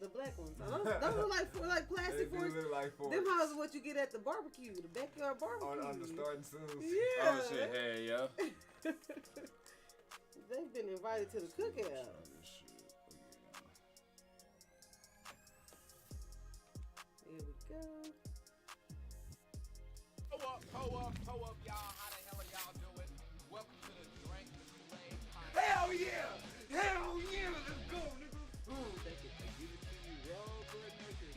The black ones. Those look like plastic forks. They look like forks. Them hoes are what you get at the barbecue, the backyard barbecue. On the starting soon. Yeah. Oh shit, hey yo. They've been invited to the cookout. Here we go. Ho up, y'all. How the hell are y'all doing? Welcome to the Drink the Kool-Aid podcast. Hell yeah! Hell yeah! Let's go, nigga. They give it to you raw, but naked.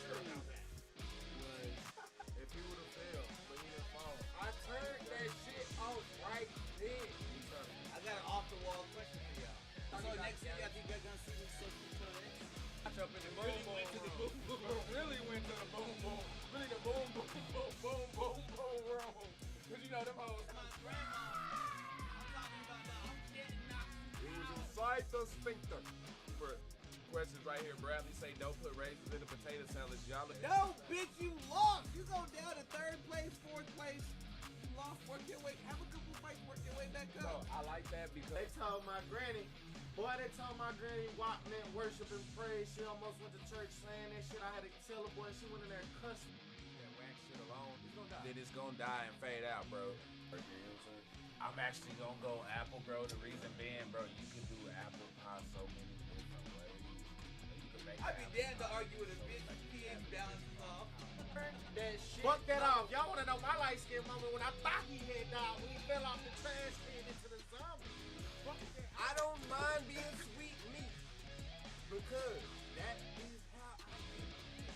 Sure about that. If he would have failed, but he didn't fall. I turned that shit off right then. I got an off-the-wall question for y'all. So next year, I think you're gonna see me SIP WIT US. I jump in the boom boom. Really went to the boom boom. Really the boom boom boom boom boom boom room. Cause you know them hoes. My grandma. I'm talking about the I'm getting knocked. It was inside the sphincter. For questions right here, Bradley say don't put raisins in the potato salad. Y'all. No, bitch, you lost. You go down to third place, fourth place. You lost. Work your way. Have a couple fights. Work your way back No, up. I like that because They told my granny, they told my granny walk meant worship and praise. She almost went to church saying that shit. I had to tell her, boy, she went in there cussing. that wax shit alone, then it's gonna die and fade out, bro. You know what I'm saying? I'm actually gonna go apple, bro. The reason being, bro, you can do apple pie so many different ways. You can make I'd be apple damned to pie argue with a so bitch many whose pH different balance is off. That shit. Fuck that off. Y'all want to know my light skin moment when I thought he had died when he fell off the trash can into the zombie. Fuck that. I don't mind being sweet meat because that is how I feel.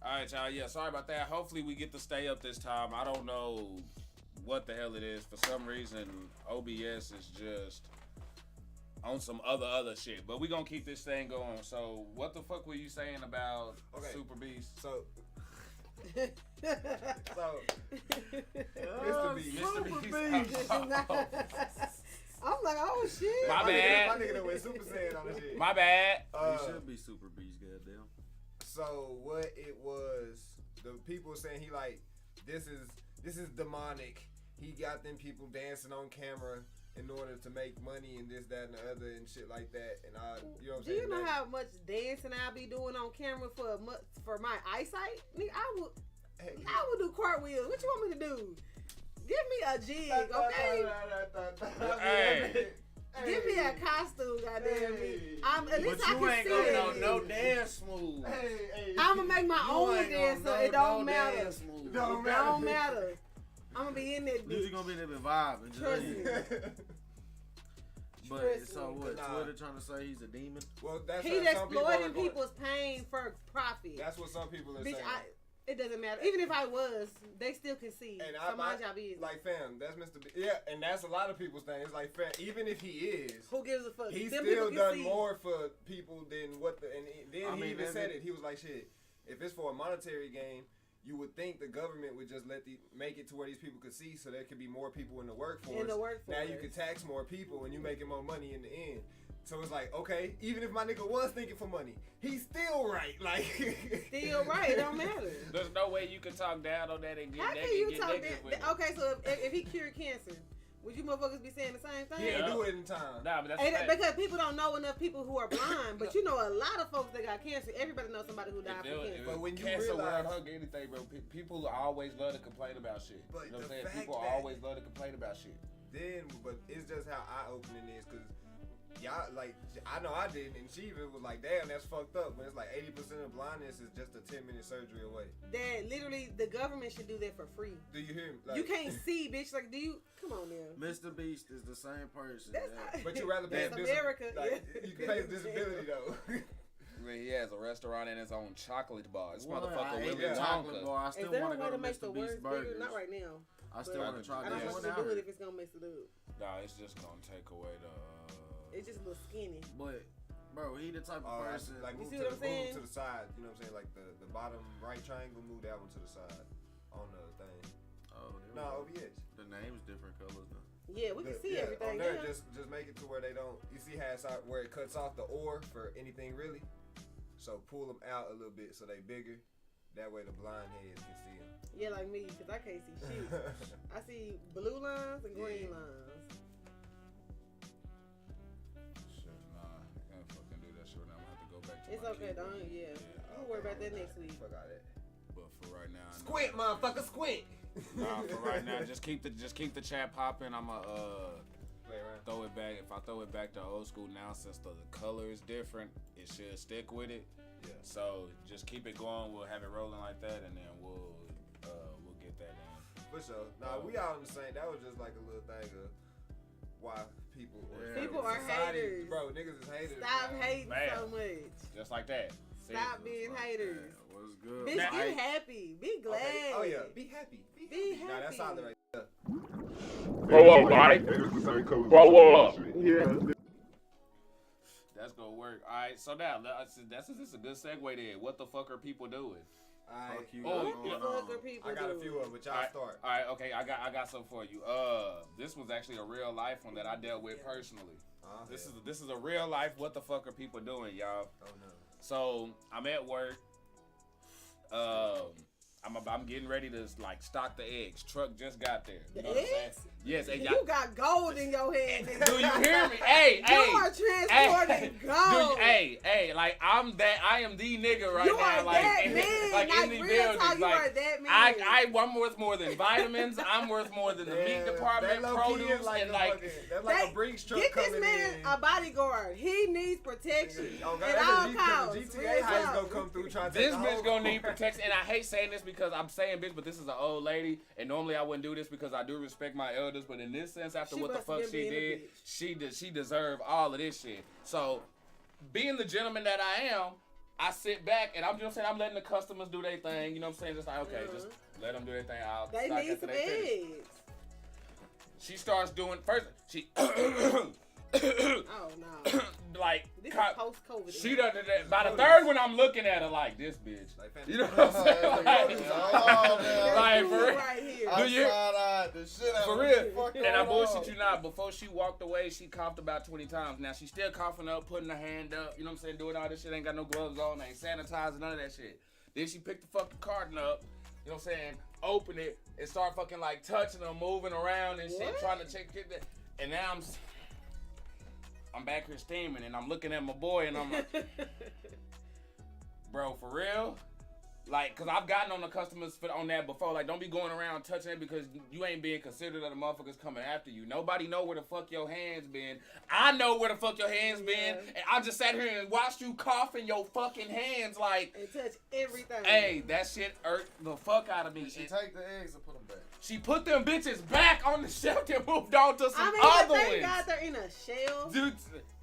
All right, y'all. Yeah, sorry about that. Hopefully, we get to stay up this time. I don't know what the hell it is. For some reason, OBS is just on some other shit. But we gonna keep this thing going. So, what the fuck were you saying about Okay. Super Beast? So, Oh, Mr. Beast. Mr. Super Beast. Beast. I'm like, oh shit. My My bad. nigga done went Super Saiyan on the shit. My bad. He should be Super Beast, goddamn. So what it was, the people saying he like, this is demonic. He got them people dancing on camera in order to make money and this, that, and the other and shit like that. And I, you know what I'm Do saying? you know how much dancing I be doing on camera for my eyesight? Nigga, I would do cartwheels. What you want me to do? Give me a jig, okay? Hey. Give me a costume, goddamn me. Hey. At least But I you can ain't see gonna it. know no dance moves. Hey. I'm gonna make my You own ain't dance, gonna so it know don't no matter. dance moves. Don't It matter. don't matter. I'm gonna be in that You just bitch. gonna be there vibing. Trust me. But Trust so me. what? Nah. Twitter trying to say he's a demon? Well, that's He's what some people are exploiting going. people's pain for profit. That's what some people are Bitch, saying. it doesn't matter. Even if I was, they still can see. And So my job is. like, fam, that's Mr. B. Yeah, and that's a lot of people's thing. It's like, fam, even if he is, Who gives a fuck? he Them still people can done see. more for people than what the. And then I he mean, even that said is- it. He was like, shit. If it's for a monetary gain, you would think the government would just make it to where these people could see, so there could be more people in the workforce. Now you can tax more people, and you making more money in the end. So it's like, okay, even if my nigga was thinking for money, he's still right. Like, Still right. It don't matter. There's no way you can talk down on that and get How can negative. you Get talk negative with that? it. Okay, so if he cured cancer, would you motherfuckers be saying the same thing? he ain't Yeah. do it in time. Nah, but that's And the fact. because people don't know enough people who are blind, but you know a lot of folks that got cancer. Everybody knows somebody who died from cancer. But when you cancer, realize- world hunger, anything, bro, people always love to complain about shit. But You know what the I'm saying? fact People that- always love to complain about shit. But it's just how eye-opening it is, because y'all, like, I know I didn't, and she even was like, damn, that's fucked up. But it's like 80% of blindness is just a 10-minute surgery away. That literally the government should do that for free. Do you hear me? Like, You can't see, bitch. Like, do you? Come on now. Mr. Beast is the same person. That's that- not, But you rather pay that's America. Like, yeah. you can pay his disability, though. I mean, he has a restaurant and his own chocolate bar. This Well, motherfucker I Willy ate the chocolate Wonka. bar. I Is still there want a to way go to to make the Mr. words Beast bigger? Burgers. Not right now. I still want to try I don't that want one to out. do it if it's gonna mess it up. Nah, it's just gonna take away the. It's just a little skinny. But, bro, he the type of person. Like, You move see to, what I'm saying? move to the side. You know what I'm saying? Like, the bottom right triangle, move that one to the side on the thing. Oh, there No, we go. OBS. The name's different colors now. Yeah, we can see Yeah, everything. on there, Yeah. just make it to where they don't. You see how it's out, where it cuts off the or for anything really. So pull them out a little bit so they bigger. That way the blind heads can see them. Yeah, like me, because I can't see shit. I see blue lines and green lines. Shit, nah, I can't fucking do that shit now. I'm gonna have to go back to It's my okay, keyboard. don't we'll worry about that next week. Fuck all that. But for right now, Squint, motherfucker, squint. Nah, for right now, just keep the chat popping. I'ma Play around. throw it back. If I throw it back to old school now, since the color is different, it should stick with it. Yeah. So just keep it going. We'll have it rolling like that, and then we'll get that in. For sure. Nah, we all in the same. That was just like a little thing of why people. People are haters. Bro, niggas is haters. Stop bro. hating Man. so much. Just like that. Stop being haters. What's good? Bitch, Now, be happy. Be glad. Okay. Oh yeah, be happy. Be Nah, that's happy. solid right there. Grow up, right? Grow up. That's gonna work. All right. So now this is a good segue there. What the fuck are people doing? Alright. Fuck you. Oh, What the yeah. fuck are people I got a doing? few of them, but y'all Alright. start. All right. Okay. I got something for you. This was actually a real life one that I dealt with personally. This is a real life. What the fuck are people doing, y'all? Oh no. So I'm at work. I'm getting ready to like stock the eggs. Truck just got there. You The know what I'm saying? eggs? Yes. And You got gold in your hand. do you hear me? Hey, You hey. are transporting gold. Hey, like I am the nigga right You now, are like, that in, man. like Like, in the real building, talk, you like are that man. I'm worth more than vitamins. I'm worth more than the meat department, that low-key produce, is like and a like. fucking, that's like a Brinks truck Get this coming man in. a bodyguard. He needs protection Oh god, at all that costs. GTA Real house talk. gonna come through trying to This take the bitch whole gonna need car. protection, and I hate saying this because I'm saying bitch, but this is an old lady, and normally I wouldn't do this because I do respect my elders, but in this sense, after She what the must have fuck been she being a did, bitch. she deserved all of this shit. So, being the gentleman that I am, I sit back and I'm just saying I'm letting the customers do their thing. You know what I'm saying? Just like okay, just let them do their thing. I'll They stock need after some they finish. eggs. She starts doing first. She Oh no. like This co- is post-COVID. she done that. By the third one, I'm looking at her like this bitch. Like, You know what I'm saying? Like for real. Right here. Do you- The shit out For of real. me. Fuck And I going bullshit on? you not. Before she walked away, she coughed about 20 times. Now she's still coughing up, putting her hand up. You know what I'm saying? Doing all this shit. Ain't got no gloves on. Ain't sanitizing, none of that shit. Then she picked the fucking carton up. You know what I'm saying? Open it and start fucking like touching them, moving around and shit, What? trying to check it. And now I'm back here steaming and I'm looking at my boy and I'm like, bro, for real? Like, cause I've gotten on the customers on that before. Like, don't be going around touching it because you ain't being considerate of the motherfuckers coming after you. Nobody know where the fuck your hands been. I know where the fuck your hands been, and I just sat here and watched you cough in your fucking hands. Like, And touch everything. hey, that shit irked the fuck out of me. She take the eggs and put them back. She put them bitches back on the shelf and moved on to some I mean, other but they ones. got there in a shell. Dude,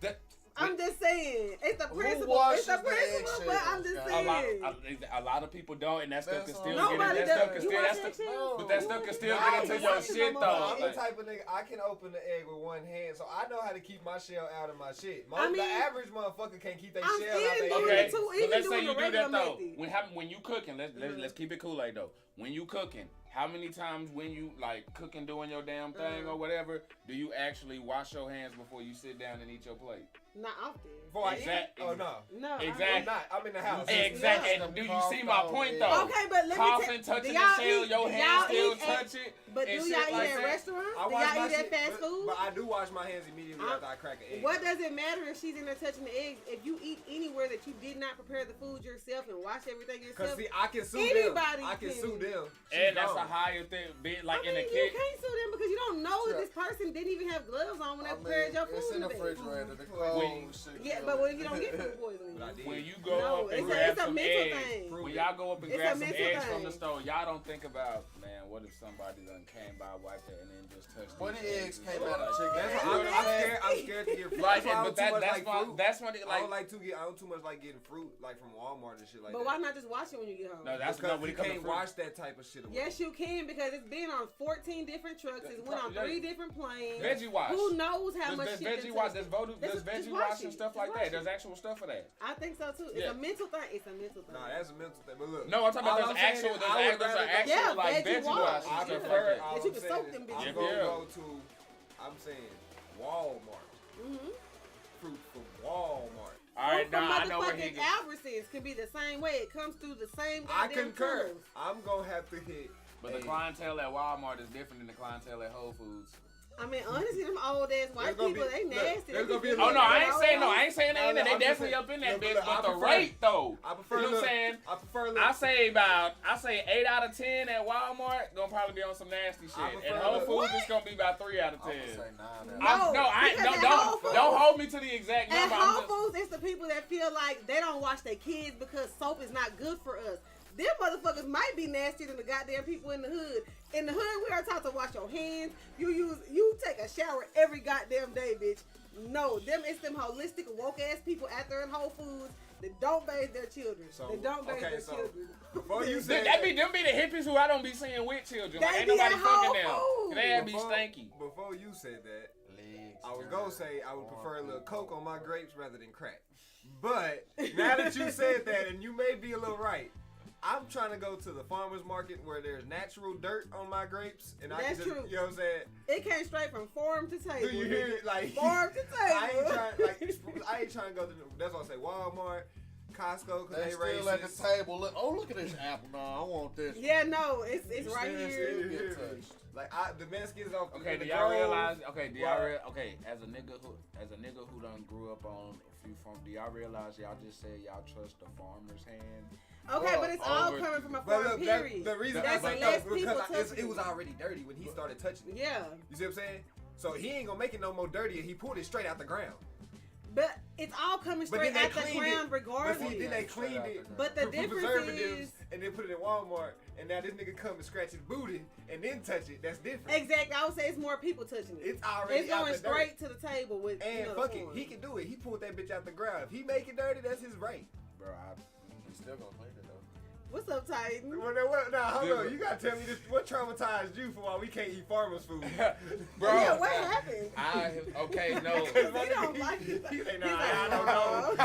that. I'm just saying, it's the Who principle. washes It's the the principle, but I'm just eggshells, saying. A lot of people don't, and that stuff can That's still all. get Nobody it. That stuff does. can You still. watch That that stuff, shit? but that stuff can still Nah, get I into ain't your watching shit no though. more. I'm the Like, type of nigga I can open the egg with one hand, so I know how to keep my shell out of my shit. I mean, The average motherfucker can't keep their I'm shell out still their doing okay, it too, but even let's say doing you the do regular that though. method. When you cooking, let's keep it Kool-Aid though. When you cooking, how many times when you like cooking, doing your damn thing or whatever, do you actually wash your hands before you sit down and eat your plate? Not often. Before I eat? Exactly. Oh no. No. Exactly. I'm not. I'm in the house. Exactly. Yeah. And do you see my point though? Okay, but let me Coughing, tell touching do the y'all shell, eat- your do hands y'all still eat touch it. But and do shit y'all eat like at that. restaurants? I Do wash y'all my eat at shit, fast food? But I do wash my hands immediately after I crack an egg. What does it matter if she's in there touching the eggs? If you eat anywhere that you did not prepare the food yourself and wash everything Cause yourself, see, I can sue Anybody them. I can can. sue them. And that's gone. a higher thing, being like I in mean, a you kid. can't sue them because you don't know Sure. that this person didn't even have gloves on when they I prepared mean, your food. it's in the today. refrigerator. The When- cold shit. Yeah, kill but it. what if you don't get food poisoning? But I did. When you go No, up and it's grab a some mental eggs, thing. when y'all go up and It's grab a some mental eggs from the thing. store, y'all don't think about, man, what if somebody done came by, wiped that, and then just touched What these the eggs and came shit out of like chicken? that? That's You why know what I'm saying? I'm scared to get fruit. Like, That's why I but don't too much like fruit. that's when it I like. I don't too much like getting fruit like from Walmart and shit like But that. why not just wash it when you get home? No, that's because not when you it comes to can't fruit. wash that type of shit away. Yes, you can because it's been on 14 different trucks. It went on 3 different planes. Veggie wash. Who knows how much There's shit veggie they wash. touched. There's Just veggie wash wash and it. stuff Just like wash that. it. There's actual stuff for that. I think so too. It's Yeah. a mental thing. It's a mental thing. Nah, that's a mental thing. But look, No, I'm talking all about I'm there's saying actual, is I would there's rather actual Yeah, like veggie veggie wash. wash I and stuff prefer. like that. All That you I'm can saying soak is them I'm bitches. gonna Yeah. go to. I'm saying Walmart. Mm-hmm. Fruit from Walmart. All right, From now I know where he motherfucking Albertsons can be the same way. It comes through the same I goddamn concur. tunnels. I'm gonna have to hit But the clientele at Walmart is different than the clientele at Whole Foods. I mean, honestly, them old ass white people, they nasty. Oh no, I ain't saying they in there. They definitely up in that bitch. But the rate though, I prefer. You know what I'm saying? I say 8 out of 10 at Walmart gonna probably be on some nasty shit. And Whole Foods it's gonna be about 3 out of 10. Don't hold me to the exact number. At Whole Foods, it's the people that feel like they don't wash their kids because soap is not good for us. Them motherfuckers might be nastier than the goddamn people in the hood. In the hood, we are taught to wash your hands. You take a shower every goddamn day, bitch. No, it's them holistic, woke ass people out there in Whole Foods that don't bathe their children. Children. Before you said them be the hippies who I don't be seeing with children. Like, ain't nobody fucking them. They be stanky. Before you said that, I was gonna say I would prefer a little coke on my grapes rather than crack. But now that you said that, and you may be a little right. I'm trying to go to the farmer's market where there's natural dirt on my grapes, and I can just, true. You know what I'm saying? It came straight from farm to table. Do you hear it? Like farm to table. I ain't trying to go to. That's why I say Walmart, Costco, because they still racist. At the table. Look at this apple. No, I want this. Yeah, no, it's right here. Like the Mexicans off. Okay, do y'all realize? Okay, as a nigga who done grew up on a few farms, do y'all realize y'all just said y'all trust the farmer's hand? Okay, but it's all coming from a farm, period. The reason that's less people touching it was already dirty when he started touching it. Yeah. You see what I'm saying? So he ain't gonna make it no more dirtier. He pulled it straight out the ground. But it's all coming straight out the ground regardless. But see, then they cleaned it. But the difference is, and then put it in Walmart, and now this nigga come and scratch his booty and then touch it. That's different. Exactly. I would say it's more people touching it. It's already It's going straight to the table with. And fuck it, he can do it. He pulled that bitch out the ground. If he make it dirty, that's his right. Bro, he's still gonna clean it though. What's up, Titan? Hold on. You gotta tell me this. What traumatized you for why we can't eat farmer's food? Bro, yeah, what happened? No. He don't like it. I don't know.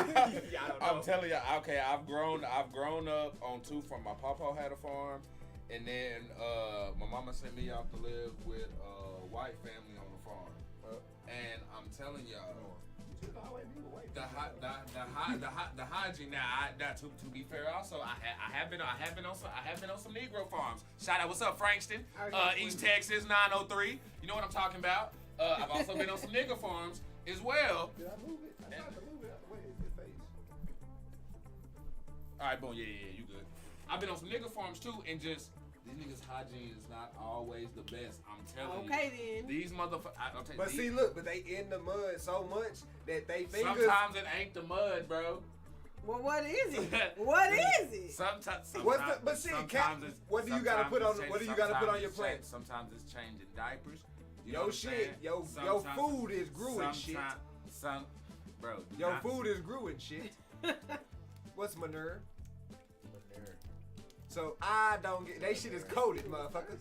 I'm telling you, okay, I've grown up on two farms. My papa had a farm, and then my mama sent me out to live with a white family on the farm. And I'm telling y'all, the hygiene. Now, to be fair, also I have been on some Negro farms. Shout out, what's up, Frankston? East Texas 903. You know what I'm talking about. I've also been on some nigger farms as well. Did I move it? I tried to move it out the way. It's your face. All right, boom. Yeah, you good. I've been on some nigger farms too, and just these niggas' hygiene is not always the best. I'm telling you. Okay then. These motherfuckers. But see, look, but they in the mud so much that they fingers. Sometimes it ain't the mud, bro. Well, what is it? What is it? Sometimes what do you gotta put on? What do you gotta put on your plate? Sometimes it's changing diapers. Your food is growing shit. Bro. Your food is growing shit. What's manure? So I don't get. They shit is coated, motherfuckers.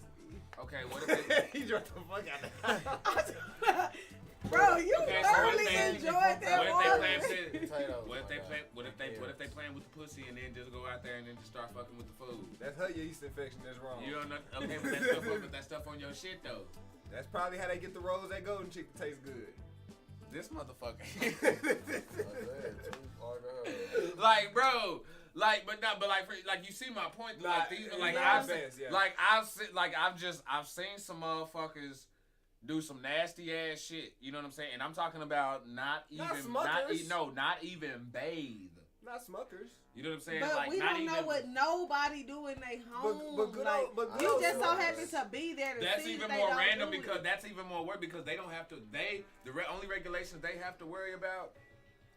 Okay, what if he dropped the fuck out of that. Bro, you thoroughly enjoyed that one. What if they playing with the pussy and then just go out there and then just start fucking with the food? That's her yeast infection. That's wrong. You don't know. Okay, but that stuff on your shit though. That's probably how they get the rolls that golden chicken taste good. This motherfucker. Like, bro. But you see my point. Like these, I've seen some motherfuckers do some nasty ass shit. You know what I'm saying? And I'm talking about not even bathe. Not smuckers. You know what I'm saying? But like, we don't know what nobody do in their home. But you just so happen to be there to that's see even they more don't random do because it. that's even more weird because they don't have to. Only regulations they have to worry about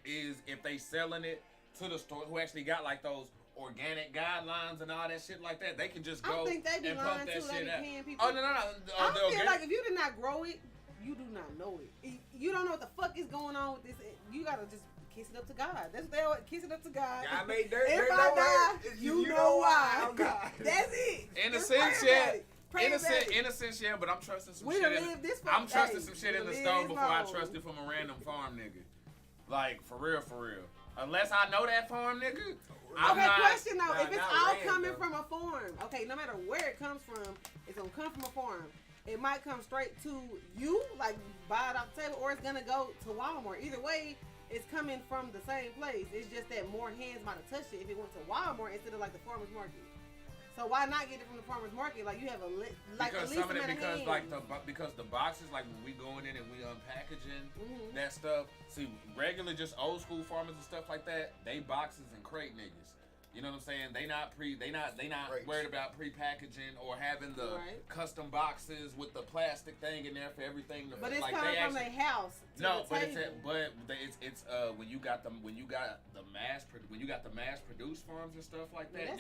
is if they selling it to the store who actually got like those organic guidelines and all that shit like that. They can just go and pump that shit out. People. Oh no. I feel like if you did not grow it, you do not know it. You don't know what the fuck is going on with this. You gotta just kiss it up to God. That's what they always kiss it up to God. God made dirt. If I die, you know why. Oh, God. That's it. In a sense, yeah. But I'm trusting some shit. I'm trusting some shit in the stove before I trust it from a random farm nigga. Like for real. Unless I know that farm nigga. Question though. If it's all coming from a farm, okay, no matter where it comes from, it's gonna come from a farm. It might come straight to you, like buy it off the table, or it's gonna go to Walmart. Either way, it's coming from the same place. It's just that more hands might have touched it if it went to Walmart instead of like the farmer's market. So why not get it from the farmer's market? Like you have because some of it because the boxes, like when we going in and we unpackaging that stuff. See, regular just old school farmers and stuff like that, they boxes and crate niggas. You know what I'm saying? They not worried about pre-packaging or having the custom boxes with the plastic thing in there for everything. But it's coming from their house. No, but it's when you got the mass produced farms and stuff like that.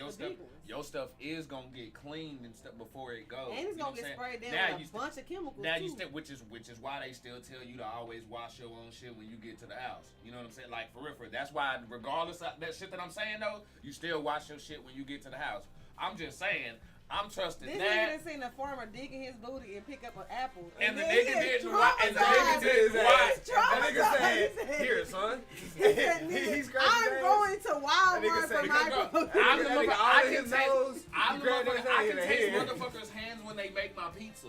Your stuff is gonna get cleaned and stuff before it goes. And it's gonna get sprayed down with a bunch of chemicals. Now which is why they still tell you to always wash your own shit when you get to the house. You know what I'm saying? Like for real. That's why regardless of that shit that I'm saying though, you still wash your shit when you get to the house. I'm just saying. I'm trusting that. This nigga seen a farmer digging his booty and pick up an apple. And the nigga didn't watch. And the nigga didn't watch. That nigga said, "Here, son." He's I'm going to Walmart for my produce. I can taste motherfuckers' hands when they make my pizza.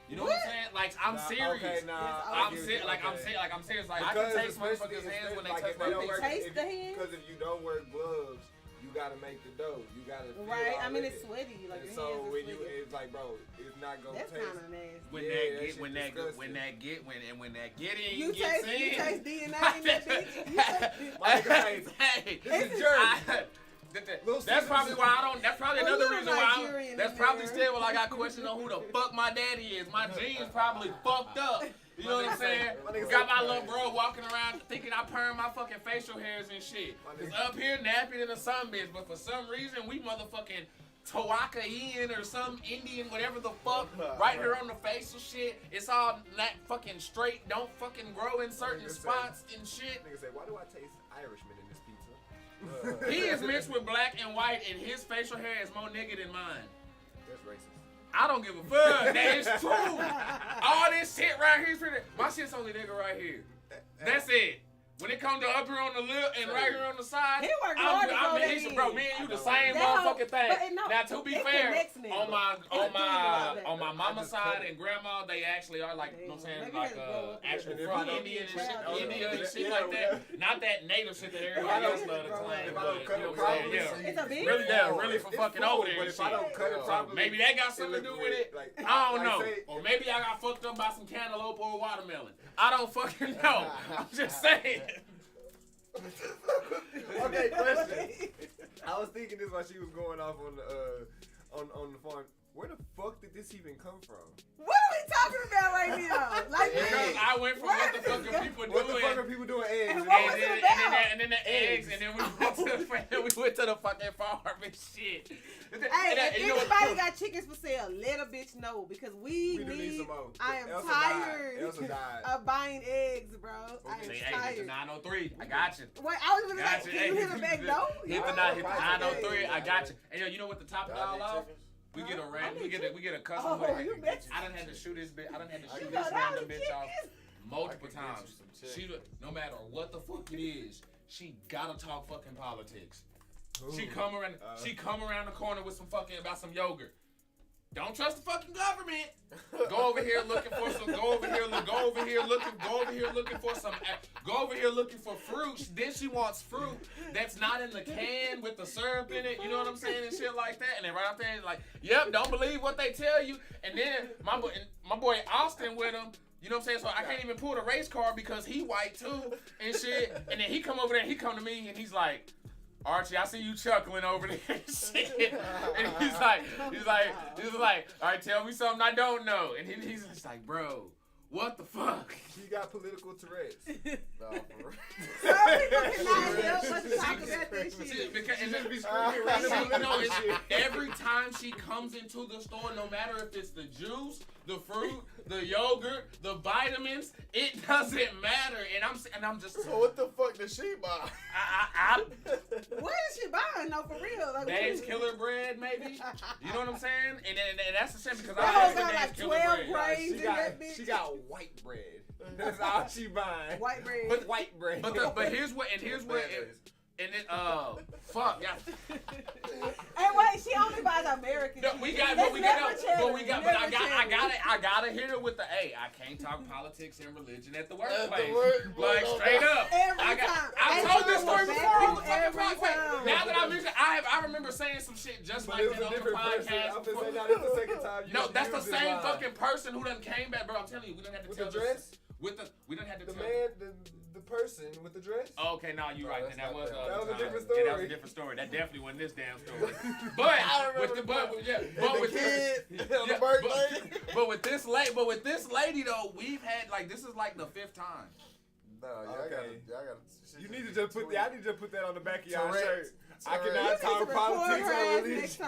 You know what I'm saying? Like I'm serious. Okay, I'm serious. Like I'm serious. Like I can taste motherfuckers' hands when they touch my pizza. Taste the hands. Because if you don't wear gloves, you gotta make the dough. You gotta I mean, it's sweaty. Like your so hands when are sweaty. it's like, bro, it's not gonna That's taste. That's kind of nasty. When that get in, you gets taste, in. You taste DNA in that bitch. My nigga, hey, this is jerk. That's probably why I don't. That's probably another reason why. That's probably still why I got questions on who the fuck my daddy is. My genes probably fucked up. You know what I'm saying? Got my little bro walking around thinking I perm my fucking facial hairs and shit. It's up here napping in the sun bitch, but for some reason we motherfucking Tawaka-ian or some Indian, whatever the fuck, right here on the facial shit. It's all not fucking straight, don't fucking grow in certain spots and shit. Nigga say, why do I taste Irishman in this pizza? He is mixed with black and white, and his facial hair is more nigga than mine. That's racist. I don't give a fuck. That is true. All this shit right here is pretty. My shit's only nigga right here. That's it. When it comes to up here on the lip and right here on the side, he worked hard to go me and you the same motherfucking thing. Now to be fair, on my mama's side and grandma, they actually are like, you know what I'm saying, like actual from India and shit, India and shit like that. Not that native shit that everybody else love to claim. It's a big really for fucking over there and shit. Maybe that got something to do with it. I don't know. Or maybe I got fucked up by some cantaloupe or watermelon. I don't fucking know. I'm just saying. Okay, question. I was thinking this while she was going off on the farm. Where the fuck did this even come from? What are we talking about right now? Like, because I went from what the fuck are people doing? What the fuck are people doing? Eggs. And then the eggs, and then we went to the fucking farm and shit. Hey, if anybody got chickens for sale, let a bitch know because we need some more. I am tired of buying eggs, bro. I am tired. Hit the 903. I got you. Wait, I was gonna say, can you hit the back door? Hit the 903. I got you. And you know what the top of it all off? We get a custom way. I done had to shoot this bitch. I done had to shoot this random bitch off multiple times. She, no matter what the fuck it is, she gotta talk fucking politics. She come around the corner with some fucking about some yogurt. Don't trust the fucking government. Go over here looking for some. Go over here looking for fruit. Then she wants fruit that's not in the can with the syrup in it. You know what I'm saying and shit like that. And then right after that, like, yep, don't believe what they tell you. And then my boy Austin with him. You know what I'm saying? So I can't even pull the race card because he white too and shit. And then he come over there and he come to me and he's like, Archie, I see you chuckling over there and shit. And he's like, all right, tell me something I don't know. And he's just like, bro, what the fuck? She got political Tourette's. No, for real. Some people cannot help but talk about this shit. Every time she comes into the store, no matter if it's the juice, the fruit, the yogurt, the vitamins, it doesn't matter. And I'm just. So what the fuck does she buy? What is she buying? No, for real. Like, Dave's Killer Bread, maybe. You know what I'm saying? And that's the shame because I have got like 12 grains in that bitch. She got white bread. That's all she buying. White bread. White bread. But here's what And then, fuck, yeah. Hey, wait, she only buys American. No, but I gotta hit her with the, hey, I can't talk politics and religion at the workplace. Like, straight up. I've told this story before on the fucking podcast. Now that I mention, I remember saying some shit just like that on the podcast. No, that's the same fucking person who done came back, bro. I'm telling you, we done had to tell the dress. We done had to the tell man, the person with the dress. Oh, okay, now you're right. Then that was a different Yeah, story. that was a different story. That definitely wasn't this damn story. But with this lady though, we've had like this is like the 5th time. No, y'all gotta. You need to just put. I need to put that on the back of y'all shirt. I cannot talk politics or religion.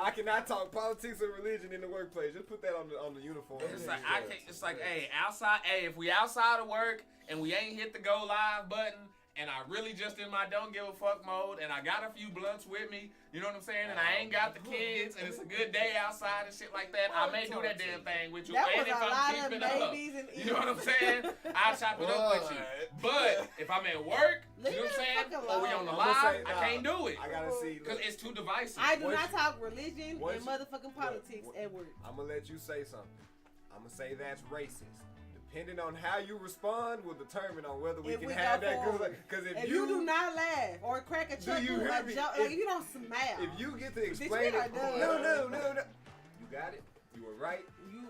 I cannot talk politics or religion in the workplace. Just put that on the uniform. It's like I can't. It's like, hey, outside. Hey, if we outside of work and we ain't hit the go live button, and I really just in my don't give a fuck mode, and I got a few blunts with me, you know what I'm saying? And I ain't got the kids, and it's a good day outside and shit like that. I may do that damn thing with you, and if I'm keeping up, you know what I'm saying? I'll chop it up with you. But if I'm at work, you know what I'm saying? Or we on the live, I can't do it. I gotta see. Because it's too divisive. I do not talk religion and motherfucking politics at work. I'm gonna let you say something. I'm gonna say that's racist. Depending on how you respond will determine on whether we can have that good. Because if you do not laugh or crack a chuckle, like you don't smile. If you get to explain it, no. You got it. You were right.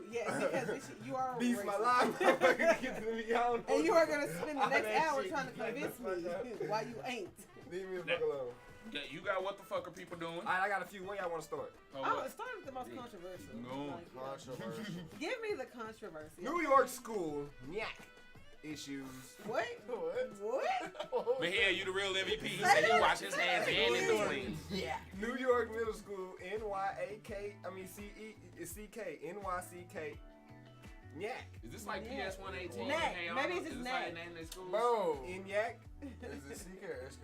Because you are Beast racist. my life. And you are gonna spend the next hour trying to convince me why you ain't. Leave me the fuck alone. You got what the fuck are people doing? Alright, I got a few. Where y'all want to start? Start with the most controversial. No. Controversial. Give me the controversy. New York school, issues. What? But here, you the real MVP. He said he wash his hands and in between. Yeah. New York Middle School, NYCK, Is this like PS 118? Maybe it's just NAC. Bro. NYAC? Is it CK or SK?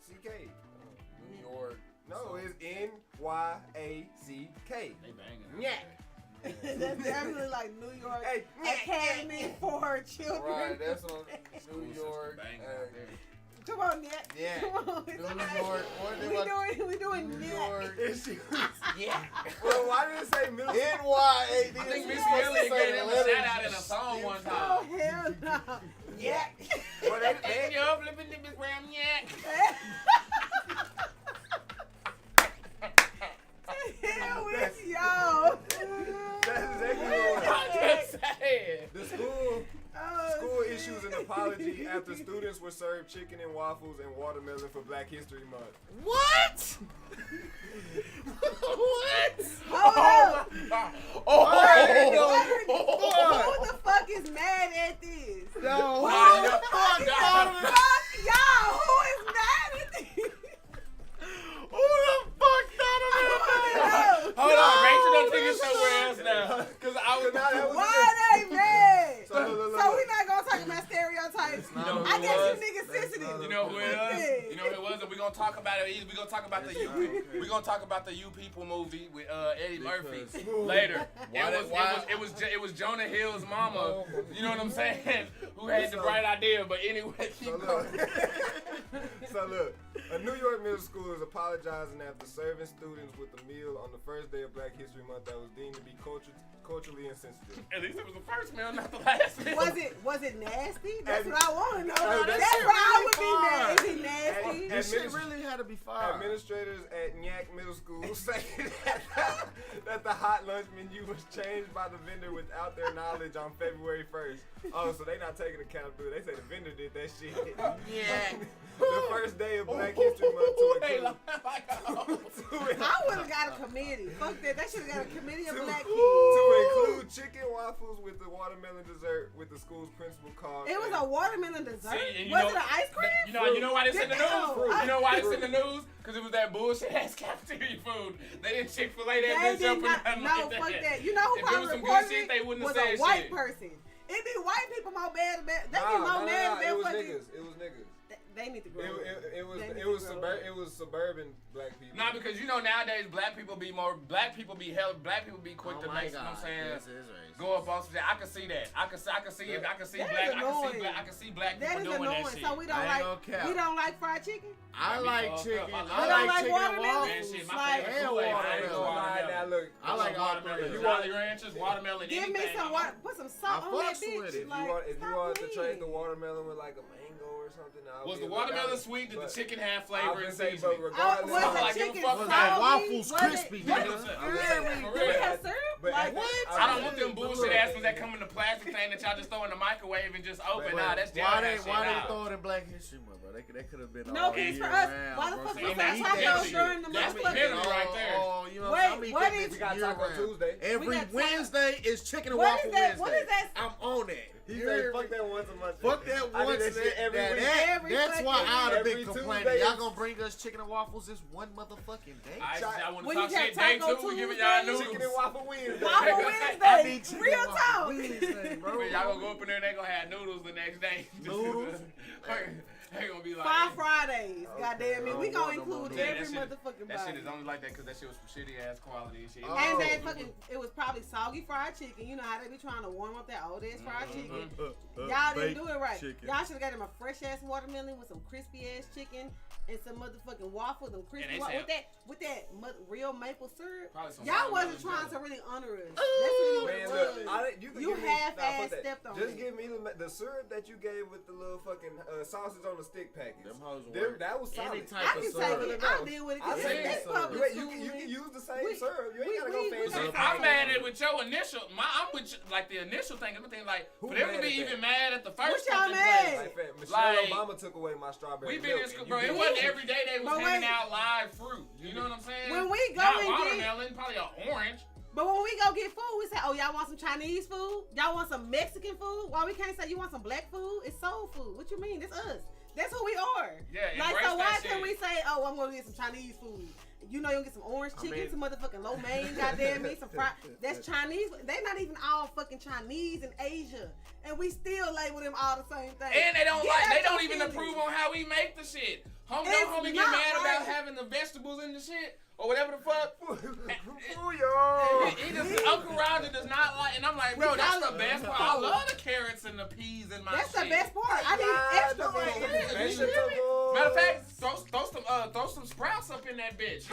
CK. New York. No, it's NYACK. They banging. NYAC. That's definitely like New York Academy for Children. Right, that's on New York. Come on, Nick. Yeah. Come on. New York. We doing New Nick. York. Yeah. Well, why did it say middle school? NYAD. I think Miss Elliott gave him a shout out in a song one time. Oh, hell no. Yeah. Well, they up living in this round yak. Hell with y'all. That's exactly what I'm just saying. The school issues an apology after students were served chicken and waffles and watermelon for Black History Month. What? What? Hold up. Who the fuck is mad at this? No. Y'all, who is mad at this? Who the fuck thought of that? Hold on, Rachel done took it somewhere else now. Cause I was Why they mad? So we not gonna talk about stereotypes. I guess you niggas sensitive. You know who it was? You know who it was? And we gonna talk about it. We gonna talk about the we gonna talk about the You People movie with Eddie Murphy later. It was Jonah Hill's mama. You know what I'm saying? Who had the bright idea? But anyway, keep going. So look, a New York middle school is apologizing after serving students with a meal on the first day of Black History Month that was deemed to be culturally insensitive. At least it was the first meal, not the last meal. Was it nasty? That's what I want to know. That's why I would be fine. mad. Is it nasty? This shit really had to be fired. Administrators at Nyack Middle School say that the hot lunch menu was changed by the vendor without their knowledge on February 1st. Oh, so they not taking accountability. They say the vendor did that shit. Yeah. The first day of Black History Month to include. I would have got a committee. Fuck that. That should have got a committee of black kids. To include chicken waffles with the watermelon dessert with the school's principal called. It was a watermelon dessert? See, was it an ice cream? You know why this in the news? You know why this in the news? Because it was that bullshit ass cafeteria food. They didn't Chick-fil-A that bitch up and nothing no, like fuck that. that. You know who if it probably was some reported good shit, they wouldn't was have said a white shit. person. It be white people more bad about. They be Nah, more mad about it was fucking. niggas. It was niggas. They need to grow. It was suburban black people. Nah, because nowadays black people be quick to make. You know what I'm saying? Go up on some shit. I can see that. I can see black people doing that shit. So we don't like fried chicken. I like chicken. I like chicken watermelon. I like watermelon. Jolly Ranchers, watermelon. Give me some water. Put some salt on that bitch. If you want to trade the watermelon with like a mango or something, was the watermelon sweet? Did the chicken have flavor and seasoning? Was the chicken salty? Waffles crispy? Do we have syrup? Like what? I don't want them bullshit ass ones that come in the plastic thing that y'all just throw in the microwave and just open. Nah, that's why they throw it in Black History Month, bro? They could have been no kids for us. Why the fuck we got tacos during the That's the middle right there. Wait, what is? We got Taco Tuesday. Every Wednesday is chicken and waffle Wednesday. What is that? I'm on that. He said, "Fuck that once a month." Fuck that once a month. That's why I'd have been complaining. Y'all gonna bring us chicken and waffles this one motherfucking day? I want to talk shit day 2. We giving y'all noodles. Chicken and waffle Wednesday. Waffle Wednesday. Real talk. Wednesday, bro. Y'all gonna go up in there and they gonna have noodles the next day. Noodles. They gonna be like Five Fridays. Goddamn it, we gonna include every motherfucking body. That shit is only like that because that shit was some shitty ass quality and shit. And that fucking, it was probably soggy fried chicken. You know how they be trying to warm up that old ass fried chicken. Y'all didn't do it right. Chicken. Y'all should have got him a fresh ass watermelon with some crispy ass chicken and some motherfucking waffles and crispy with that real maple syrup. Y'all wasn't trying to really honor us. That's what it was. You half-ass stepped on it. Just give me the syrup that you gave with the little fucking sausage on the stick package. Them hoes that was solid. I can take it. I'll deal with it. You can use the same syrup. You ain't gotta go fancy. I'm mad at with your initial. I'm with like the initial thing. Everything like for them to be even mad at the first. What y'all mad? Michelle Obama took away my strawberry. We been in school, bro. It wasn't every day they was handing out live fruit. You know what I'm saying? When we go not and watermelon, probably an orange. But when we go get food, we say, "Oh, y'all want some Chinese food? Y'all want some Mexican food? Why we can't say you want some black food? It's soul food. What you mean? It's us. That's who we are. Yeah, like so. Why can't we say, "Oh, I'm gonna get some Chinese food"? You know, you'll get some orange chicken, some motherfucking lo mein, goddamn me, some fried. That's Chinese. They not even all fucking Chinese in Asia, and we still label them all the same thing. And they don't even approve on how we make the shit. Homie get mad about having the vegetables in the shit or whatever the fuck. Uncle Roger does not like, and I'm like, bro, that's the best part. I love the carrots and the peas in my shit. That's the best part. I need extra right. Matter of fact, throw some sprouts up in that bitch.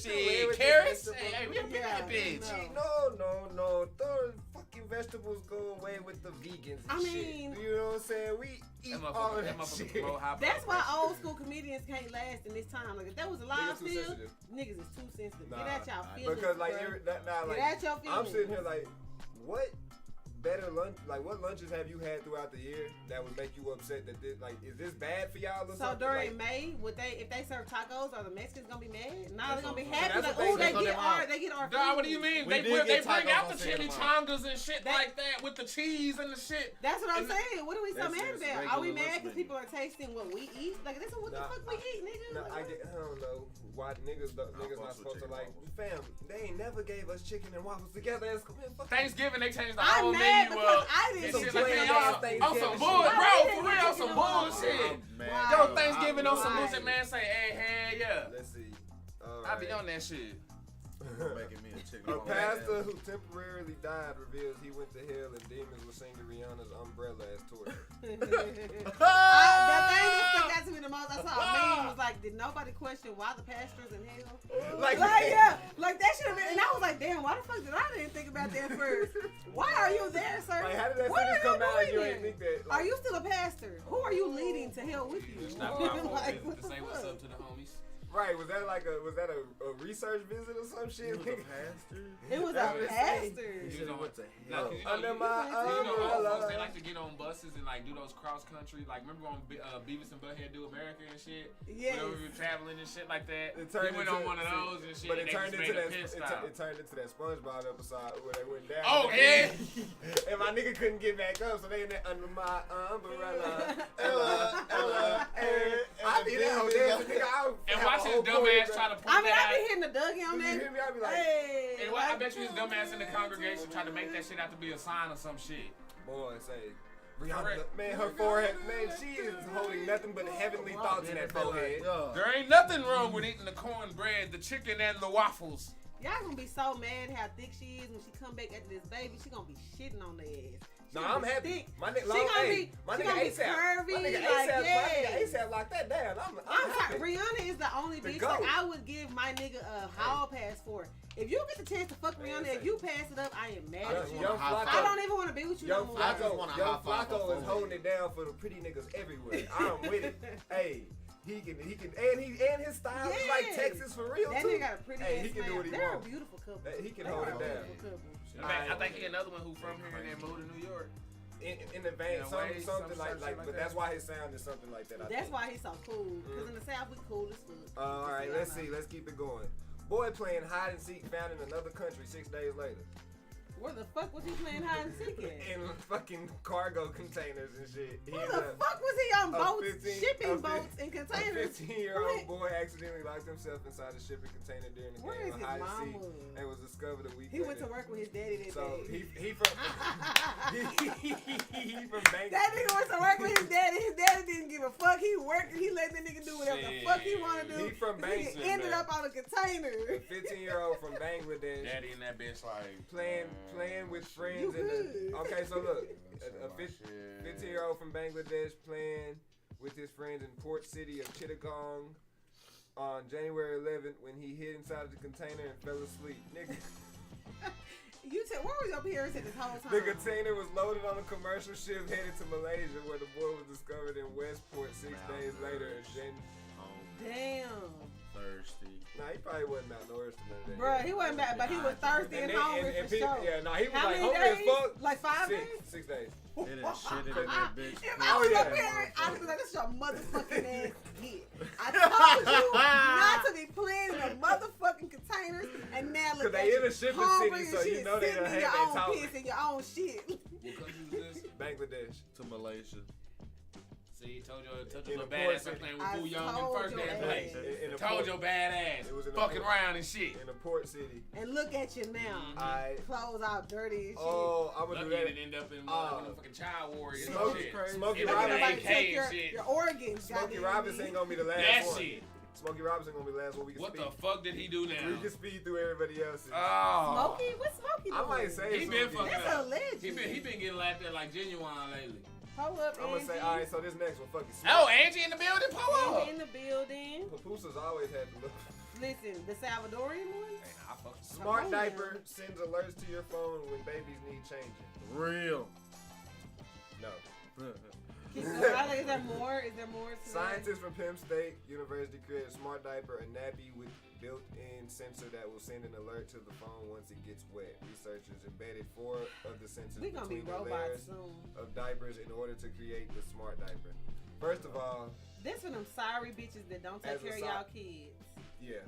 Shit, carrots. Hey, we up in that bitch. No. Those fucking vegetables go away with the vegans and shit. You know what I'm saying? We eat all of that shit. That's why old school comedians can't last in this time. Like if that was a live field, niggas is too sensitive. Get at y'all feelings. Because like get at your feelings. I'm sitting here like, what better lunch? Like what lunches have you had throughout the year that would make you upset that this, like, is this bad for y'all or something? So during May, if they serve tacos, are the Mexicans gonna be mad? No, they're gonna be happy. Like, oh, they get our food. Nah, what do you mean? They bring out the chimichangas and shit like that with the cheese and the shit. That's what I'm saying. What are we so mad about? Are we mad because people are tasting what we eat? Like this is what the fuck we eat, nigga. No, I don't know why niggas not supposed to like. Fam, they ain't never gave us chicken and waffles together. Thanksgiving they changed the whole menu. Because I didn't on some bullshit, bro. For real, some bullshit. Yo, Thanksgiving on some bullshit, man. Say, hey, yeah. Let's see. I be on that shit. Making me a chicken. A pastor who temporarily died reveals he went to hell and demons were singing Rihanna's Umbrella as tour. The thing that stuck out to me the most, I saw a meme was like, did nobody question why the pastor's in hell? Like that should have been, and I was like, damn, why the fuck I didn't think about that first? Why are you there, sir? Like, how did that sentence come out and you ain't think that? Like, are you still a pastor? Who are you leading to hell with you? It's not my fault to say what's up to the homies. Right, was that a research visit or some shit? It was a pastor. It was a pastor. He went to hell. Under my umbrella. They like to get on buses and like do those cross country. Like remember when Beavis and Butthead do America and shit? Yeah. When we were traveling and shit like that. He went on one of those and shit. But it turned into that SpongeBob episode where they went down. Oh yeah. And my nigga couldn't get back up, so they in there under my umbrella. Ella. I be that whole damn nigga. And watch his dumbass try to point that out. I be hitting the Dougie on that. You hear me? I be like, hey. And I bet you his dumbass in the congregation trying to make that shit out to be a sign or some shit. Boy, say, Rihanna, man, her forehead, man, she is holding nothing but heavenly thoughts in that forehead. There ain't nothing wrong with eating the cornbread, the chicken, and the waffles. Y'all gonna be so mad how thick she is when she come back after this baby. She gonna be shitting on their ass. No, I'm happy. Thick. My nigga, she my gonna nigga be curvy. my nigga like, ASAP locked that down. I'm happy. Rihanna is the only bitch that I would give my nigga a hall pass for. If you get the chance to fuck Rihanna, if you pass it up, I am mad at you. I don't even want to be with you no more. Young Flacco is holding it down for the pretty niggas everywhere. I'm with it. Hey. He can, and his style is like Texas for real that too. That nigga got a pretty ass he can do what he They're wants. a beautiful couple. He can hold it down. I think he another one who from here and then moved to New York. In the vein, something like but that's why his sound is something like that. That's why he's so cool. Because in the South we cool as fuck. All right, let's see. Let's keep it going. Boy playing hide and seek found in another country 6 days later. Where the fuck was he playing hide and seek at? In fucking cargo containers and shit. Where the fuck was he on boats, shipping boats and containers? A 15-year-old boy accidentally locked himself inside a shipping container during the game of hide and seek and was discovered a week later. He went to work with his daddy that day. So he from he from Bank. That nigga went to work with his daddy. His daddy didn't give a fuck. He worked and he let the nigga do whatever the fuck he wanted to do. He from Bank. Ended up on a container. A 15-year-old from Bangladesh. Daddy and that bitch like playing with friends okay, so look, a 15-year-old from Bangladesh playing with his friends in port city of Chittagong on January 11th when he hid inside of the container and fell asleep. Nigga. Where was your parents at this whole time? The container was loaded on a commercial ship headed to Malaysia where the boy was discovered in Westport 6 days later. Damn. Thirsty. Nah, he probably wasn't malnourished or none of that. Bruh, he wasn't bad, but he was thirsty and hungry for sure. Yeah, nah, he was How like many hungry days? as fuck. Like 5 days? 6 days. They done shitted in that bitch. If I was a parent, I would be like, this is your motherfucking ass kid. I told you not to be playing in the motherfucking containers, and now look at they you in a shipping hungry city, so and you shit, know they sitting done in your had own their talk. piss and your own shit. What country was this? Bangladesh. To Malaysia. See, told your badass I'm playing with Boo Young in first damn place. Told your badass. Fucking around and shit. In a port city. And look at you now. Clothes all dirty and shit. Oh, I'm gonna do that. Lucky it end up in fucking child warrior and shit. Smokey Robinson. Shit. Your organs. Smokey Robinson ain't gonna be the last that one. Shit. Smokey Robinson gonna be the last one we can What speed. the fuck did he do now? We can speed through everybody else's. Oh. Smokey? What's Smokey doing? I might say he been fucking That's up. a legend. He been getting laughed at like Genuine lately. Hold up, I'm gonna say, all right, so this next one, fucking Oh, Angie in the building, pull up. Angie in the building. Papooses always had the look. Listen, the Salvadorian one? Hey, nah, I fucking Smart diaper sends alerts to your phone when babies need changing. Real. No. Is there more? Is there more to Scientists from Penn State University created a smart diaper, a nappy with built-in sensor that will send an alert to the phone once it gets wet. Researchers embedded 4 of the sensors between the layers of diapers in order to create the smart diaper. First of all, this for them sorry bitches that don't take care of y'all kids. Yeah.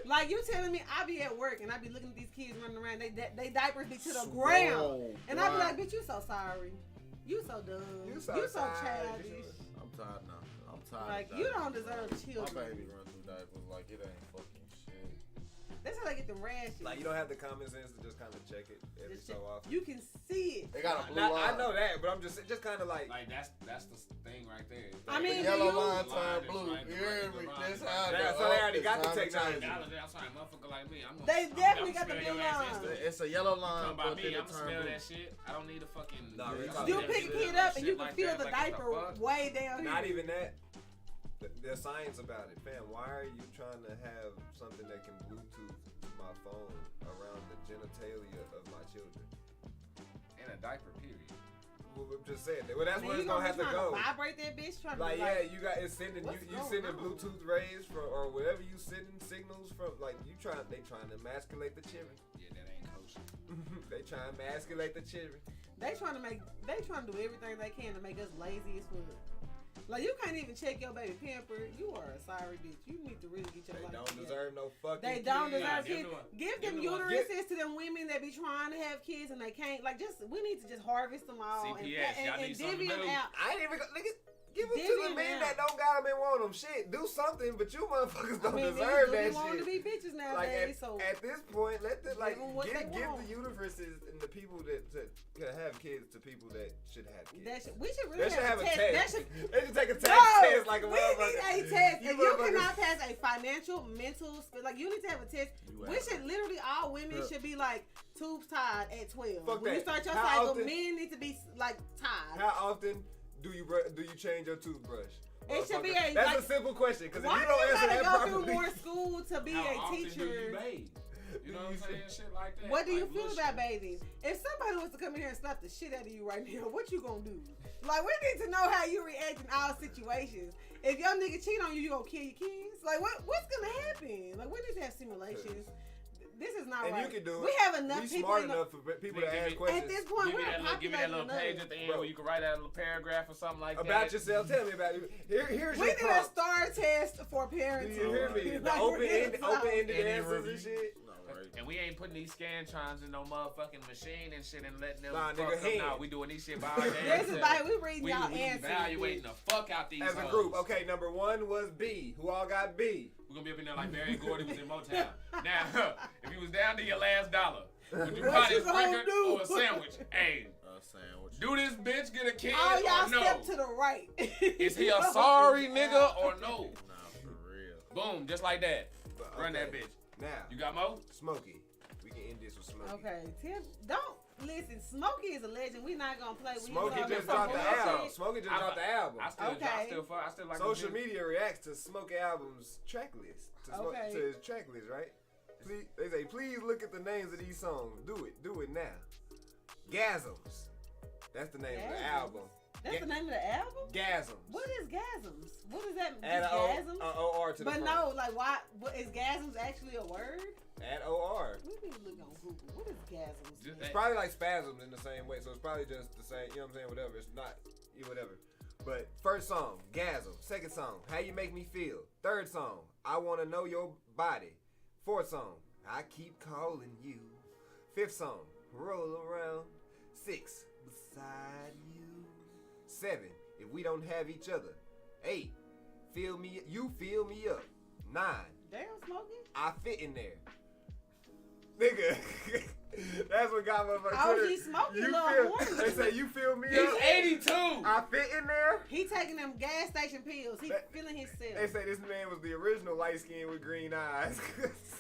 Like you telling me I be at work and I be looking at these kids running around, they diapers be to the ground. And I be like, bitch, you so sorry. You so dumb. You so childish. I'm tired now. I'm tired. Like you don't deserve children. My baby run through diapers like it ain't fucking shit. That's how they get them rashes. Like you don't have the common sense to just kind of check it every so often. You can see it. They got a blue line. I know that, but I'm just kind of like that's the thing right there. I mean, yellow line turn blue. You hear me? That's how so they already got the technology. I'm sorry, motherfucker like me. They definitely got the blue line. It's a yellow line, but then it I'm turn smell blue. that shit. I don't need a fucking. You pick a kid up and you can feel the diaper way down here. Not even that. There's science about it, fam. Why are you trying to have something that can Bluetooth my phone around the genitalia of my children? In a diaper, period. Well, I'm just saying. Well, that's where it's gonna have to go. Vibrate that bitch. Like, yeah, you got it's sending you sending Bluetooth rays from or whatever you sending signals from. Like they trying to emasculate the children. Yeah, that ain't kosher. They trying to emasculate the children. They trying to do everything they can to make us lazy as fuck. Like you can't even check your baby pamper. You are a sorry bitch. You need to really get your life together. They don't deserve no fucking They don't kids. deserve kids. Give them uteruses to them women that be trying to have kids and they can't. Like we need to just harvest them all CPS, and divvy them out. I ain't even give them to the men that don't got them and want them. Shit, do something, but you motherfuckers don't deserve that shit. Want to be bitches nowadays. At this point, let the give the uteruses and the people that can have kids to people that should have kids. We should really have a test. They should take a test like a motherfucker. We need a test. If you cannot pass a financial, mental, like you need to have a test. We should literally, all women should be like tubes tied at 12. When you start your cycle, men need to be like tied. How often do you change your toothbrush? It should be That's a simple question. Because if why you don't answer that gotta properly, go through more school to be a teacher? You know what I'm saying? Shit like that. What do you feel about bathing? If somebody was to come in here and slap the shit out of you right now, what you gonna do? Like, we need to know how you react in all situations. If your nigga cheat on you, you gonna kill your kids? Like, what's gonna happen? Like, we need to have simulations. This is not right. And you can do it. We have enough people. Smart enough for people to ask questions. At this point, give me that little page at the end where you can write out a little paragraph or something like that. About yourself. Tell me about it. Here's we your need a star test for parenting. Do you hear me? The open-ended answers and shit. And we ain't putting these scantrons in no motherfucking machine and shit and letting them fuck up. nigga, Nah, we doing this shit by our damn This is why we reading y'all answers. Evaluating the fuck out these as a group. Okay, number 1 was B. Who all got B? We're gonna be up in there like Barry Gordy was in Motown. Now, if you was down to your last dollar, would you buy this record or a sandwich? Hey, do this bitch get a kid all y'all or no? Step to the right. Is he a sorry nigga or no? Nah, for real. Boom, just like that. Run that bitch. Now, you got more? Smokey. We can end this with Smokey. Okay, Tim, don't listen. Smokey is a legend. We not gonna play. Smokey just dropped the album. Smokey just dropped the album. I still like social media reacts to Smokey album's track list. To his track list, right? Please, they say, please look at the names of these songs. Do it now. Gasms. That's the name of the album. That's the name of the album? Gasms. What is Gasms? What is that? Add Gasms? O-R to the front. But no, like why? Is Gasms actually a word? Add O-R. We need to look on Google. What is Gasms? It's probably like spasms in the same way, so it's probably just the same, you know what I'm saying, whatever. It's not, whatever. But first song, Gasm. Second song, How You Make Me Feel. Third song, I Want to Know Your Body. Fourth song, I Keep Calling You. Fifth song, Roll Around. 6, Beside You. 7, If We Don't Have Each Other. 8, You Fill Me Up. 9, Damn, Smokey. I Fit in There. Nigga, that's what got motherfuckers. Oh, he's smoking a little horny. They say you feel me. He's 82. I fit in there. He taking them gas station pills. He feeling himself. They say this man was the original light skin with green eyes.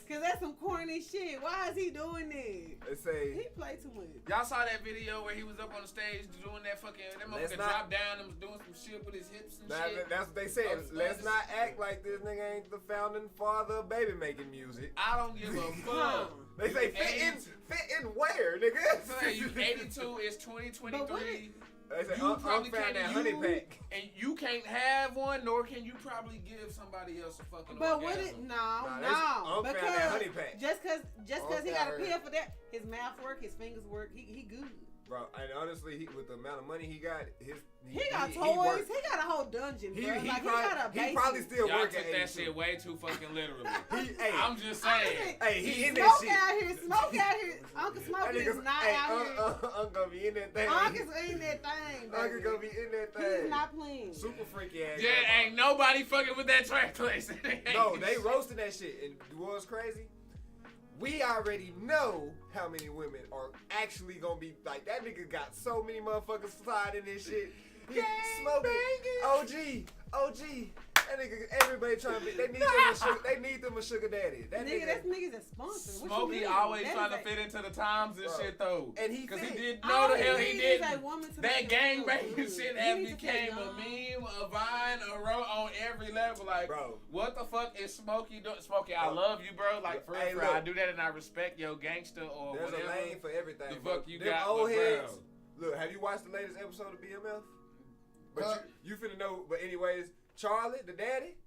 Cause that's some corny shit. Why is he doing this? They say he play too much. Y'all saw that video where he was up on the stage doing that fucking. That motherfucker dropped down and was doing some shit with his hips and shit. That's what they said. Let's not act like this nigga ain't the founding father of baby making music. I don't give a fuck. They say fit in where, nigga? You 82 is 2023. They say you probably found that honey pack. And you can't have one, nor can you probably give somebody else a fucking But orgasm. what it no. Because found that honey pack. just cause he got a pill for that, his mouth work, his fingers work, he good. Bro, and honestly, with the amount of money he got, he got toys. He got a whole dungeon, bro. He probably still Y'all working. took that shit way too fucking literally. Hey, I'm just saying. Hey, he in that shit. Smoke out here. Uncle Smoke is not out here. Uncle gonna be in that thing. Uncle's in that thing, baby. Uncle gonna be in that thing. He's not playing. Super freaky ass. Yeah, ain't nobody fucking with that track list. No, they roasted that shit. And what's crazy? We already know how many women are actually gonna be like that nigga got so many motherfuckers sliding this shit. He smoking. OG. That nigga, everybody trying to be. They need them a sugar daddy. That that's niggas that sponsor. Smokey always trying to fit into the times and shit though. And he didn't know the hell he did. That gang banging shit has became a meme, a vine, a row on every level. Like, bro, what the fuck is Smokey doing? Smokey, I love you, bro. Like, for real, I do that and I respect your gangster or there's whatever. There's a lane for everything. The bro. fuck you them got, old heads. Look, have you watched the latest episode of BMF? But you finna know. But anyways, Charlie, the daddy,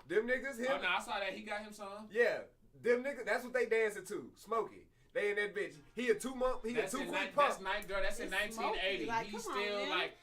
them niggas. Him. Oh no, I saw that. He got him some. Yeah, them niggas. That's what they dancing to. Smokey. They in that bitch. He a 2 month. He that's a 2 quick pump. That's in 1980. Like, he's still like.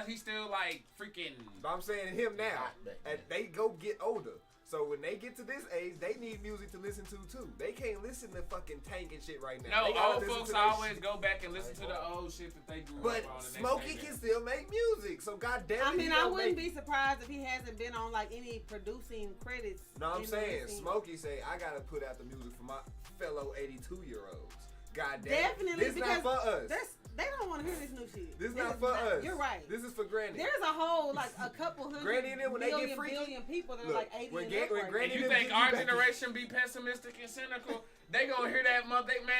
He's still like freaking. But I'm saying him now. And they go get older. So when they get to this age, they need music to listen to too. They can't listen to fucking Tank and shit right now. No, old folks always go back and listen to the old shit that they grew up on. But Smokey can still make music. So goddamn. I mean, I wouldn't be surprised if he hasn't been on like any producing credits. No, I'm saying Smokey say I gotta put out the music for my fellow 82-year-olds. God damn. Definitely, because for us. They don't want to hear this new shit. This is not for us. You're right. This is for Granny. There's a whole, like, a couple hundred Granny and them, when they get freaky, billion people that are like 80 when and Granny you think our generation be pessimistic and cynical? They gonna hear that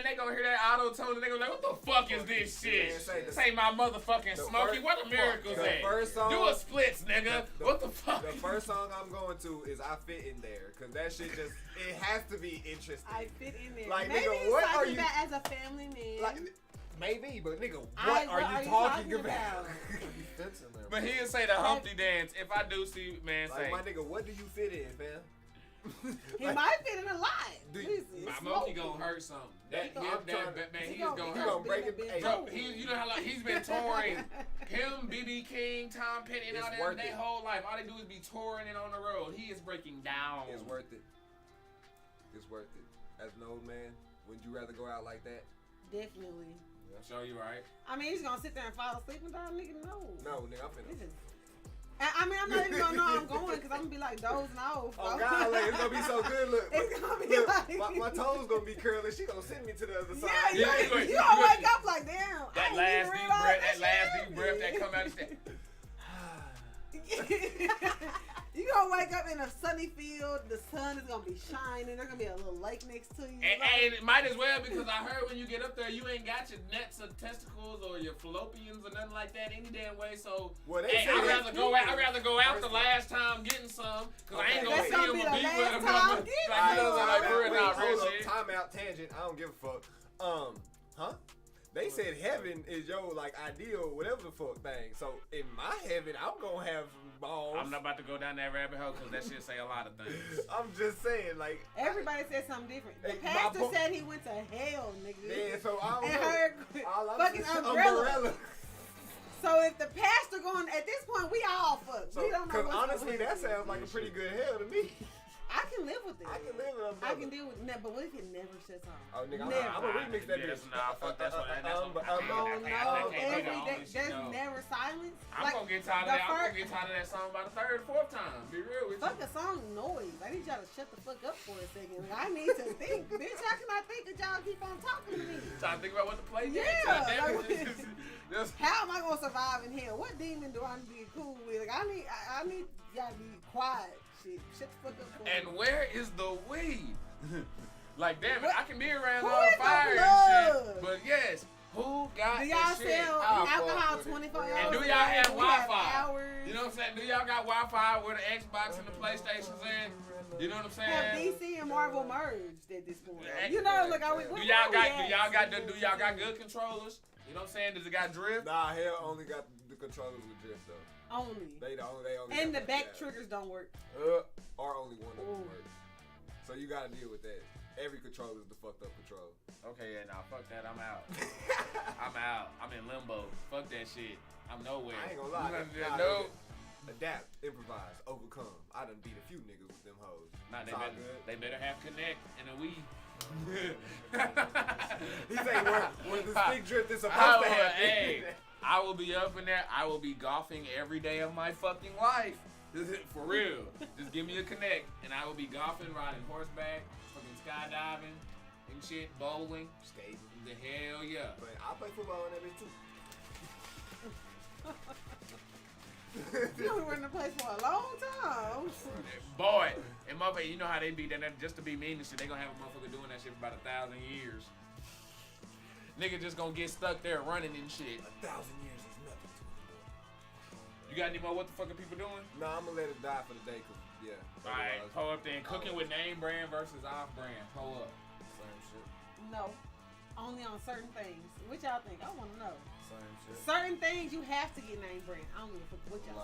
they gonna hear that auto tone and they gonna be like, what the fuck is this shit? This ain't my motherfucking Smokey. What the miracles at? Do a splits, nigga. What the fuck? The first song I'm going to is I Fit in There, cause that shit just it has to be interesting. I fit in there. Like, maybe nigga, what are you? That as a family man. Like, maybe, but nigga, what are you talking about? But he'll say the Humpty dance. If I do see man like, say, my nigga, what do you fit in, fam? He might fit in a lot. My Smokey gonna hurt something. He's gonna break it. Bro, you know how like he's been touring. Him, BB King, Tom Petty, and all that. Their whole life, all they do is be touring and on the road. He is breaking down. It's worth it. It's worth it. As an old man, wouldn't you rather go out like that? Definitely. I'm sure you right. I mean, he's gonna sit there and fall asleep and die, nigga. No, nigga, I'm finna. I mean, I'm not even gonna know I'm going because I'm gonna be like dozing off. Oh God, like, it's gonna be so good. Look, it's gonna be like my toes gonna be curling. She gonna send me to the other side. Yeah, you gonna wake up like, damn. That last deep breath that come out of You gonna wake up in a sunny field. The sun is gonna be shining. There's gonna be a little lake next to you. And it might as well because I heard when you get up there, you ain't got your nets of testicles or your fallopians or nothing like that any damn way. So I'd rather go out the last time getting some because I ain't gonna see him or be with him. Time out, tangent. I don't give a fuck. Huh? They said heaven is your like ideal whatever the fuck thing. So in my heaven, I'm gonna have some balls. I'm not about to go down that rabbit hole because that shit say a lot of things. I'm just saying, like everybody said something different. The pastor said he went to hell, nigga. Yeah, so I don't and know. Her fucking umbrella. So if the pastor going at this point, we all fucked. So, we don't know. Because honestly, that sounds like a pretty good hell to me. I can live with it. I can live with it. I can deal with it. But what if it never shuts off? Oh, nigga, I'm gonna remix that bitch. Nah, fuck that's what. There's never silence. I'm gonna get tired of that. I'm gonna get tired of that song by the third, fourth time. Be real with you. Fuck a song noise. I need y'all to shut the fuck up for a second. I need to think, bitch. How can I think that y'all keep on talking to me? Trying to think about what to play. Yeah. How am I gonna survive in hell? What demon do I need to be cool with? Like I need y'all to be quiet. Shit. Shut the fuck up for and me. where is the weed? Like, damn it, I can be around who all is fire the and shit. But yes, who got do y'all that shit? sell alcohol 24 hours? And do y'all have Wi-Fi? You know what I'm saying? Do y'all got Wi-Fi where the Xbox and the PlayStation's in? You know what I'm saying? Have DC and Marvel merged at this point? You know, look, do y'all got good controllers? You know what I'm saying? Does it got drift? Nah, hell only got the controllers with drift though. Only. They only. And the back triggers don't work. Or only one of them work. So you gotta deal with that. Every controller is the fucked up control. Okay, yeah, nah, fuck that. I'm out. I'm out. I'm in limbo. Fuck that shit. I'm nowhere. I ain't gonna lie. No. Adapt, improvise, overcome. I done beat a few niggas with them hoes. Nah, they better have Connect and a Wii. He say where the stick drift is supposed to happen. Hey, I will be up in there. I will be golfing every day of my fucking life. For real. Just give me a Connect and I will be golfing, riding horseback, fucking skydiving and shit, bowling, skating. The hell yeah. But I play football in that bitch too. You know we were in the place for a long time. Boy, and motherfucker, you know how they be that just to be mean and shit, they gonna have a motherfucker doing that shit for about 1,000 years. Nigga just gonna get stuck there running and shit. 1,000 years is nothing to it. You got any more what the fuck are people doing? Nah, I'm gonna let it die for the day, cause yeah. Alright, pull up then. Cooking with name brand versus off brand. Pull up. Same shit. No. Only on certain things. What y'all think? I wanna know. Same shit. Certain things you have to get name brand. I don't give a fuck what y'all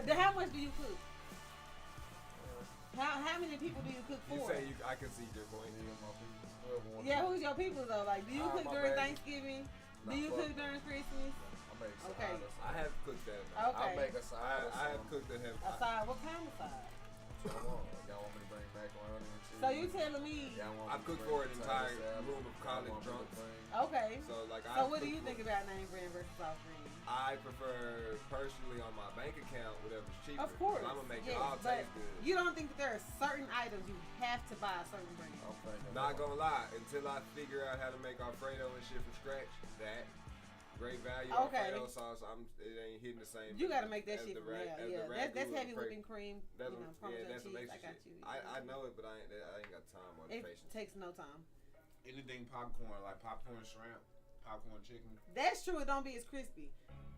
think. How much do you cook? How many people do you cook for? You say I can see your point. Yeah, who's your people though? Like, do you cook during Thanksgiving? Do you cook during Christmas? Okay. I have cooked that. Okay. I'll make a side. I have cooked that. A side? What kind of side? Y'all want me to bring macaroni and cheese? So you telling me? I cooked for an entire room of college drunks. Okay. So like, what do you think about name brand versus off brand? I prefer personally on my bank account whatever's cheaper. Of course. I'm gonna make it all taste good. You don't think that there are certain items you have to buy a certain brand? Not gonna lie, until I figure out how to make Alfredo and shit from scratch, great value Okay. Alfredo sauce. It ain't hitting the same. You gotta make that as shit the from ra- there. as Yeah, the that's ragu heavy or whipping cream. That's Parmesan that's cheese. Malaysian I got shit. you. I know it, but I ain't got time or the It patience. takes no time. Anything popcorn, like popcorn shrimp, popcorn chicken. That's true. It don't be as crispy.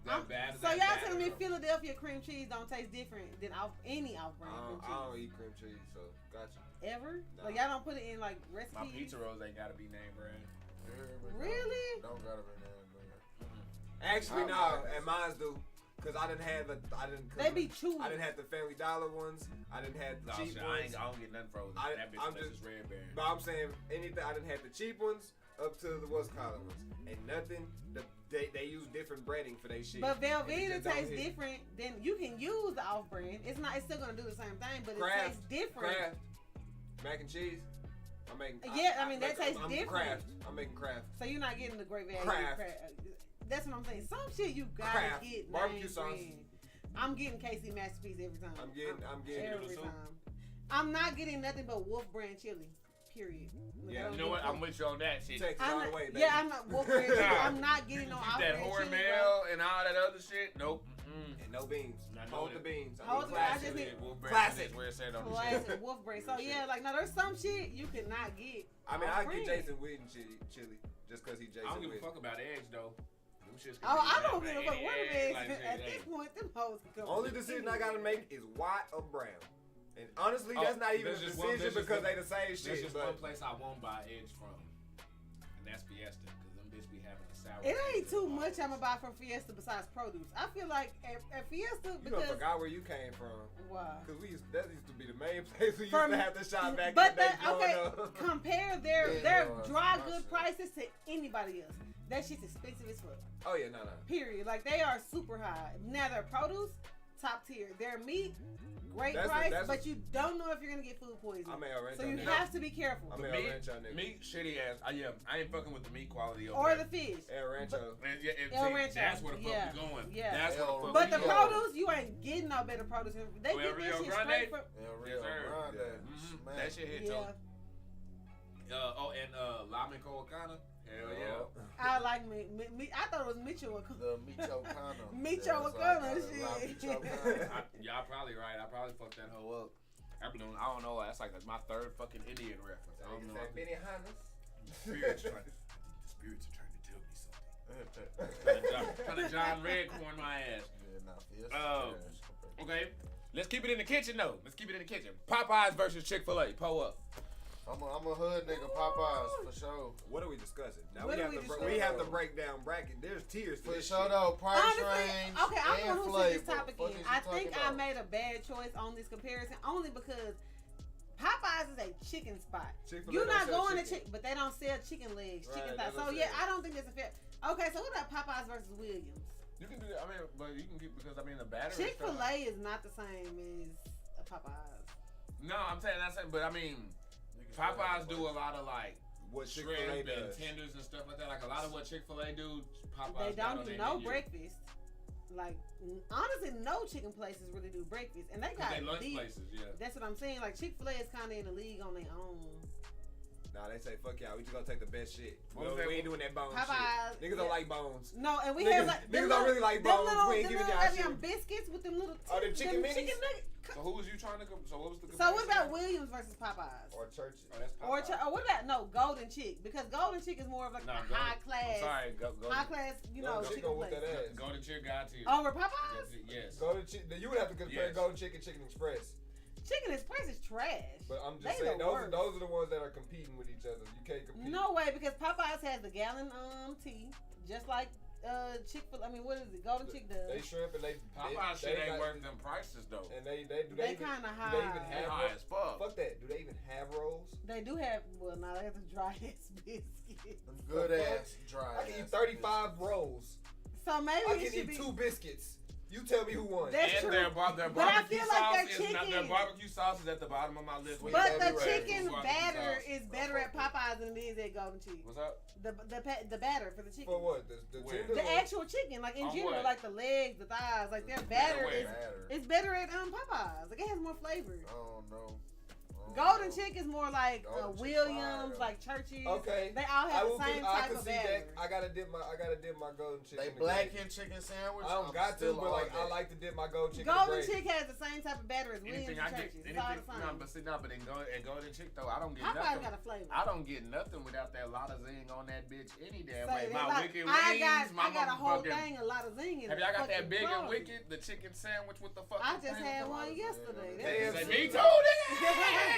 That bad. So y'all telling me Philadelphia cream cheese don't taste different than any off-brand cream cheese? I don't eat cream cheese, so gotcha. Ever? Nah. Like y'all don't put it in like recipes? My pizza rolls ain't gotta be name brand. Really? Don't gotta be named. Actually, no, and mine's do. Cause I didn't have They be chewy. I didn't have the Family Dollar ones. I didn't have the cheap ones. I don't get nothing frozen. That bitch I'm unless it's red berry. But I'm saying anything. I didn't have the cheap ones up to the what's called ones, and nothing. They use different breading for their shit. But Velveeta just don't tastes hit. different. Then you can use the off-brand. It's still gonna do the same thing, but Kraft, it tastes different. Kraft, mac and cheese. I'm making. Yeah, I mean, that tastes I'm different. Kraft. I'm making Kraft. So you're not getting the great value. Kraft. That's what I'm saying. Some shit you gotta Kraft. get Barbecue name sauce. brand. I'm getting KC Masterpiece every time. I'm getting every time. I'm not getting nothing but Wolf brand chili. Period. Yeah. You know what? I'm with you on that shit. Texas all the way, baby. Yeah, I'm not Wolf brand chili. I'm not getting no Keep that off-brand chili, Hormel and all that other shit. Nope. And no beans. Hold the beans. Hold the- I just need- Classic. Where it said on the Classic shit. Wolf brand. So yeah, like no, there's some shit you cannot get. I mean, I off-brand. get Jason Witten chili just because he Jason I don't give a Witten. fuck about eggs though. Them shits can Oh, be I don't bad, give a fuck what it is. like, At this point, them hoes can go. Only decision I gotta make is white or brown. And honestly, that's not even a there's just one- decision there's just because one- they the same There's shit. just But one place I won't buy eggs from, and that's Fiesta, because them bitch be having a sour. It ain't taste too in much it. I'm gonna buy from Fiesta besides produce. I feel like at Fiesta you done because forgot where you came from. why? Cause that used to be the main place we used From- to have to shop back But in the day growing okay, up. compare their Yeah, dry my good shit. prices to anybody else. That shit's expensive as fuck. Oh yeah, no. Period. Like they are super high. Now their produce, top tier. Their meat, great That's price, that's but you don't know if you're gonna get food poisoning. I'm El Rancho So you nigga. have to be careful. I'm The El meat, Rancho nigga. meat shitty ass. Yeah, I ain't fucking with the meat quality over Or there. the fish. El Rancho. And, yeah, and El see, Rancho, that's where the fuck yeah, we going. yeah. That's where the fuck But we the going. produce, you ain't getting no better produce. They Well, get this Rio shit Grande? straight from. Yes, sir. Yeah. That shit hit Yeah, and Lamin Coacana. Hell yeah. I like me. I thought it was Mitchell. The Michoacano. Michoacano shit. shit. Y'all probably right. I probably fucked that hoe up. I don't know. That's like my third fucking Indian reference. I don't know. Benny Hannes. The spirits are trying to tell me something. Trying to John Redcorn my ass. Yeah, nah, Fiesta Oh. trash compared to- Okay, let's keep it in the kitchen though. Let's keep it in the kitchen. Popeyes versus Chick-fil-A. Pull up. I'm a hood nigga, Popeyes for sure. What are we discussing? Now What we are have we to discussing? we have to break down bracket. There's tiers for For this sure shit. though, price Honestly, range okay, I'm the and one who flavor. set this topic Fuck in. is you I talking think I about? made a bad choice on this comparison only because Popeyes is a chicken spot. Chick-fil-A You're don't not sell going to chicken. chicken, but they don't sell chicken legs, Right, chicken that's thighs. what So I'm yeah, saying. I don't think that's a fair. Okay, so what about Popeyes versus Williams? You can do that. I mean, but you can keep because I mean the battery. and stuff. Chick-fil-A is not the same as a Popeyes. No, I'm saying that's it. But I mean, Popeyes do a lot of like What shrimp Chick-fil-A and does. tenders and stuff like that. Like a lot of what Chick-fil-A do, Popeyes They got don't on do their no menu. breakfast. Like honestly, no chicken places really do breakfast, and they got They lunch deep. places, yeah. That's what I'm saying. Like Chick-fil-A is kind of in the league on their own. Nah, they say fuck y'all. We just gonna take the best shit. What was We that? ain't doing that bone Popeyes, shit. Niggas don't yeah. like bones. No, and we Niggas- have like niggas don't really like bones. We ain't giving y'all them shit. biscuits with them little Oh, them chicken minis? nuggets. So who was you trying to? So what was the? So what about comparison? Williams versus Popeyes? Or church. Oh, that's Or Popeyes. what about Golden Chick? Because Golden Chick is more of like Nah, a Golden- high class, I'm sorry, go high class, you know, Golden Chick chicken gonna whoop place. that ass. Go to Chick got to you. Over Popeyes? Yes. Golden Chick. You would have to compare Yes. Golden Chick and Chicken Express. Chicken Express is trash. But I'm just They saying the those worst. are the ones that are competing with each other. You can't compete. No way, because Popeyes has the gallon tea, just like Chick-fil-A. I mean, what is it? Golden Chick does. They shrimp and they Popeyes they shit ain't got- worth them prices though. And they They even, kinda do they even high. They have high as fuck. Fuck that. Do they even have rolls? They do have, well, now they have the dry ass biscuits. Them good ass dry. I can eat ass 35 rolls. So maybe I it can should eat be. 2 biscuits. You tell me who won. That's And true. their But I barbecue feel sauce like their is not, their chicken- barbecue sauce is at the bottom of my list. Sweet But baby the Ray. chicken Barbecue batter sauce. is better at Popeyes than it is at Golden Chick. What's up? The batter for the chicken. For what? The Where? tender The or- actual chicken, like in On general, what? like the legs, the thighs, like their batter where? is Batter. it's better at Popeyes. Like it has more flavor. I don't know. Golden Chick is more like Williams, like Churches. Okay. They all have the same type of batter. I gotta dip my golden chicken. They blackened chicken sandwich. I don't got to, but like I like to dip my golden chicken. Golden Chick has the same type of batter as Williams and Churches. It's all the same. But in Golden Chick though, I don't get Popeye's nothing. got a flavor. I don't get nothing without that lot of zing on that bitch any damn way. Say that My like, wicked wings, I got a whole thing, a lot of zing in it. Have y'all got that big and quality. wicked, the chicken sandwich with the fucking? I just had one yesterday. Me too, nigga.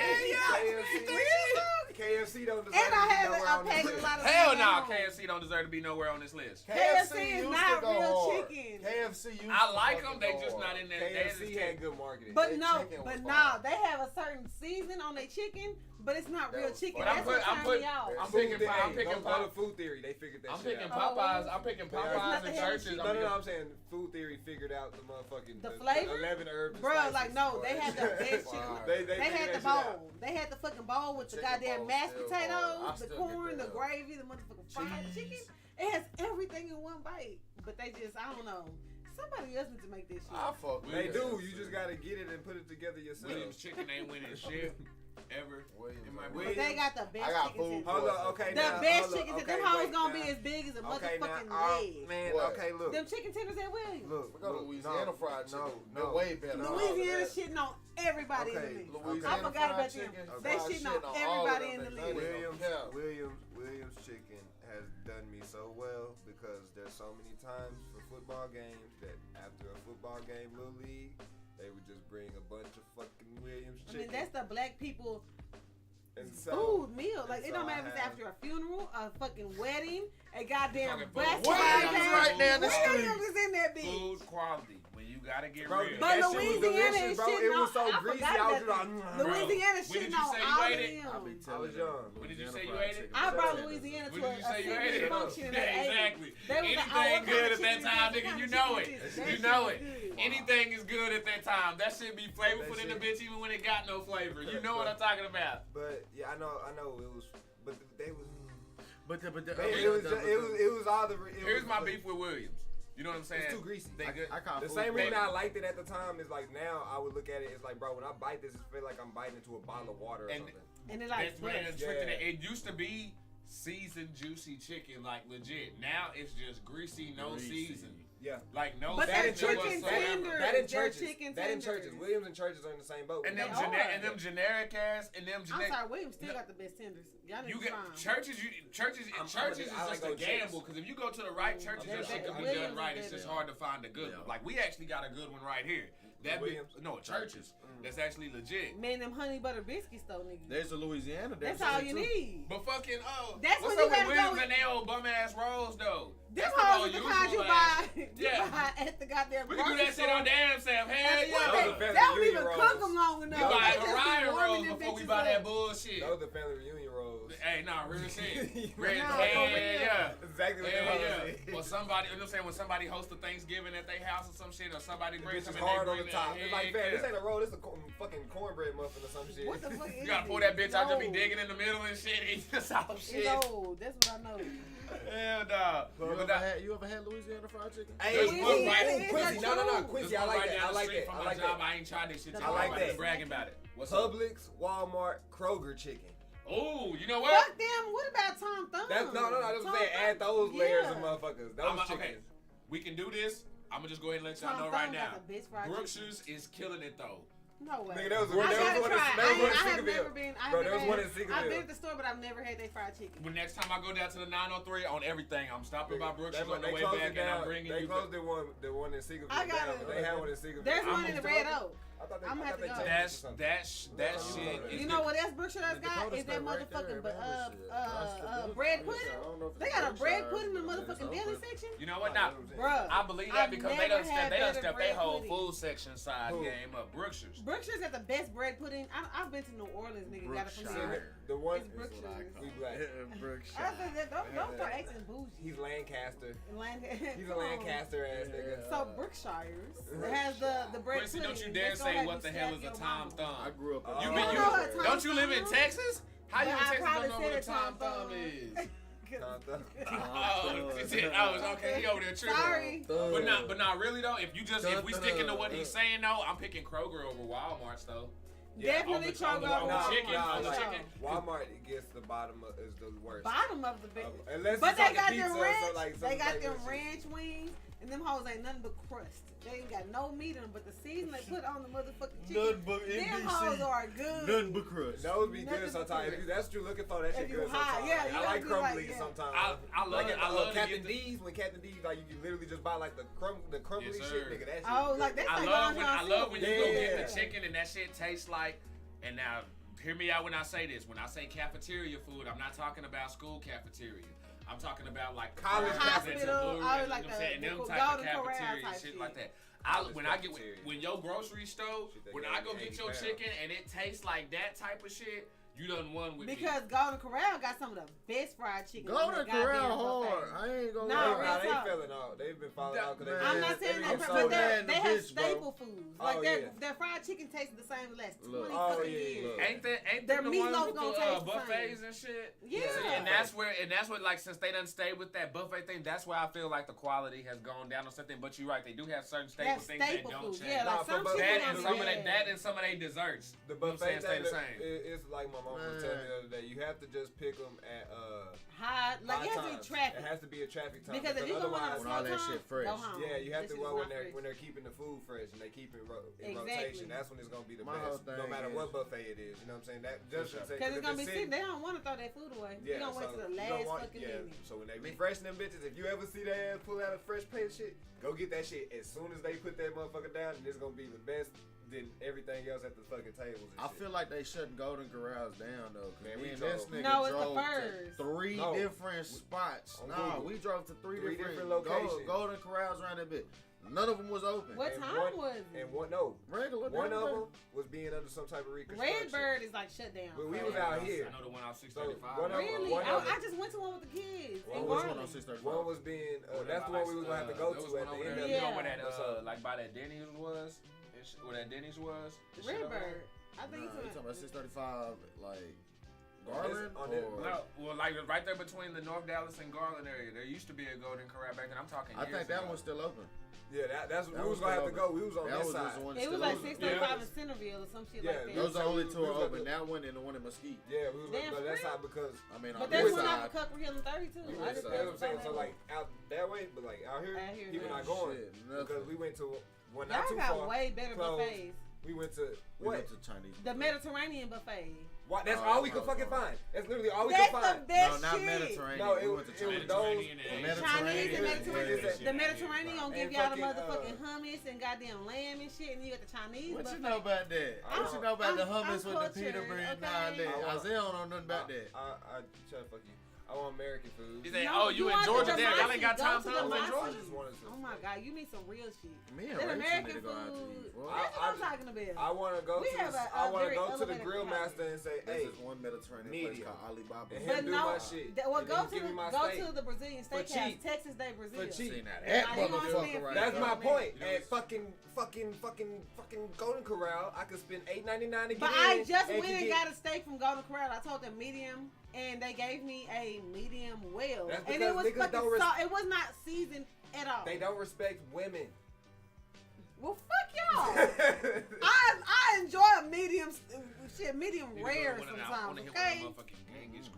KFC don't deserve And I to be had nowhere a on this pack of list. a lot of Hell zing no, at home. KFC don't deserve to be nowhere on this list. KFC is used not to go real hard. chicken. KFC used I to like fucking them, they go just hard. not in that. KFC had good marketing. But That no, chicken was but fire. nah, they have a certain season on their chicken, but it's not real was chicken. fire. That's what turned me off. I'm Food picking theory. I'm picking Go to Food Theory. They figured that I'm shit picking out. Popeyes. I'm picking There's Popeyes nothing and healthy. Churches. No, I'm saying Food Theory figured out the motherfucking The flavor? 11 herbs. and Bro, spices. like no, they had the best chicken. They They figured had that the shit out. bowl. They had the fucking bowl with the Chicken goddamn bowl mashed still hard. I potatoes, the still corn, get the that. gravy, the motherfucking fried chicken. It has everything in one bite. But they just, I don't know. Somebody else needs to make this shit. I fuck with They it. do. You just gotta get it and put it together yourself. Williams Chicken ain't winning shit ever. Williams. In my But they got the best I got chicken food. tenders. Hold on, okay. The now, best hold on, chicken tenders. okay, Them hoes wait, gonna now. be as big as a Okay, motherfucking now, leg. man, What? okay, look. Them chicken tenders at Williams. Look, We go to look, Louisiana no, fried chicken. no, They're way better. than all of Louisiana that. shitting on everybody Okay, in the league. Louisiana I forgot about fried them. chicken, They fried shitting shit on all of everybody them. in the They league. don't care. Williams Chicken has done me so well because there's so many times for football games that after a football game, Little League, they would just bring a bunch of fucking Williams I Chicken. mean, that's the black people and so, food meal. Like, it so don't matter if it's I have- after a funeral, a fucking wedding, a goddamn Talking basketball food. game. Williams right down the street. Williams is in that bitch. Food quality. When you gotta get Bro, real. But that shit was Louisiana delicious, is bro. shitting It was on. so I greasy. forgot I was about just that. like, Louisiana When did shitting you on say you all of ate it? them. I was young. When did you say you ate it? I brought Louisiana When to did you say you a ate it? function in the Yeah, 80s. exactly. They was like, oh, Anything what good kind at of that chicken time, is this? nigga, What you kind know of it. chicken is this? You That know shit it. is good. Anything is good at that time. That shit be flavorful That in the shit- bitch even when it got no flavor. You know what I'm talking about. But yeah, I know it was, but they was. But It was all the. Here's my beef with Williams. You know what I'm saying? It's too greasy. They good. I can't The same reason I liked it at the time is like now I would look at it. It's like, bro, when I bite this, it feel like I'm biting into a bottle of water or And- something. And it like That's when fresh. the trick to Yeah. that. It used to be seasoned, juicy chicken, like legit. Now it's just greasy, no Greasy. season. Yeah. Like no But That they're in season churches, chicken whatsoever. tenders. that in They're churches, chicken that in tenders. churches. Williams and churches are in the same boat. And them, They are. and them generic ass, and them I'm generic. sorry, Williams still got the best tenders. Y'all need You to get try 'em. churches. Churches is I like just a those chicks. gamble because if you go to the right churches, They're that shit better. can be Williams done right. is It's just better. hard to find a good one. Like we actually got a good one right here. That be, Williams? no churches. That's actually legit. Man, them honey butter biscuits though, nigga. There's a Louisiana. That's all you need. But fucking That's what's when you up with gotta go Williams with- and they old bum ass rolls though? Them That's the hoes more is the kind you usual buy, ass. you Yeah. buy at the goddamn We can do grocery that shit store. on damn Sam. Hell That's what yeah. Those they- are family they don't reunion even rolls. cook them long We enough. buy They just be Orion warming rolls them before we bitches buy up. that bullshit. Those are family reunion rolls. Hey, nah, real shit. Red Nah, tan, for real. yeah. Exactly what Yeah, they yeah. Or somebody, you know what I'm saying, when somebody hosts a Thanksgiving at their house or some shit, or somebody brings Bitch is them and they hard on bring the their top. It's like, head, fam, this yeah. ain't a roll. This is a fucking cornbread muffin or some shit. What the fuck is You gotta it? pull that bitch out, just be No. digging in the middle and shit, eating this all shit. It's old. That's what I know. Hell nah. You ever had Louisiana fried chicken? Hey, There's Louisiana one right- is Quincy, the no, truth. Quincy, There's I one like right that. down I the like street that. from I my like job. that. I ain't tried this shit. The Y'all like about that. to bragging about it. What's up? Publix, Walmart, Kroger chicken. Oh, you know what? Fuck them. What about Tom Thumb? That's no. That's what I'm saying. Add those layers of motherfuckers. Those chickens. Okay, we can do this. I'm gonna just go ahead and let y'all Tom know Thumb right now. got the best fried chicken. Brookshires is killing it though. No way. Nigga, that was I one gotta in try. I have Sinkaville. never been. Bro, there was one in I've been Sinkaville. at the store, but I've never had their fried chicken. When next time I go down to the 903 on everything, I'm stopping by Brookshires on the They way closed back it and I'm down. bringing They you. closed the one in Sinkaville I got down, it. but they had one in Sinkaville. There's one in the Red Oak. I thought they, I'm gonna have to go. That shit is You know what else Brookshire got? Is that motherfucking bread pudding. They got a bread pudding in the motherfucking deli section. You know what? Now, Bruh, I believe that I've because never they done had stepped better their bread whole pudding. food section side Who? game up. Brookshire's. Brookshire's got the best bread pudding. I've been to New Orleans, nigga. Got it from there. The one It's Brookshire's. we black. I said that don't start acting bougie. He's Lancaster. He's a Come on. Lancaster ass nigga. So Brookshire's has the bread Quincy, pudding. don't you dare That's gonna say have what you the hell slap is a your Tom mama. Thumb. I grew up. Oh. You You been don't you, know what Tom don't you live in Thumb? Texas? How you in But I Texas don't probably know said what a it Tom Tom Thumb Thumb. is? Tom Thumb. Oh, okay. He over there tripping. Sorry. But not really though. If we sticking to what he's saying though, I'm picking Kroger over Walmart's though. Definitely Kroger on chicken. Walmart gets the bottom is the worst. Bottom of the big. Unless But they got pizza, them ranch. so like they got them shit. ranch wings, and them hoes ain't nothing but crust. They ain't got no meat in them, but the season they put on the motherfucking chicken, them hoes are good. Nothing but crust. Those be good sometimes. If that's what you're looking for, that shit good sometimes. Yeah, I like crumbly like, sometimes. I love Captain D's. When Captain D's, like you can literally just buy like the crumbly shit, nigga. That shit. Oh, like that's like I love when you go get the chicken and that shit tastes like. And now, hear me out when I say this. When I say cafeteria food, I'm not talking about school cafeteria. I'm talking about like college hospital, like and them type of cafeteria shit like that. When your grocery store, when I go get your chicken and it tastes like that type of shit, you done won with me. Because Golden Corral got some of the best fried chicken. Golden Corral hard. I ain't gonna lie. They fell out. They've been falling out. I'm not saying that, but they have staple foods. Like their fried chicken tastes the same the last 20 fucking years. Ain't their the meatloaf ones with gonna taste buffets and shit? Yeah. And that's where like since they done stayed with that buffet thing, that's where I feel like the quality has gone down or something. But you're right, they do have certain staple things that don't change. Yeah, like some that and some of their desserts. The buffet stay the same. It's like my mom was telling me the other day. You have to just pick them at high, like it has to be traffic. It has to be a traffic time because if you go on a slow time, shit fresh. go home. Yeah, you have to go when they're keeping the food fresh and they keep it in rotation. That's when it's gonna be the best, no matter what buffet it is. You know what I'm saying? That just because it's gonna be sitting. They don't want to throw that food away. Yeah, you don't wait till the last fucking minute. So when they refreshing them bitches, if you ever see their ass pull out a fresh plate of shit, go get that shit as soon as they put that motherfucker down, and it's gonna be the best than everything else at the fucking tables. I feel like they shutting Golden Corrals down though. Man, this nigga drove to 3 different spots. We drove to three different locations. Golden Corrals around that bit. None of them was open. What time was it? And regular. One of them was being under some type of reconstruction. Redbird is like shut down. When we was out here. I know the one out 635. Really? I just went to one with the kids. Which one on 635? One was being. That's the one we was gonna have to go to at the end of the year. You know where that like by that Denny's was? Where that Denny's was? Redbird. I think you talking about 635 like Garland? Like right there between the North Dallas and Garland area. There used to be a Golden Corral back then. I'm talking years I think that ago. one's still open. Yeah, that's where we was gonna have to go. We was on that side. It was like 635 in Centerville or some shit like that. Those are the only two are open. That one and the one in Mesquite. Yeah, we was gonna go that side because but there's one out for Cucker Hill and 32. That's what I'm saying. So like out that way, but like out here, people not going because we went to one not too far. Y'all got way better buffets. We went to Chinese. The Mediterranean buffet. What? That's all we could fucking find. That's literally all we could find. That's the best shit. No, not Mediterranean. No, it was those. Chinese and Mediterranean. The Mediterranean gonna give y'all the motherfucking hummus and goddamn lamb and shit, and you got the Chinese buffet. What you know about that? What you know about the hummus with the pita bread and all that? Isaiah don't know nothing about that. I try to fuck you. I want American food. You think, you in Georgia? Damn, y'all ain't got time in Georgia. Oh my God, you need some real shit. Me and American food. That's what I'm talking about. I want to go to the grill master and say, hey, this is one Mediterranean place called Alibaba. And him do my shit. Well, go to the Brazilian steakhouse, Texas Day Brazil. For cheap. That motherfucker right That's my point. At fucking Golden Corral, I could spend $8.99 to get in. But I just went and got a steak from Golden Corral. I told them medium, and they gave me a medium well. And it was fucking it was not seasoned at all. They don't respect women. Well, fuck y'all. I enjoy a medium rare sometimes, okay?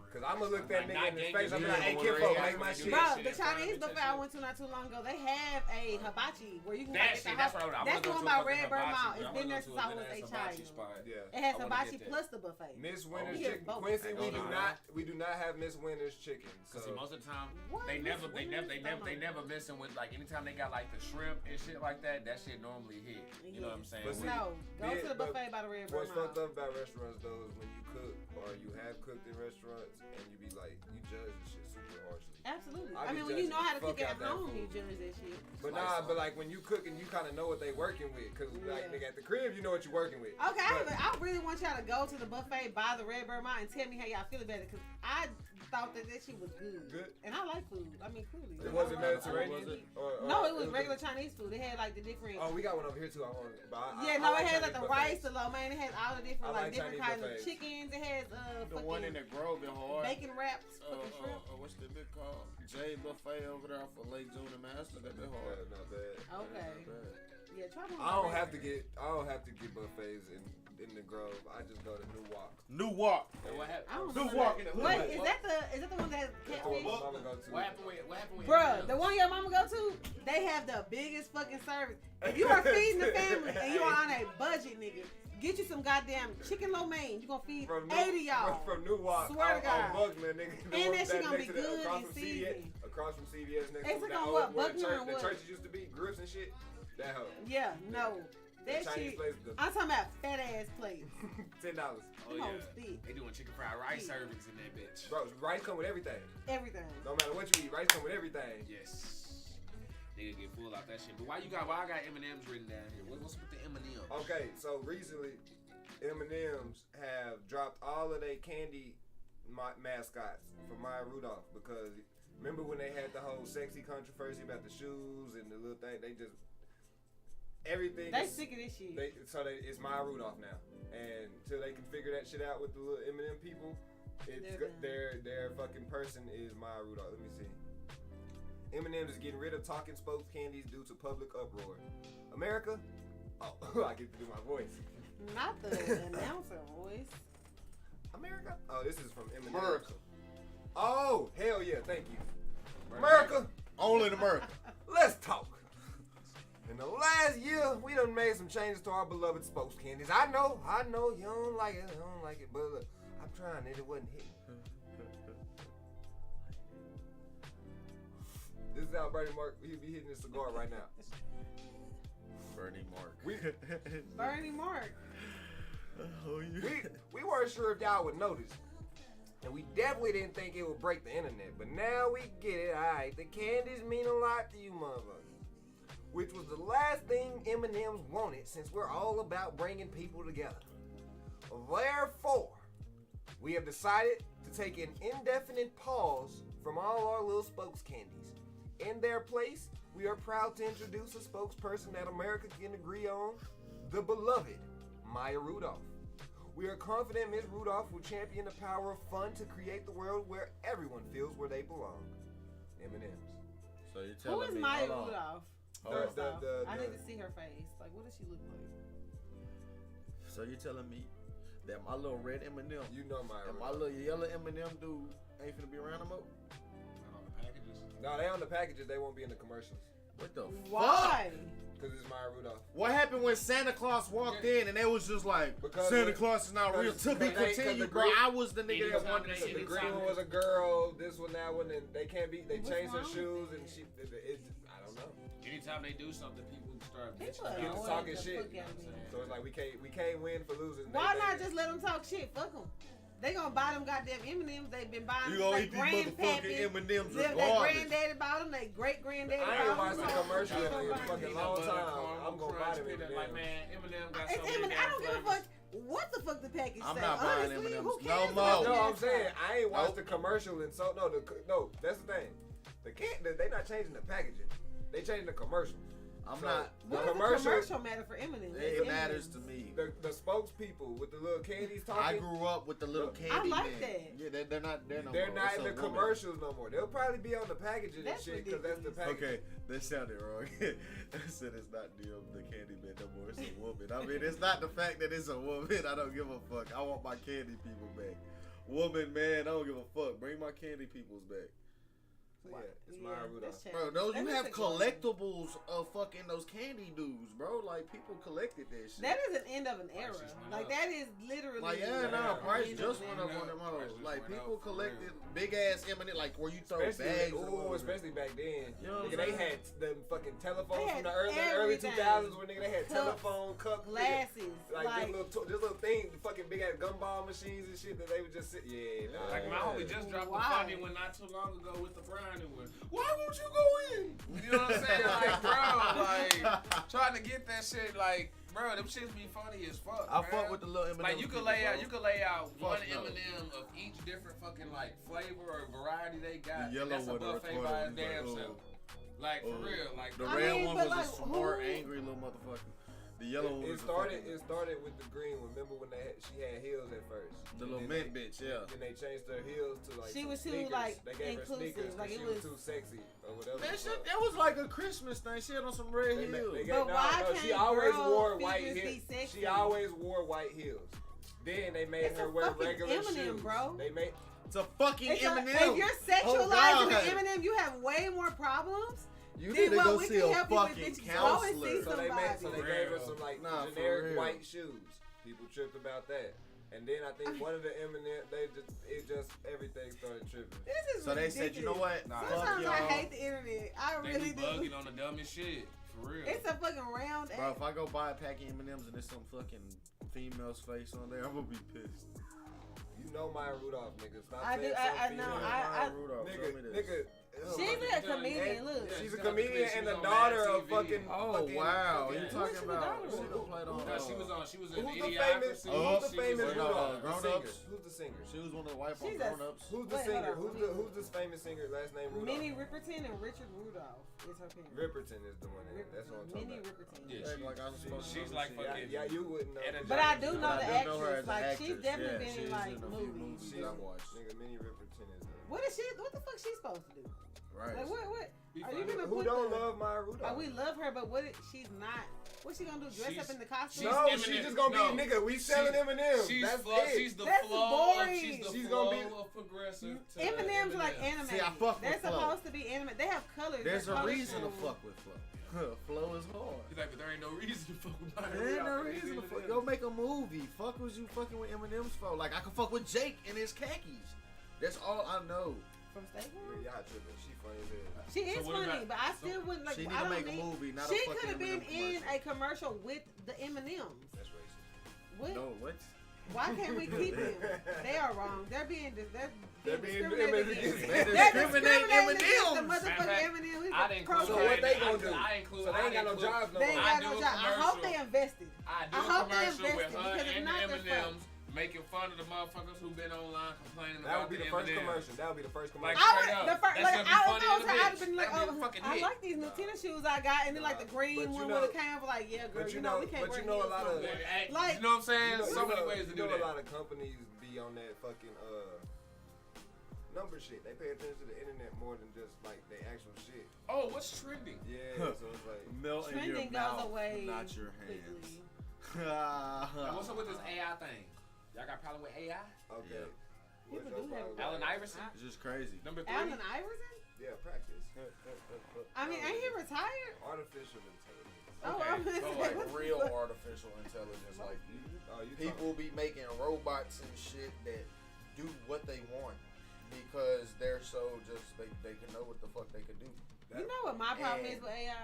Cause I'ma look that nigga in his face. I'm like, hey, Kimbo, make my shit. Bro, the Chinese buffet I went to not too long ago, they have a hibachi where you can get the hibachi. That's the one by Redbird Mall. It's been there since I was a child. It has hibachi plus the buffet. Miss Winter's chicken. Quincy, we do not have Miss Winter's chicken. Cause see, most of the time they never messing with like anytime they got like the shrimp and shit like that. That shit normally hit. You know what I'm saying? No, go to the buffet by the Redbird Mall. What's fucked up about restaurants though is when you cook or you have cooked in restaurants and you be like, you judge the shit super harshly. Absolutely. I mean, when you know how to cook at home, you judge that shit. But but like when you cooking, you kind of know what they working with. Cause like nigga at the crib, you know what you working with. Okay, but I really want y'all to go to the buffet by the Redbird Mall and tell me how y'all feel about it. Cause I thought that shit was good. And I like food. I mean, clearly. It wasn't Mediterranean? No, it was regular Chinese food. It had like the different. Oh, we got one over here too. I want. It had like the rice, the lo mein. It has all the different different kinds of chickens. It has the one in the Grove in Hard. Bacon wraps, fucking shrimp. What's the bit called? J Buffet over there for Lake June and Master. That bit hard. Not bad. Okay. Yeah, try one. I don't have to get buffets in the Grove. I just go to New Walk. New Walk. And what happened? I don't New know Walk in that. the Wait, hood. is that the one that has That's the one catfish? my mama go to. What happened with Bruh, the one your mama go to, they have the biggest fucking service. If you are feeding the family and you are on a budget, nigga, get you some goddamn chicken lo mein. You gonna feed 80 y'all. From New Walk. Swear to God. On Buckner, nigga. And that shit gonna be next to good across and from seasoned. Across from CVS next It's to like that on old what, where Buckner or the what? churches used to be, Griffs and shit. That hoe. Yeah, no. That Chinese shit. place, I'm talking about fat ass plates. $10. Oh Come on, yeah. stick. They doing chicken fried rice servings in that bitch. Bro, rice come with everything. Everything. No matter what you eat, rice come with everything. Yes. Nigga get full out that shit. But why I got M&M's written down here? What's with the M&M's? Okay, so recently, M&M's have dropped all of their candy mascots from Maya Rudolph because remember when they had the whole sexy controversy about the shoes and the little thing? They just everything. They sick of this shit. It's Maya Rudolph now, and until they can figure that shit out with the little M&M people, their fucking person is Maya Rudolph. Let me see. M&M's is getting rid of talking spokes candies due to public uproar. America? Oh, I get to do my voice. Not the announcer voice. America? Oh, this is from M&M's. America. Oh, hell yeah, thank you. America? Only in America. Let's talk. In the last year, we done made some changes to our beloved spokes candies. I know, you don't like it, but look, I'm trying it wasn't hitting. This is how Bernie Mark, he'd be hitting his cigar right now. Bernie Mark. Bernie Mark. Oh, yeah. We weren't sure if y'all would notice. And we definitely didn't think it would break the internet. But now we get it. Alright, the candies mean a lot to you motherfuckers. Which was the last thing M&M's wanted since we're all about bringing people together. Therefore, we have decided to take an indefinite pause from all our little spokes candies. In their place, we are proud to introduce a spokesperson that America can agree on, the beloved Maya Rudolph. We are confident Ms. Rudolph will champion the power of fun to create the world where everyone feels where they belong. M&M's. So you're telling Who is me, Maya hold on. Rudolph? I need to see her face. Like, what does she look like? So you're telling me that my little red M&M, You know Maya and my Rudolph. little yellow M&M dude ain't finna be around no more? Not on the packages. No, they on the packages. They won't be in the commercials. What the fuck? Why? Because it's Maya Rudolph. What happened when Santa Claus walked in and they was just like, Because Santa when- Claus is not real? To be because continued, the bro. green- I was the nigga that wanted to So see the the green one was a girl. This one, that one, and they can't be. They What's changed her wrong shoes, with and it? I don't know. Anytime they do something, people start People bitching. People annoying talking the shit. fuck out of me. So it's like we can't win for losing. Why not just let them talk shit? Fuck them. They gonna buy them goddamn M&M's. They've been buying You gonna their eat these motherfucking M&M's Their regardless. granddaddy bought them. Their great granddaddy I ain't bought them. watched the commercial in a fucking long time. I'm gonna buy them. Like, man, Eminem got so It's many M&M. I don't give a flavors. fuck what the fuck the package I'm say. not buying Honestly, M&Ms. who No cares more. about No, the I'm saying mascot? I ain't watched the commercial, and so no, that's the thing. They not changing the packaging. They changing the commercial. I'm So, not. The What does commercial. the commercial matter for M&M? It matters to me. The spokespeople with the little candies I talking. grew up with the little candy I like man. that. Yeah, they're not. They're no They're more. not It's in a the woman. commercials no more. They'll probably be on the packaging That's and shit because that's the ridiculous. packaging. Okay, that sounded wrong. I said it's not the candy man no more. It's a woman. I mean, it's not the fact that it's a woman. I don't give a fuck. I want my candy people back. Woman, man, I don't give a fuck. Bring my candy peoples back. So yeah, it's Maya Rudolph. Bro, those you have collectibles of fucking those candy dudes, bro. Like people collected that shit. That is an end of an era. just went Like up. that is literally. Like Yeah, no, price end just of went an up era. on them Price hoes. just Like went people up, for collected real. big ass M&M, like where you throw bags. Especially back then. You know what Nigga, I'm they saying? had them fucking telephones They from the had early everything. 2000s when nigga they had Cups, telephone cups, glasses, like like this little thing, the fucking big ass gumball machines and shit that they would just sit. Yeah, nah. Like my homie just dropped the Why? funny one not too long ago with the brownie one. Why won't you go in? You know what I'm saying? Like, bro, like trying to get that shit. Like, bro, them shits be funny as fuck. I man. fuck with the little M&M. Like you could lay out Fuck one no. M&M of each different fucking like flavor or variety they got. The yellow That's a one, the buffet retarded by one, its damn like, self. Like for real, like The I red mean, one but was like, a smart, who- angry little motherfucker. The yellow one. It started with the green one. Remember when she had heels at first? The little mint bitch, yeah. Then they changed her heels to like she was too sneakers. like they gave inclusive. her sneakers Like she it was too sexy or whatever. That was like a Christmas thing. She had on some red heels. But why can't she always girl wore white figures heels. be sexy? She always wore white heels. Then they made her wear regular Eminem, shoes. bro. It's a fucking Eminem. If you're sexualizing the Eminem, you have way more problems. You need to go see a fucking counselor. So they gave her some like generic white shoes. People tripped about that. And then I think one of the Eminem, everything started tripping. This is so ridiculous. They said, you know what? Sometimes I hate the internet. I really do. Bugging on the dumbest shit. For real. It's a fucking round. Bro, if I go buy a pack of M&Ms and there's some fucking female's face on there, I'm gonna be pissed. You know Maya Rudolph, nigga. Stop I saying do. I know. Maya Rudolph, nigga. She's a comedian. Look, she's a comedian and the daughter of fucking. Oh wow, you talking about? She was in Who's the famous? Who's the famous Grown Ups? Who's the singer? She was one of the white on Grown Ups. Who's the singer? Who's the famous singer? Last name Rudolph. Minnie Riperton and Richard Rudolph is her parents. Riperton is the one. That's what I'm talking Minnie about. Riperton. Yeah, she's like fucking. Yeah, you wouldn't know. But I do know the actress. Like she's definitely been in like movies. I've watched. Nigga, Minnie Riperton is. What is she? What the fuck she supposed to do? Right. Like what? Are you gonna Who don't love Maya Rudolph? We love her, but she's not. What's she gonna do? Dress up in the costume? No, she's just gonna be nigga. We selling Eminem. That's it. She's the That's flow. boring. She's gonna be of progressive. M's are like anime. See, I fuck with They're Flo. supposed to be anime. They have colors. There's a colorful. reason to fuck with Flo. Flo is hard. He's like, but there ain't no reason to fuck with Maya. There ain't no reason to fuck. Go make a movie. Fuck was you fucking with Eminem's for? Like I can fuck with Jake in his khakis. That's all I know. From State Farm? Yeah, y'all tripping. She funny as hell. She is funny, but I still wouldn't like. She need I to don't make a movie, not a She fucking could have been Eminem in a commercial with the M&Ms. That's racist. What? No, what? Why can't we keep them? They are wrong. They're being Discriminating discriminated against. Eminems. The motherfucking M&Ms. I didn't include. So what they gonna do? I include. So they ain't got no jobs no They ain't more. got no job. I hope they invested. I I hope they do a commercial with invested her because if and not, the they're M&Ms making fun of the motherfuckers who been online complaining That about would be the M&Ms. first commercial. That would be the first commercial. I'd been like, I like these new tennis shoes I got, and then like the green one would have came up like, yeah, girl, you know we can't wear heels. A lot of like, you know what I'm saying? So many ways to do that. A lot of companies be on that fucking number shit. They pay attention to the internet more than just like their actual shit. Oh, what's trending? Yeah, so it's like melt in your trending mouth, goes away not your hands. quickly. Now, what's up with this AI thing? Y'all got a problem with AI? okay. People do have Allen Iverson? It's just crazy. Number 3? Allen Iverson? Yeah, practice. I mean, ain't he retired? Artificial intelligence. Oh, I'm gonna But say, like what the real fuck? artificial intelligence, like You people be making robots and shit that do what they want because they're so just they can know what the fuck they can do. You know what my problem is with AI?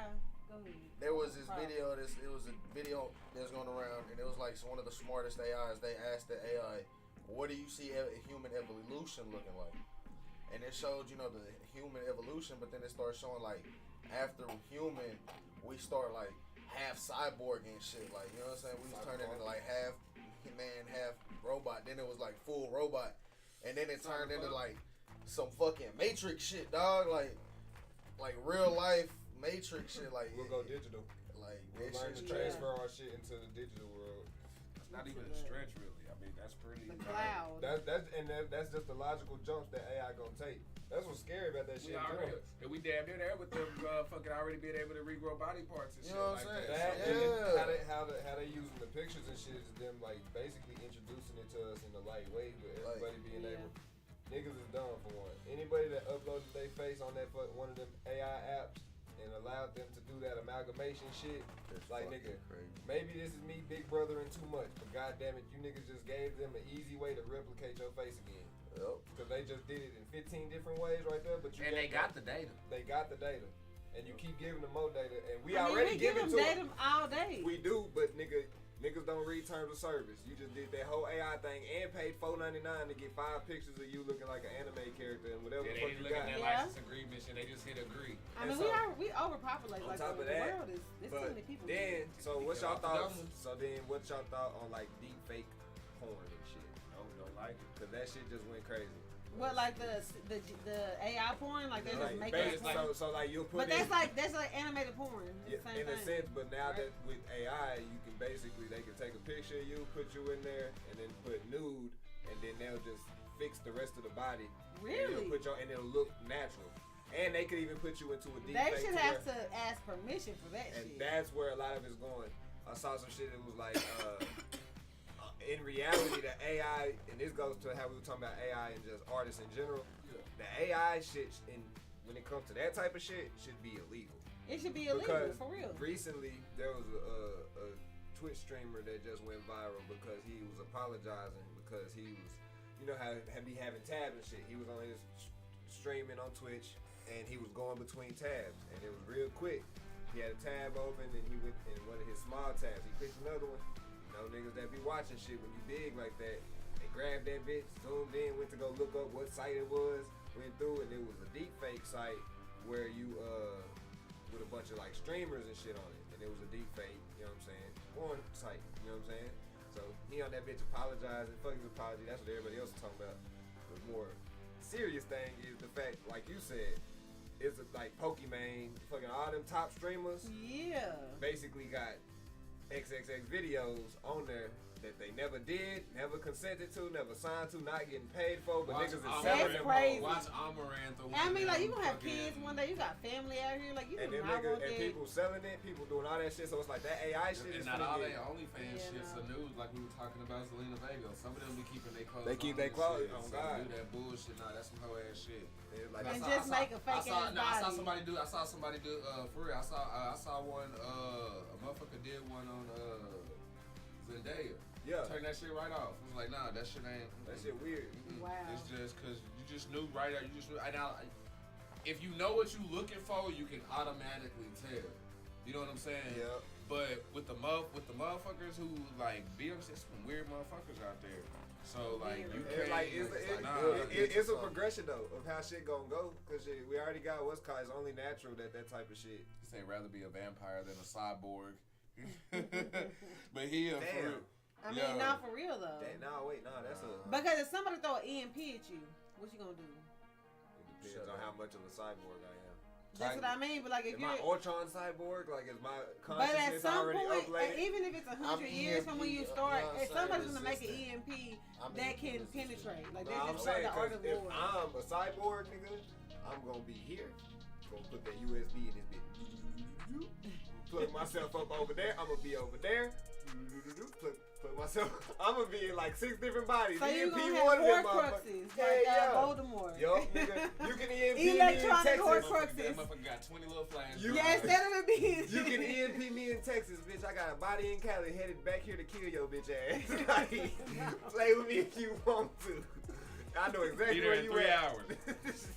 Go ahead. There was this video. It was a video that was going around, and it was like one of the smartest AIs. They asked the AI, "What do you see human evolution looking like?" And it showed, the human evolution, but then it started showing like after human, we start like half cyborg and shit. Like you know what I'm saying? We was turning into like half man, half robot. Then it was like full robot, and then it turned into like some fucking Matrix shit, dog. Like real life Matrix shit. Like we'll go digital. Like we'll learn to transfer our shit into the digital world. It's not even a stretch, really. I mean, that's pretty. The cloud. That's just the logical jumps that AI gonna take. That's what's scary about that shit. And we damn near there with them fucking already being able to regrow body parts and shit know what like I'm that. saying? How they using the pictures and shit is them like basically introducing it to us in a light way, with everybody being able. Niggas is dumb for one. Anybody that uploaded their face on that one of them AI apps and allowed them to do that amalgamation shit, like nigga, maybe this is me big brothering too much, but goddamn it, you niggas just gave them an easy way to replicate your face again. Yep. Because they just did it in 15 different ways right there, but they got the data. They got the data, and you keep giving them more data, and we already give them to data all day. We do, but niggas don't read terms of service. You just did that whole AI thing and paid $4.99 to get 5 pictures of you looking like an anime character and whatever the fuck you got. They license agreement shit. They just hit agree. I mean, we overpopulate. On like top of the that, world is too many people. Then, so what's y'all thoughts? So then, what's y'all thought on like deep fake porn and shit? Don't like it. Cause that shit just went crazy. What, like the AI porn? Like they're just making it. So like you'll put. But that's like animated porn. It's the same in a thing. sense, but now that with AI, you can basically they can take a picture of you, put you in there, and then put nude, and then they'll just fix the rest of the body. Really? And it'll look natural. And they could even put you into a deep They fake should have to ask permission for that and shit. And that's where a lot of it's going. I saw some shit that was like, in reality, the AI, and this goes to how we were talking about AI and just artists in general. Yeah. The AI shit, when it comes to that type of shit, should be illegal. It should be illegal, for real. Recently, there was a Twitch streamer that just went viral because he was apologizing because he was, you know how he having tabs and shit. He was on his streaming on Twitch and he was going between tabs and it was real quick. He had a tab open and he went in one of his small tabs. He picked another one. You know, niggas that be watching shit when you big like that, they grabbed that bitch, zoomed in, went to go look up what site it was, went through, and it was a deep fake site where you with a bunch of like streamers and shit on it, and it was a deep fake, you know what I'm saying, porn site, you know what I'm saying. So he on that bitch apologizing, fuck his apology. That's what everybody else is talking about. The more serious thing is the fact, like you said, it's like Pokemon, fucking all them top streamers. Yeah. Basically got XXX videos on there that they never did, never consented to, never signed to, not getting paid for, but niggas is selling them. Crazy. Watch Amaranth. I mean, like, you gonna have kids one day, you got family out here, like, you do not want that. And people selling it, people doing all that shit, so it's like that AI shit is not all they OnlyFans shit's the news, like we were talking about Selena Vega. Some of them be keeping their clothes. They keep their clothes on God. Do that bullshit, nah, that's some hoe ass shit. Like, and just make a fake ass body. I saw somebody do for real. I saw one. A motherfucker did one on Zendaya. Yeah. Turn that shit right off. I was like, nah, that shit ain't. That shit weird. Wow. It's just because you just knew right out. You just knew. If you know what you looking for, you can automatically tell. You know what I'm saying? Yeah. But with the motherfuckers who like be there's some weird motherfuckers out there. So like you can't. It's a progression though of how shit gonna go. Cause we already got what's called. It's only natural that type of shit. This ain't rather be a vampire than a cyborg. But he a fruit. I mean, not for real though. That's a. Because if somebody throw an EMP at you, what you gonna do? It depends on how much of a cyborg I am. That's what I mean. But like, if you're my Ultron cyborg, like, is my but at some already point, uploaded? even if it's 100 years from when you start, if somebody's gonna make an EMP that can penetrate, like that's just the art of war. If I'm a cyborg, nigga, I'm gonna be here. Gonna put that USB in this bitch. Plug myself up over there. I'm gonna be over there. Plug myself. I'm gonna be in like 6 different bodies. So you gonna have Horcruxes, Voldemort. Yo, nigga, you can EMP me in electronic Texas. Horcruxes. That motherfucker got 20 little flames. Yeah, instead of it being. You can EMP me in Texas, bitch. I got a body in Cali headed back here to kill your bitch ass. Like, play with me if you want to. I know exactly where you at. 3 hours.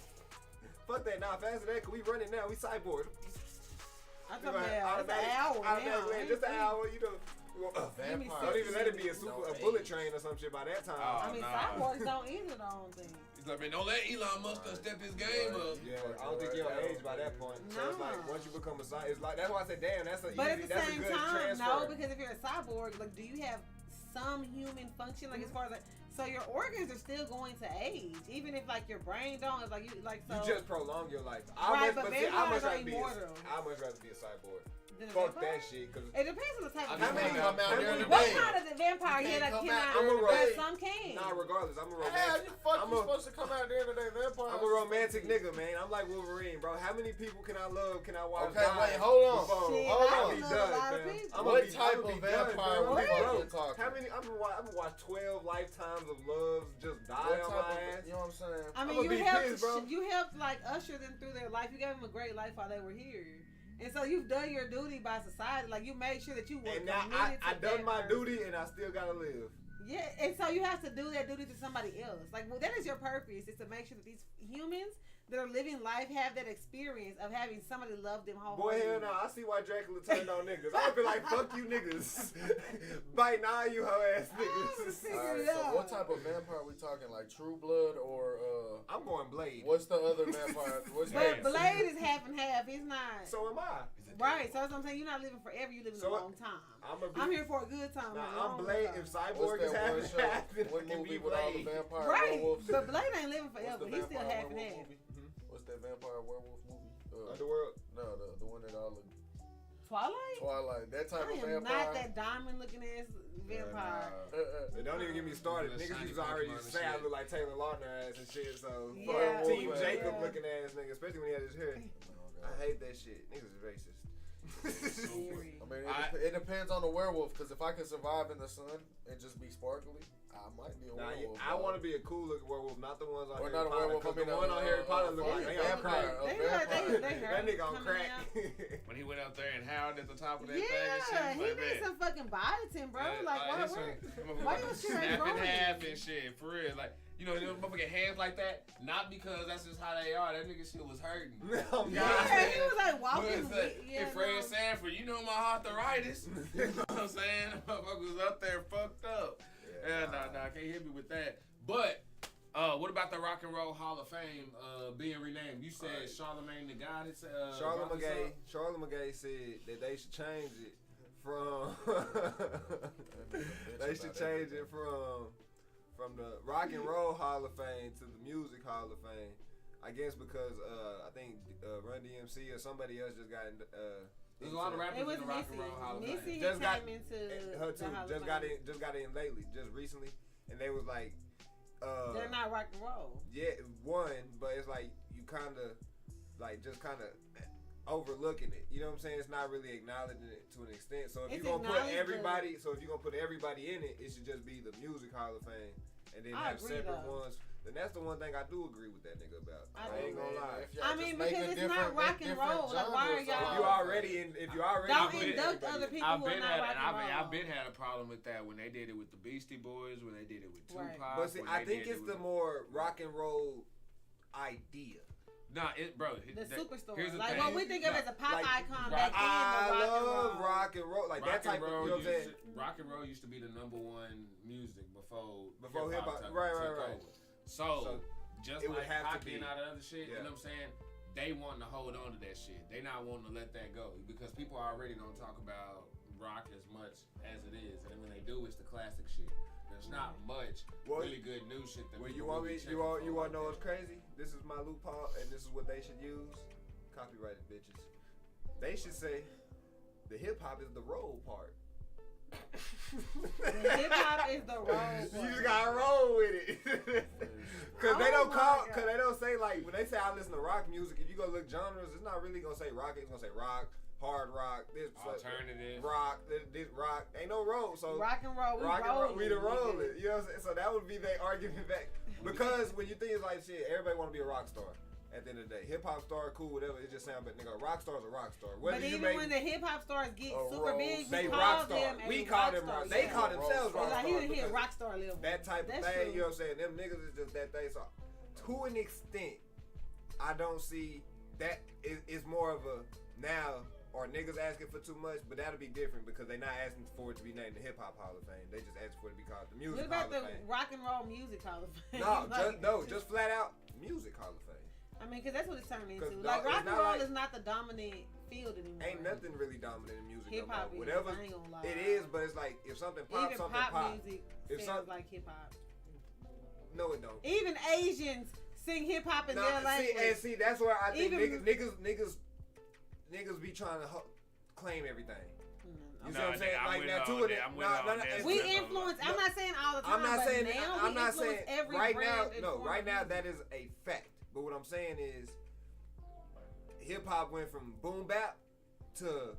Fuck that. Nah, faster than that, cause we running now. We cyborg. I'm talking about an hour now. Just an hour, you know. Vampire. Don't even let it be a bullet train or some shit by that time. I mean, cyborgs don't either, I don't think. He's like, man, don't let Elon Musk step his game up. Yeah, I don't think you're on age by that point. So it's like, once you become a cyborg, it's like, that's why I said, damn, that's a but easy, at the same time, transfer. no, because if you're a cyborg, like, do you have some human function, like, as far as, like, so your organs are still going to age, even if like your brain don't. It's like you like so. You just prolong your life. Right, but vampires are immortal. I'd much rather be a cyborg. Fuck that shit. Cause it depends on the type of vampire. What kind of the vampire cannot? Some can. Nah, regardless, I'm a romantic. How you supposed to come out there today, vampire? I'm a romantic nigga, man. I'm like Wolverine, bro. How many people can I love? Can I watch? Okay, wait, hold on. I'll be done, man. What type of vampire are you talking? How many? I'm gonna watch 12 lifetimes of love just die on my ass. You know what I'm saying? I mean, you helped like usher them through their life. You gave them a great life while they were here. And so you've done your duty by society. Like, you made sure that you were committed to I done my duty, and I still gotta live. Yeah, and so you have to do that duty to somebody else. Like, well, that is your purpose, is to make sure that these humans that are living life have that experience of having somebody love them Boy, wholeheartedly. hell no. I see why Dracula turned on niggas. I would be like, fuck you niggas. Biting all you hoe ass niggas. Alright, so what type of vampire are we talking? Like True Blood or I'm going Blade. what's the other vampire? What's But Blade is half and half. He's not. So am I. Right, so that's what I'm saying. You're not living forever. You're living a long time. I'm here for a good time. Nah, I'm Blade. If Cyborg is half and half, then what I can movie be with all the Blade. vampire Right, werewolves? but Blade ain't living What's forever. the He's still vampire half and werewolf half. movie? What's that vampire werewolf movie? Underworld. No, the one that all the Twilight? That type I of am vampire. not that diamond looking ass vampire. Don't even get me started. The Niggas shiny used to already Pokemon and say I shit. look like Taylor Lautner ass and shit. So Yeah. Team Yeah. Jacob looking ass nigga, especially when he had his hair. I hate that shit. Niggas is racist. Scary. I mean, it depends on the werewolf. Because if I can survive in the sun and just be sparkly, I might be a Nah, werewolf. I want to be a cool looking werewolf, not the ones on Or Harry not a Potter. werewolf, I Cause mean the one on Harry Potter look like they on crack. That nigga on crack. When he went up there and howled at the top of that Yeah, thing and shit, he like, needs man. some fucking biotin, bro. Like, why you shit ain't snap in growing? half and shit, for real. Like, you know, them motherfucking hands like that, not because that's just how they are. That nigga shit was hurting. No, Yeah, he was like But walking. it's like, Yeah, and Fred no. Sanford, you know my arthritis. You know what I'm saying? Motherfucker was up there fucked up. Yeah, nah, can't hit me with that. But what about the Rock and Roll Hall of Fame being renamed? You said Charlamagne the God. It's Charlamagne McGay said that they should change it from from the Rock and Roll Hall of Fame to the Music Hall of Fame. I guess because I think Run DMC or somebody else just got there's a lot of rappers It was in the Rock and Roll Hall of Fame. Missy Just got- came into her the too. Hall of Just got in lately, just recently, and they was like, They're not rock and roll. yeah, one, but it's like you kind of overlooking it. You know what I'm saying? It's not really acknowledging it to an extent. So if It's you're gonna put acknowledged, everybody in it, it should just be the Music Hall of Fame, and then I have agree, separate though. ones. And that's the one thing I do agree with that nigga about. I I ain't do. gonna lie. I mean, because it's not rock and roll. Like, why are y'all? If you already Don't put induct other people who are not rock and roll. I've been had a problem with that when they did it with the Beastie Boys, when they did it with Tupac. Right. But see, when I they think did it's it the with- more rock and roll idea. Nah, bro. The superstore. Here's the Like thing. what we think of as a pop Like, icon back then. I The love rock and roll. Like that type of, you know what I'm saying? Rock and roll used to be the #1 music before hip-hop. took Right. over. So just it would like have to hockey be. and all that other shit, Yeah. you know what I'm saying? They wanting to hold on to that shit. They not wanting to let that go because people already don't talk about rock as much as it is, and when they do, it's the classic shit. There's not much really good new shit that. Well, people you want really me? check You want for to like know that. what's crazy? This is my loophole, and this is what they should use. Copyrighted bitches. They should say the hip hop is the roll part. Hip hop is the roll part. You just gotta roll with it. Cause they don't cause they don't say like when they say I listen to rock music. If you go look genres, it's not really gonna say rock. It's gonna say rock, hard rock, this Alternative. rock, this rock. Ain't no roll. So Rock and roll, we the roll it. You know what I'm saying? So that would be their argument back. Because when you think it's like shit, everybody want to be a rock star. At the end of the day, hip hop star, cool, whatever. It just sounds, but nigga, a rock star's a rock star. But even when the hip hop stars get super big, they we rock call star. them. We call them rock. They call themselves rock Like stars. he hit rock star level. That type of That's thing, true. you know what I'm saying? Them niggas is just that thing. So to an extent, I don't see that is more of a now or niggas asking for too much, but that'll be different because they not asking for it to be named the Hip Hop Hall of Fame. They just asking for it to be called the Music What Hall about of the Fame. rock and roll music hall of fame? No, just flat out Music Hall of Fame. I mean, because that's what it's turned into. 'Cause Like it's rock and not roll like- is not the dominant field anymore. Ain't nothing really dominant in music Hip no hop more. is. Whatever I ain't gonna lie. it is, but it's like if something pops, Even something pop pop. music If sounds some- like hip hop. No, it don't. Even Asians sing hip hop in their language. See, that's where I think Even- niggas be trying to claim everything. You see Nah, what I'm saying? nigga, I'm Like with now, on two of that. it. I'm with on that. We influence. I'm not saying all the time. I'm not but saying. now I'm we not saying. influence every Right now, brand and no. form Right of now, music. that is a fact. But what I'm saying is, hip hop went from boom bap to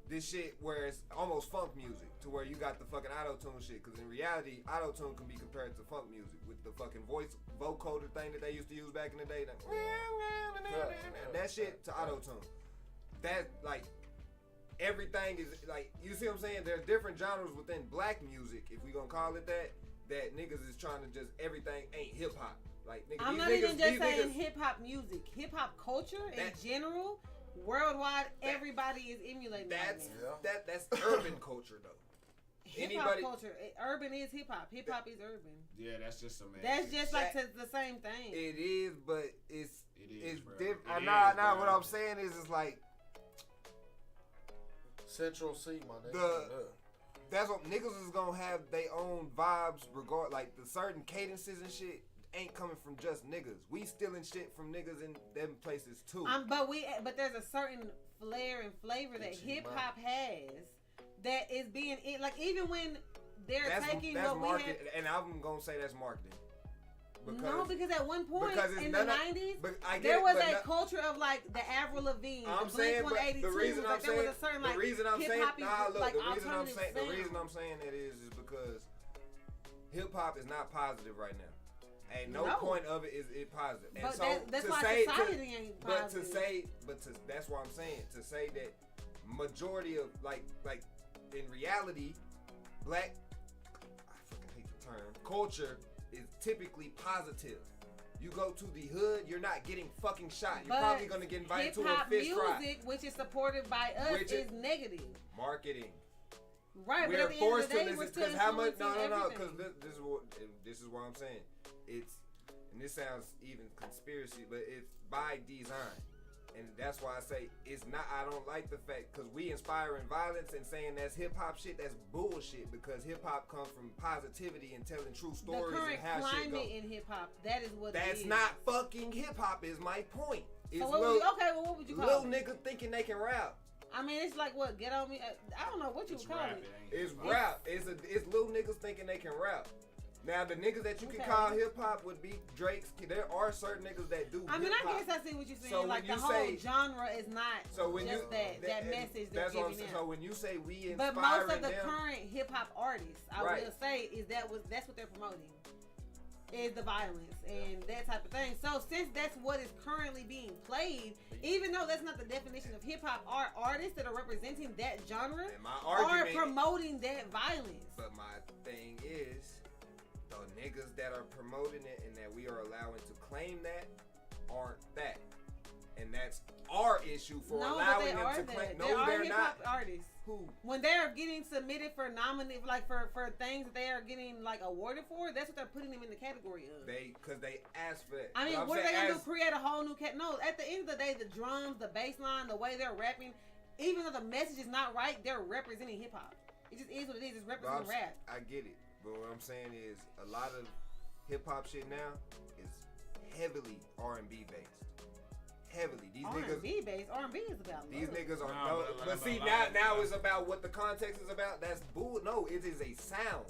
this shit where it's almost funk music, to where you got the fucking auto tune shit. Because in reality, auto tune can be compared to funk music with the fucking vocoder thing that they used to use back in the day. That shit to auto tune. That like. Everything is like, you see what I'm saying? There's different genres within black music, if we gonna call it that niggas is trying to just, everything ain't hip hop. Like, nigga, I'm not even just saying hip hop music. Hip hop culture in general, worldwide, everybody is emulating that. That's urban culture though. Hip hop culture, urban is hip hop. Hip hop is urban. Yeah, that's just some. That's just like the same thing. It is, but it's different. Nah. What I'm saying is, it's like Central C, my nigga. That's what niggas is gonna have their own vibes. Like the certain cadences and shit ain't coming from just niggas. We stealing shit from niggas in them places too. But there's a certain flair and flavor that hip hop has that is being like, even when they're taking what we have, and I'm gonna say that's marketing. Because at one point in the 90s, there was a culture of like the Avril Lavigne, the Blink-182. The reason I'm saying, there was a certain the reason I'm saying that is because hip hop is not positive right now. And no point of it is it positive. And but so that's why society ain't positive. That's what I'm saying. To say that majority of like in reality, black, I fucking hate the term, culture is typically positive. You go to the hood, you're not getting fucking shot. You're probably gonna get invited to a fist fry. Hip-hop music, which is supported by us, is negative. Marketing. Right, we're but at the forced end of the day, to we're listen. still Because how much? influencing No. everything. Because this is what I'm saying. It's, and this sounds even conspiracy, but it's by design. And that's why I say it's not. I don't like the fact because we inspiring violence and saying that's hip hop shit. That's bullshit because hip hop comes from positivity and telling true stories and how shit go. The current climate in hip hop, that is what. That's not fucking hip hop. Is my point. It's so what would you call little it? niggas thinking they can rap. I mean, it's like what? Get on me. I don't know what you would call it. It's rap. It's little niggas thinking they can rap. Now the niggas that you can call hip hop would be Drake's. There are certain niggas that do. I mean, I guess I see what you're saying. So like the whole genre is not just that message they're giving out. So when you say we inspiring but most of the current hip hop artists, I will say, is that's what they're promoting, is the violence and that type of thing. So since that's what is currently being played, even though that's not the definition of hip hop, are artists that are representing that genre are promoting that violence. But my thing is, the niggas that are promoting it and that we are allowing to claim that aren't that. And that's our issue for allowing them to claim. No, they're not. Artists. Who? When they're getting submitted for like for things that they are getting like awarded for, that's what they're putting them in the category of. Because they asked for that. I mean, what are they gonna do? Create a whole new No, at the end of the day, the drums, the bass line, the way they're rapping, even though the message is not right, they're representing hip hop. It just is what it is. It's representing rap. I get it. But what I'm saying is a lot of hip hop shit now is heavily R&B based. Heavily. These R&B based. R&B is about love. These niggas are but see now it's about what the context is about. That's bull. No, it is a sound.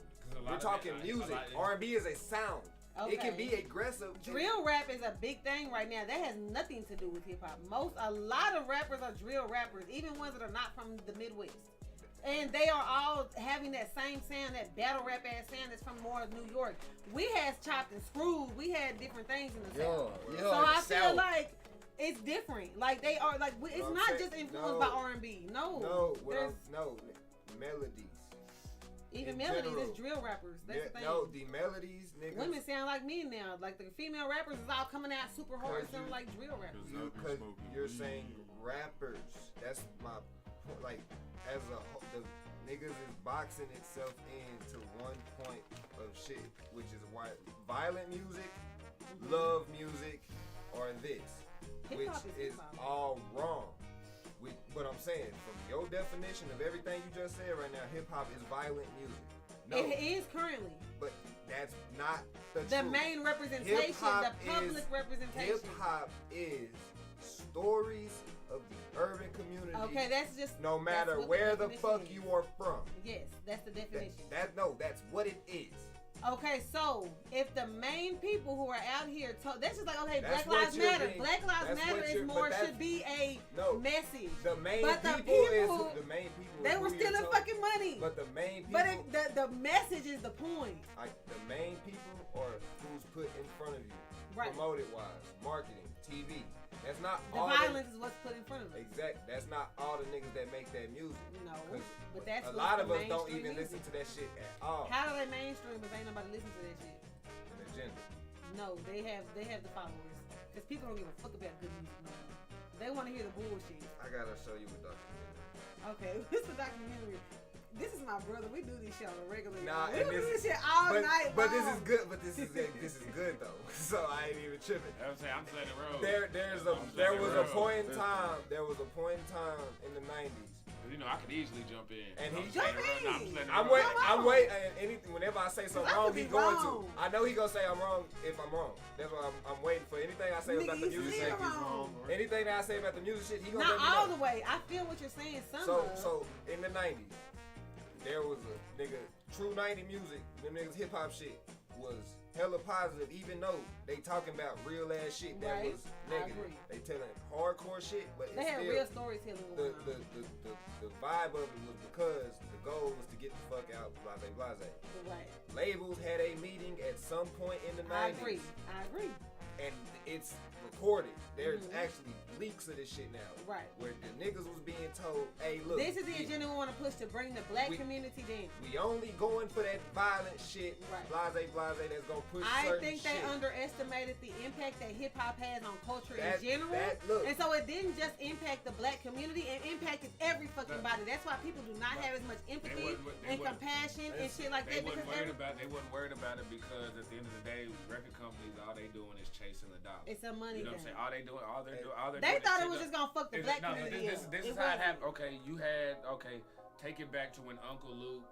We're talking music. R&B is a sound. Okay. It can be aggressive. Drill rap is a big thing right now. That has nothing to do with hip hop. A lot of rappers are drill rappers, even ones that are not from the Midwest. And they are all having that same sound, that battle rap ass sound that's from more of New York. We had chopped and screwed. We had different things in the sound. So I feel like it's different. Like they are like it's not just influenced by R&B. No, melodies. Even melodies is drill rappers. That's the thing. No, the melodies, niggas. Women sound like me now. Like the female rappers is all coming out super hard, sounding like drill rappers. Because you're saying rappers. That's my like. As the niggas is boxing itself into one point of shit, which is why violent music, love music, or this, which is all wrong. But I'm saying, from your definition of everything you just said right now, hip hop is violent music. No, it is currently. But that's not the truth. Main representation, the public representation. Hip hop is stories of the urban community. Okay, that's just no matter where the fuck you are from. Yes, that's the definition. That's what it is. Okay, so if the main people who are out here, that's just like, okay, Black Lives Matter. Black Lives Matter is more should be a message. The main they were stealing fucking money. But the main people. But the message is the point. Like the main people are who's put in front of you, promoted wise, marketing, TV. That's not the all violence is what's put in front of us. Exactly. That's not all the niggas that make that music. No, but that's a lot of us don't even listen to that shit at all. How do they mainstream if ain't nobody listen to that shit? An agenda. No, they have the followers. Because people don't give a fuck about good music no more. They want to hear the bullshit. I gotta show you a documentary. Okay, this is a documentary. This is my brother. We do this shit on a regular. Nah, we and do this shit all night. But long. this is good. But this is good though. So I ain't even tripping. I'm saying I'm saying the road. There was a point in time in the 90s. You know, I could easily jump in. And he jump in. I'm waiting. Anything. Whenever I say something wrong, he's going to. I know he gonna say I'm wrong if I'm wrong. That's why I'm waiting for anything I say about the music. Anything that I say about the music shit, he gonna let me know. Not all the way. I feel what you're saying. So in the 90s, there was a nigga true 90 music. Them niggas hip hop shit was hella positive, even though they talking about real ass shit that was negative. They telling hardcore shit, but they had real stories telling. The vibe of it was because the goal was to get the fuck out, blase blase. Right. Labels had a meeting at some point in the 90s. I agree. And it's recorded. There's actually leaks of this shit now. Right. Where the niggas was being told, hey, look. This is the agenda we want to push to bring the black community down. We only going for that violent shit, blase, that's going to push certain think shit. they underestimated the impact that hip-hop has on culture in general. Look. And so it didn't just impact the black community, it impacted every fucking body. That's why people do not have as much empathy and compassion and shit like that. They wasn't worried about it because at the end of the day, record companies, all they doing is chasing the dollar. It's a money game. You know what I'm saying? All they're doing they thought it was just gonna fuck the black community up. This is how it happened. Okay, take it back to when Uncle Luke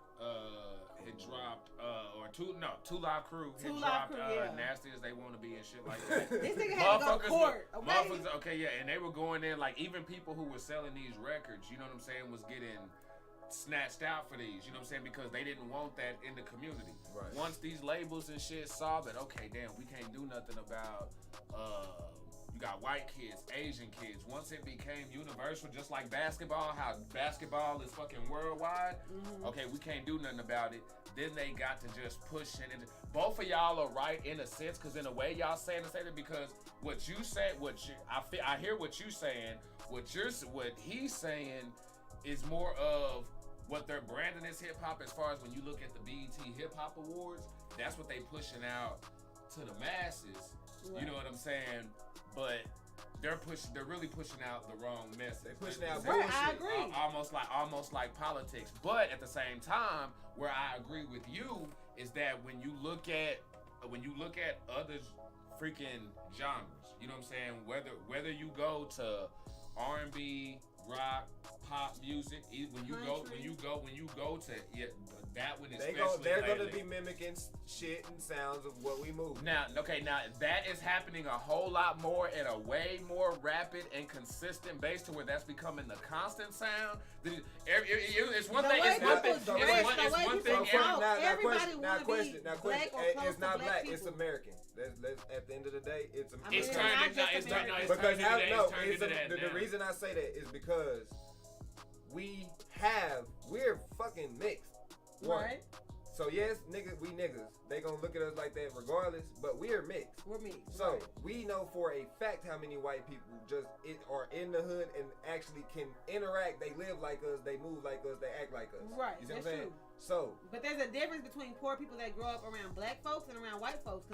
had dropped Two Live Crew had dropped Nasty As They Want to Be and shit like that. This nigga had to go to court. And they were going in like even people who were selling these records, you know what I'm saying, was getting snatched out for these, you know what I'm saying, because they didn't want that in the community. Right. Once these labels and shit saw that, okay, damn, we can't do nothing about you got white kids, Asian kids. Once it became universal, just like basketball, how basketball is fucking worldwide, okay, we can't do nothing about it. Then they got to just push it. And both of y'all are right in a sense, because in a way y'all saying it because what you said, I hear what you saying. What he's saying is more of what they're branding as hip hop. As far as when you look at the BET Hip Hop Awards, that's what they pushing out to the masses. Right. You know what I'm saying? But they're really pushing out the wrong message. They're pushing out bullshit. I agree. Almost like politics. But at the same time, where I agree with you is that when you look at other freaking genres, you know what I'm saying? Whether you go to R&B, rock, pop music, when you go to that one especially. They're gonna be mimicking shit and sounds of what we move. Now that is happening a whole lot more at a way more rapid and consistent base to where that's becoming the constant sound. It's one thing. Everybody want to be black or close it's not to black. People. It's American. At the end of the day, it's American. It's turning into that. The reason I say that is because we're fucking mixed. Right. So yes, we niggas. They gonna look at us like that regardless, but we're mixed. We're mixed. So we know for a fact how many white people are in the hood and actually can interact. They live like us, they move like us, they act like us. Right. You see that's what I'm saying? True. So, but there's a difference between poor people that grow up around black folks and around white folks.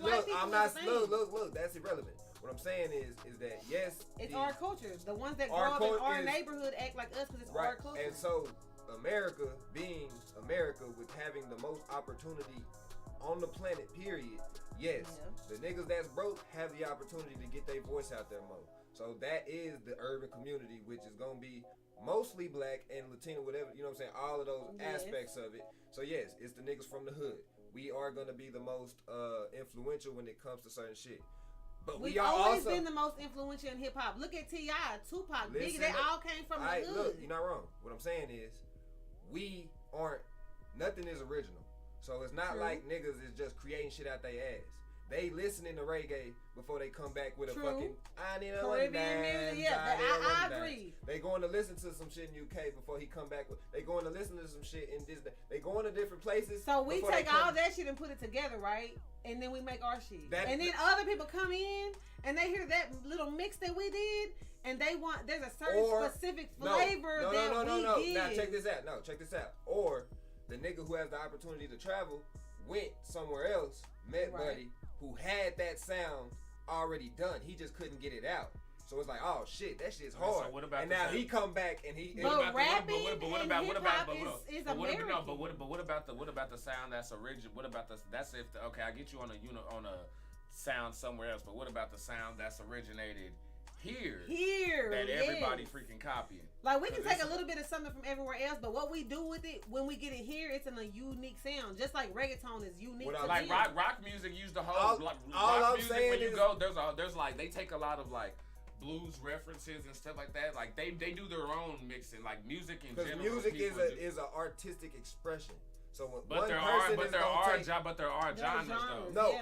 Look. That's irrelevant. What I'm saying is that yes, it's our culture. The ones that grow up in our neighborhood act like us because it's our culture. And so, America being America with having the most opportunity on the planet, period. Yes, the niggas that's broke have the opportunity to get their voice out there more. So that is the urban community, which is gonna be mostly black and Latino, whatever, you know what I'm saying, all of those aspects of it. So yes, it's the niggas from the hood. We are gonna be the most influential when it comes to certain shit. But we've always been the most influential in hip hop. Look at T.I., Tupac, Biggie, they all came from the hood. Look, you're not wrong. What I'm saying is, nothing is original. So it's not like niggas is just creating shit out their ass. They listening to reggae before they come back with a fucking I need a Caribbean music. Yeah, I agree. They going to listen to some shit in UK before he come back with. They going to listen to some shit in this. They going to different places. So we take all that shit and put it together, right? And then we make our shit. And then other people come in and they hear that little mix that we did, and there's a certain specific flavor that we give. Now check this out. Or the nigga who has the opportunity to travel went somewhere else, met Buddy, who had that sound already done. He just couldn't get it out. So it's like, oh shit, that shit's hard. So what about and now he come back and he. But rapping and hip hop is American. But what about the sound that's original? What about that's if okay, I get you on a sound somewhere else, but what about the sound that's originated here that everybody freaking copying? Like we can take a little bit of something from everywhere else, but what we do with it when we get it here, it's in a unique sound. Just like reggaeton is unique. Like rock music used the whole rock music. When you go, there's like they take a lot of like blues references and stuff like that. Like they do their own mixing, like music in general. Because music is an artistic expression. So but there are genres though.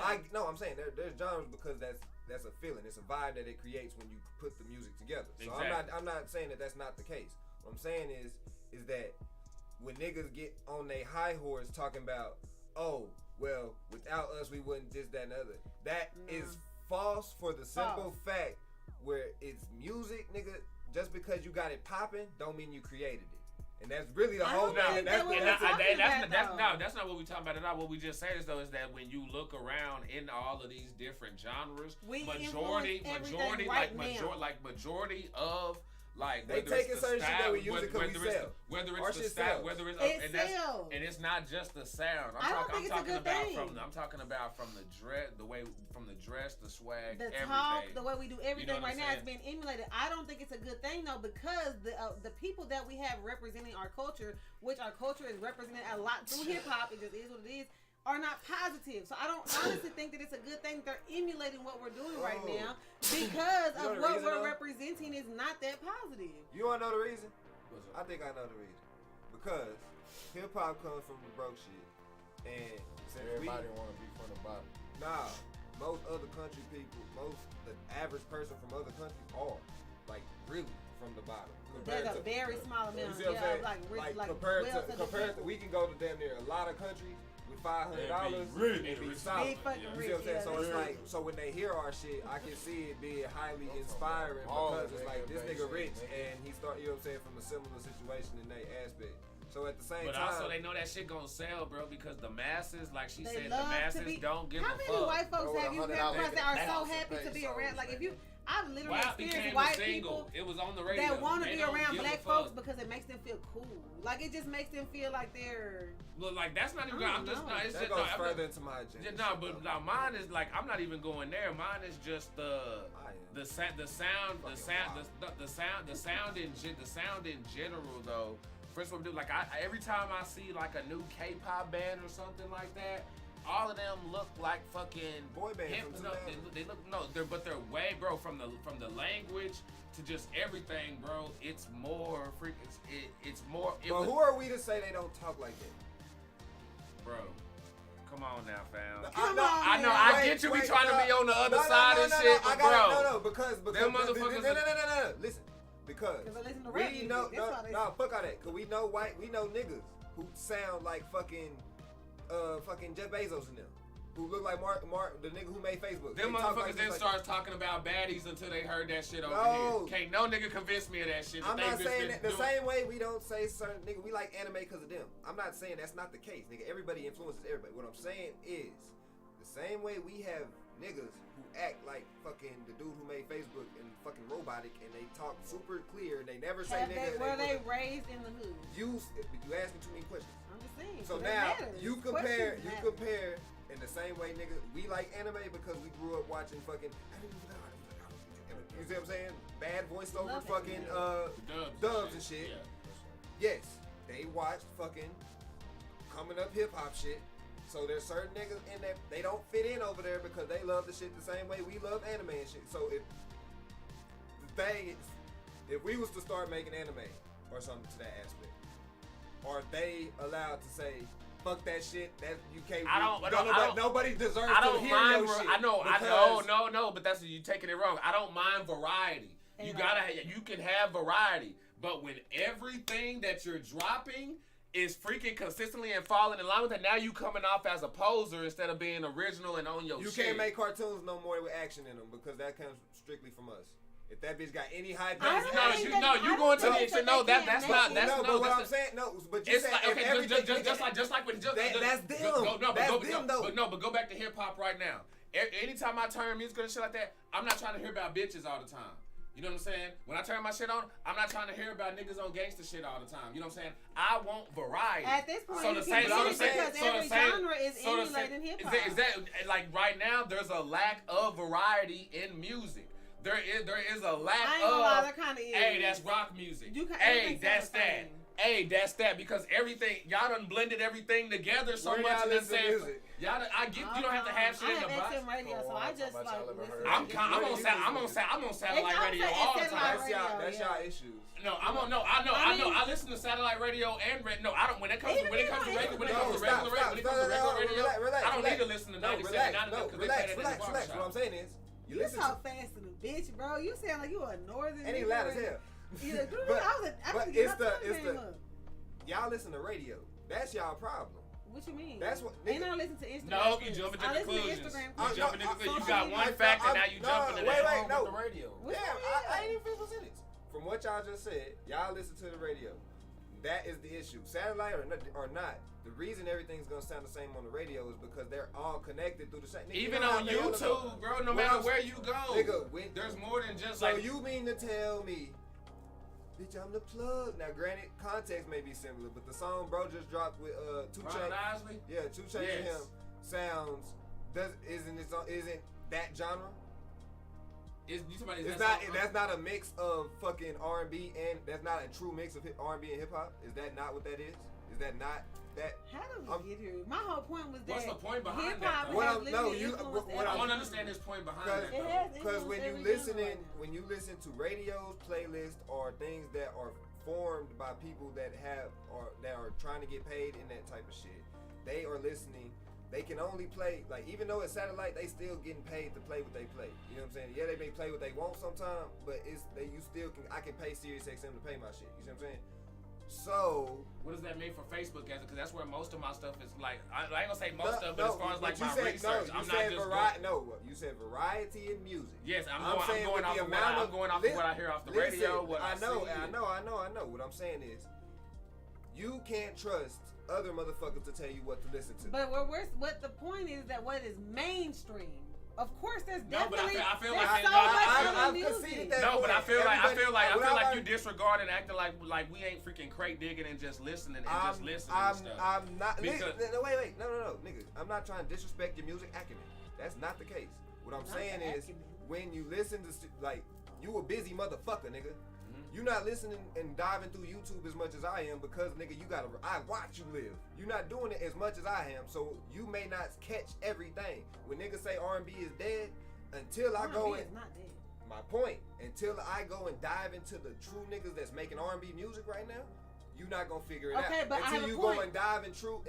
I'm saying there's genres because that's a feeling. It's a vibe that it creates when you put the music together. So exactly. I'm not saying that that's not the case. What I'm saying is that when niggas get on their high horse talking about, oh, well, without us we wouldn't this, that, and other. That is false for the simple fact where it's music, nigga. Just because you got it popping don't mean you created it. And that's really the whole thing. That's not what we're talking about at all. What we just said is though is that when you look around in all of these different genres, majority of like they taking certain shit that we use it because we sell. Whether it's the style, whether it's and it's not just the sound. I'm talking about from the dress, the swag, the everything. Talk, the way we do everything right now is being emulated. I don't think it's a good thing though because the people that we have representing our culture, which our culture is represented a lot through hip hop, it just is what it is, are not positive. So I don't honestly think that it's a good thing they're emulating what we're doing right now because of what we're representing is not that positive. You wanna know the reason? I think I know the reason. Because hip hop comes from the broke shit. And everybody wanna be from the bottom. Nah. Most other country people, the average person from other countries are like really from the bottom. There's a very small amount. You see what I'm saying? Like compared to, we can go to damn near a lot of countries with $500 and be solid. You see what I'm saying? So it's like, so when they hear our shit, I can see it being highly inspiring because it's like this nigga rich and he start, you know what I'm saying, from a similar situation in that aspect. So at the same time, but also they know that shit gonna sell, bro, because the masses, like she said, the masses don't give a fuck. How many white folks have you met that are so happy to be around? Like if you, I've literally experienced white people it was on the radio that want to be around black folks because it makes them feel cool. Like it just makes them feel like they're. Look, like that's not even. I'm just not. It's that just goes further into my agenda. No, but now mine is like I'm not even going there. Mine is just the sound in general though. First of all, like every time I see like a new K-pop band or something like that, all of them look like fucking boy bands. They look but they're way, bro, from the language to just everything, bro. It's more freaking. It's more. But who are we to say they don't talk like that, bro? Come on now, fam. I know. I get you. We trying to be on the other side and shit, but bro. Because them motherfuckers. No. Listen. Because we know, fuck all that. Cause we know niggas who sound like fucking Jeff Bezos and them, who look like Mark, the nigga who made Facebook. Them motherfuckers then starts talking about baddies until they heard that shit over here. Can't no nigga convince me of that shit. I'm not saying that the same way we don't say certain nigga we like anime because of them. I'm not saying that's not the case, nigga. Everybody influences everybody. What I'm saying is the same way we have niggas who act like fucking the dude who made Facebook and fucking robotic and they talk super clear and they never say nigga. Were they raised in the hood? You asked me too many questions. I'm just saying. So now you compare in the same way, nigga. We like anime because we grew up watching fucking. You see what I'm saying? Bad voiceover fucking dubs and shit. Yeah. Yes, they watched fucking coming up hip hop shit. So there's certain niggas in there, they don't fit in over there because they love the shit the same way we love anime and shit. So if the thing is, if we was to start making anime or something to that aspect, are they allowed to say, fuck that shit, that you can't nobody deserves to hear your shit. No, but that's you taking it wrong. I don't mind variety. You can have variety. But when everything that you're dropping is freaking consistently and falling in line with it, now you coming off as a poser instead of being original and on your shit. You can't make cartoons no more with action in them because that comes strictly from us. If that bitch got any high You going to the extreme. No, that's not. But what I'm saying, but you said okay, just like with that's them. That's them though. But go back to hip hop right now. Anytime I turn music and shit like that, I'm not trying to hear about bitches all the time. You know what I'm saying? When I turn my shit on, I'm not trying to hear about niggas on gangster shit all the time. You know what I'm saying? I want variety. At this point, because every genre is emulating hip hop. Is that like right now? There's a lack of variety in music. There is a lack I ain't gonna lie, there kinda is. Hey, that's rock music. Hey, that's that. Hey, that's that. Because everything, y'all done blended everything together so much. And then saying, y'all, I get you don't have to have shit in the box. I have XM radio, so I just like listen. I'm on satellite radio all the time. That's y'all issues. No, I know. I listen to satellite radio and I don't. When it comes to regular radio, I don't need to listen to 97. Relax. What I'm saying is, you talk fast to the bitch, bro. You sound like you a northern. And he loud as hell. But it's the y'all listen to radio. That's y'all problem. What you mean? That's what. Ain't I listen to Instagram? No, you jumping to conclusions. You got one fact and now you jumping to that. No. The radio. Damn, I ain't even finished my sentence. From what y'all just said, y'all listen to the radio. That is the issue. Satellite or not, the reason everything's gonna sound the same on the radio is because they're all connected through the same. Even on YouTube, bro. No matter where you go, nigga, there's more than just so you mean to tell me? Bitch, I'm the plug. Now, granted, context may be similar, but the song bro just dropped with 2 Chainz. Yeah, 2 Chainz and him sounds isn't that genre? That's not a mix of fucking R&B and that's not a true mix of R&B and hip hop. Is that not what that is? Is that not that? How did we get here? My whole point was that. What's the point behind that? I want to understand his point behind that. Because when you listen to radios, playlists, or things that are formed by people that are trying to get paid in that type of shit, they are listening. They can only play, like, even though it's satellite, they still getting paid to play what they play. You know what I'm saying? Yeah, they may play what they want sometimes, but I can pay SiriusXM to pay my shit. You see what I'm saying? So what does that mean for Facebook? Because that's where most of my stuff is. Like I ain't gonna say most of, but as far as like my research, I'm not just you said variety in music. Yes, I'm going off of what I hear off the radio. I know. What I'm saying is, you can't trust other motherfuckers to tell you what to listen to. But what the point is that what is mainstream. Of course, there's definitely. No, but I feel like you disregard and acting like we ain't freaking crate digging and just listening and just listening and stuff. I'm not. Wait, no, nigga. I'm not trying to disrespect your music acumen. That's not the case. What I'm saying is, when you listen to like, you a busy motherfucker, nigga. You're not listening and diving through YouTube as much as I am because, nigga, I watch you live. You're not doing it as much as I am, so you may not catch everything. When niggas say R&B is dead, until I go and... not dead. My point, until I go and dive into the true niggas that's making R&B music right now, you're not gonna figure it out. But until you go and dive into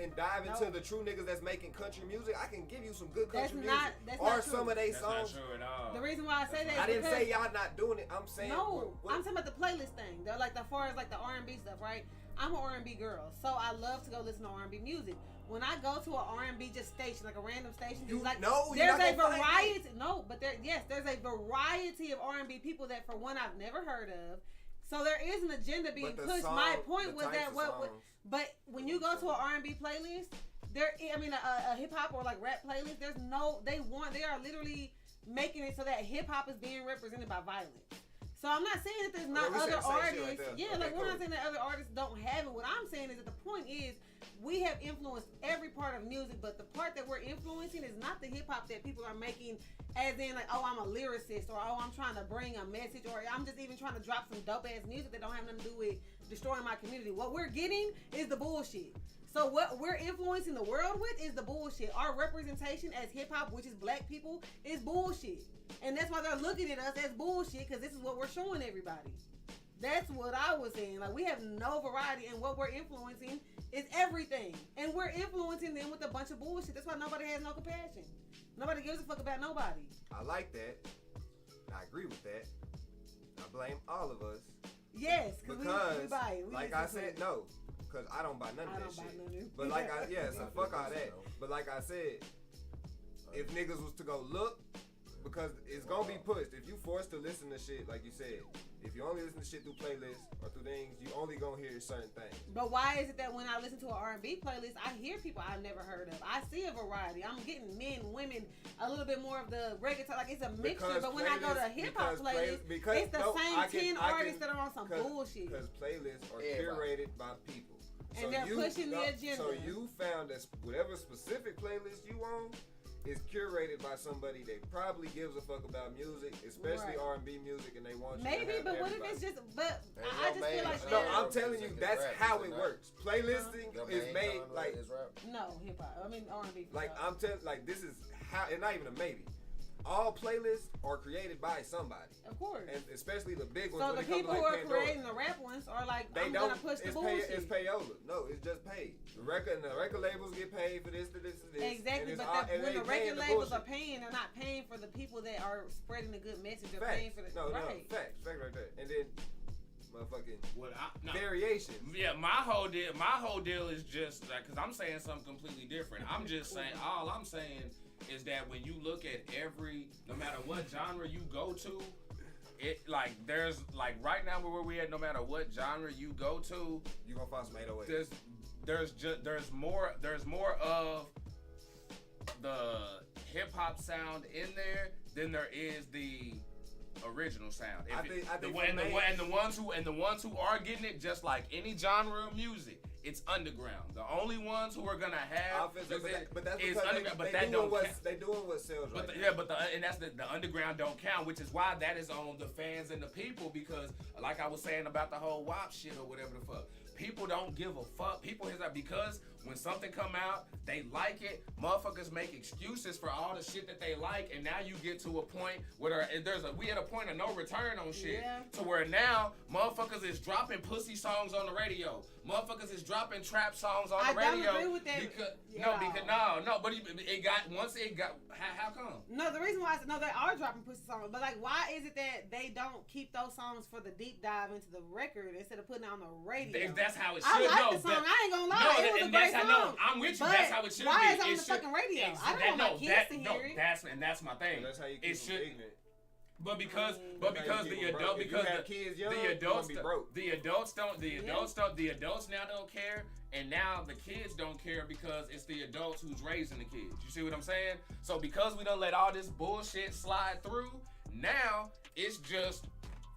the true niggas that's making country music, I can give you some good country music. Or some of they songs. That's not true at all. The reason why I say that is I didn't say y'all not doing it. I'm saying I'm talking about the playlist thing. They're like as far as like the R&B stuff, right? I'm an R&B girl, so I love to go listen to R&B music. When I go to an R&B just station, like a random station, there's a variety. There's a variety of R&B people that for one I've never heard of. So there is an agenda being pushed. My point was that but when you go to an R&B playlist, a hip hop or like rap playlist, they are literally making it so that hip hop is being represented by violence. So I'm not saying that there's not other artists. We're not saying that other artists don't have it. What I'm saying is that the point is we have influenced every part of music, but the part that we're influencing is not the hip hop that people are making as in like, oh, I'm a lyricist, or oh, I'm trying to bring a message, or I'm just even trying to drop some dope ass music that don't have nothing to do with destroying my community. What we're getting is the bullshit. So what we're influencing the world with is the bullshit. Our representation as hip hop, which is black people, is bullshit. And that's why they're looking at us as bullshit, because this is what we're showing everybody. That's what I was saying. Like, we have no variety, and what we're influencing is everything. And we're influencing them with a bunch of bullshit. That's why nobody has no compassion. Nobody gives a fuck about nobody. I like that. I agree with that. I blame all of us. Yes, because we buy it. Like I said, no. Because I don't buy none of that shit. But so fuck all that. But like I said, if niggas was to go look, because it's gonna be pushed. If you forced to listen to shit, like you said, if you only listen to shit through playlists or through things, you only gonna hear certain things. But why is it that when I listen to an R&B playlist, I hear people I've never heard of? I see a variety. I'm getting men, women, a little bit more of the reggaeton. Like it's a mixture. But when I go to a hip hop playlist, it's the same 10 artists that are on some bullshit. Because playlists are curated by people. And they're pushing the agenda. So you found that whatever specific playlist you on is curated by somebody that probably gives a fuck about music, especially R&B music, and they want you to have but what everybody. if it's just? But I just feel like no, I'm telling you, that's how it works. Playlisting is made like no hip hop. I mean R&B. Like I'm telling, like this is how, and not even a maybe. All playlists are created by somebody. Of course. And especially the big ones. So the people who are creating the rap ones are like, I'm gonna push the bullshit. It's payola. No, it's just paid. The record labels get paid for this to this to this. Exactly, but when the record labels are paying, they're not paying for the people that are spreading the good message. They're paying for the facts right there. And then motherfucking variation. Yeah, my whole deal is just like, cause I'm saying something completely different. I'm just saying, all I'm saying is that when you look at no matter what genre you go to, it like there's like right now where we at, no matter what genre you go to, you gonna find some 808. There's more of the hip hop sound in there than there is the original sound. The ones who are getting it, just like any genre of music, it's underground. The only ones who are gonna have but that's is because underground. But they that doing don't count. They doing what sells right. And that's the underground don't count, which is why that is on the fans and the people, because like I was saying about the whole WAP shit or whatever the fuck. People don't give a fuck. People is like, because when something come out, they like it. Motherfuckers make excuses for all the shit that they like, and now you get to a point where we at a point of no return on shit. Yeah. To where now motherfuckers is dropping pussy songs on the radio. Motherfuckers is dropping trap songs on the radio. I don't agree with that. But it got. How come? No, the reason why I said no, they are dropping pussy songs, but like, why is it that they don't keep those songs for the deep dive into the record instead of putting it on the radio? That's how it should. I like the song. I ain't gonna lie. It was a great song. No, I'm with you. That's how it should be. Why is it on the fucking radio? I don't want my kids to hear it. That's my thing. That's how you keep them ignorant. But because the adults now don't care, and now the kids don't care because it's the adults who's raising the kids. You see what I'm saying? So because we don't let all this bullshit slide through, now it's just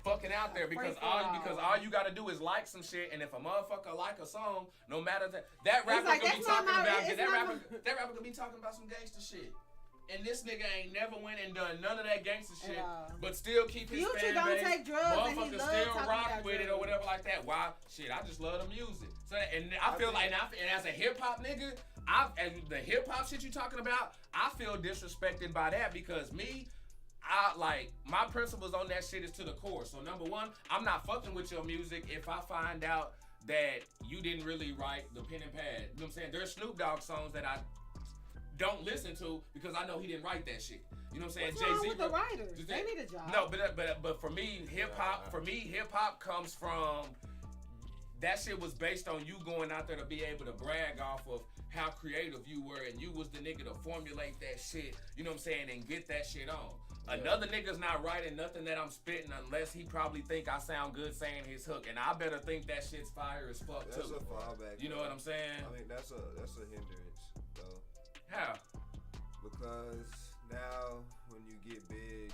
fucking out there because all you gotta do is like some shit, and if a motherfucker like a song, no matter that rapper could be talking about that rapper could be talking about some gangster shit. And this nigga ain't never went and done none of that gangster shit, but still keep his fan base. Take drugs motherfuckers and he still rock with drugs. it or whatever like that. Why? Shit, I just love the music. So, and I feel like, and as a hip hop nigga, and the hip hop shit you talking about, I feel disrespected by that because my principles on that shit is to the core. So number one, I'm not fucking with your music if I find out that you didn't really write the pen and pad. You know what I'm saying? There's Snoop Dogg songs that I don't listen to because I know he didn't write that shit. You know what I'm saying? What's wrong with the writers? They need a job. No, but for me, hip hop comes from that shit was based on you going out there to be able to brag off of how creative you were, and you was the nigga to formulate that shit. You know what I'm saying? And get that shit on. Yeah. Another nigga's not writing nothing that I'm spitting unless he probably think I sound good saying his hook, and I better think that shit's fire as fuck too. That's a fallback. You know what I'm saying? I mean, that's a hindrance, though. How? Because now when you get big,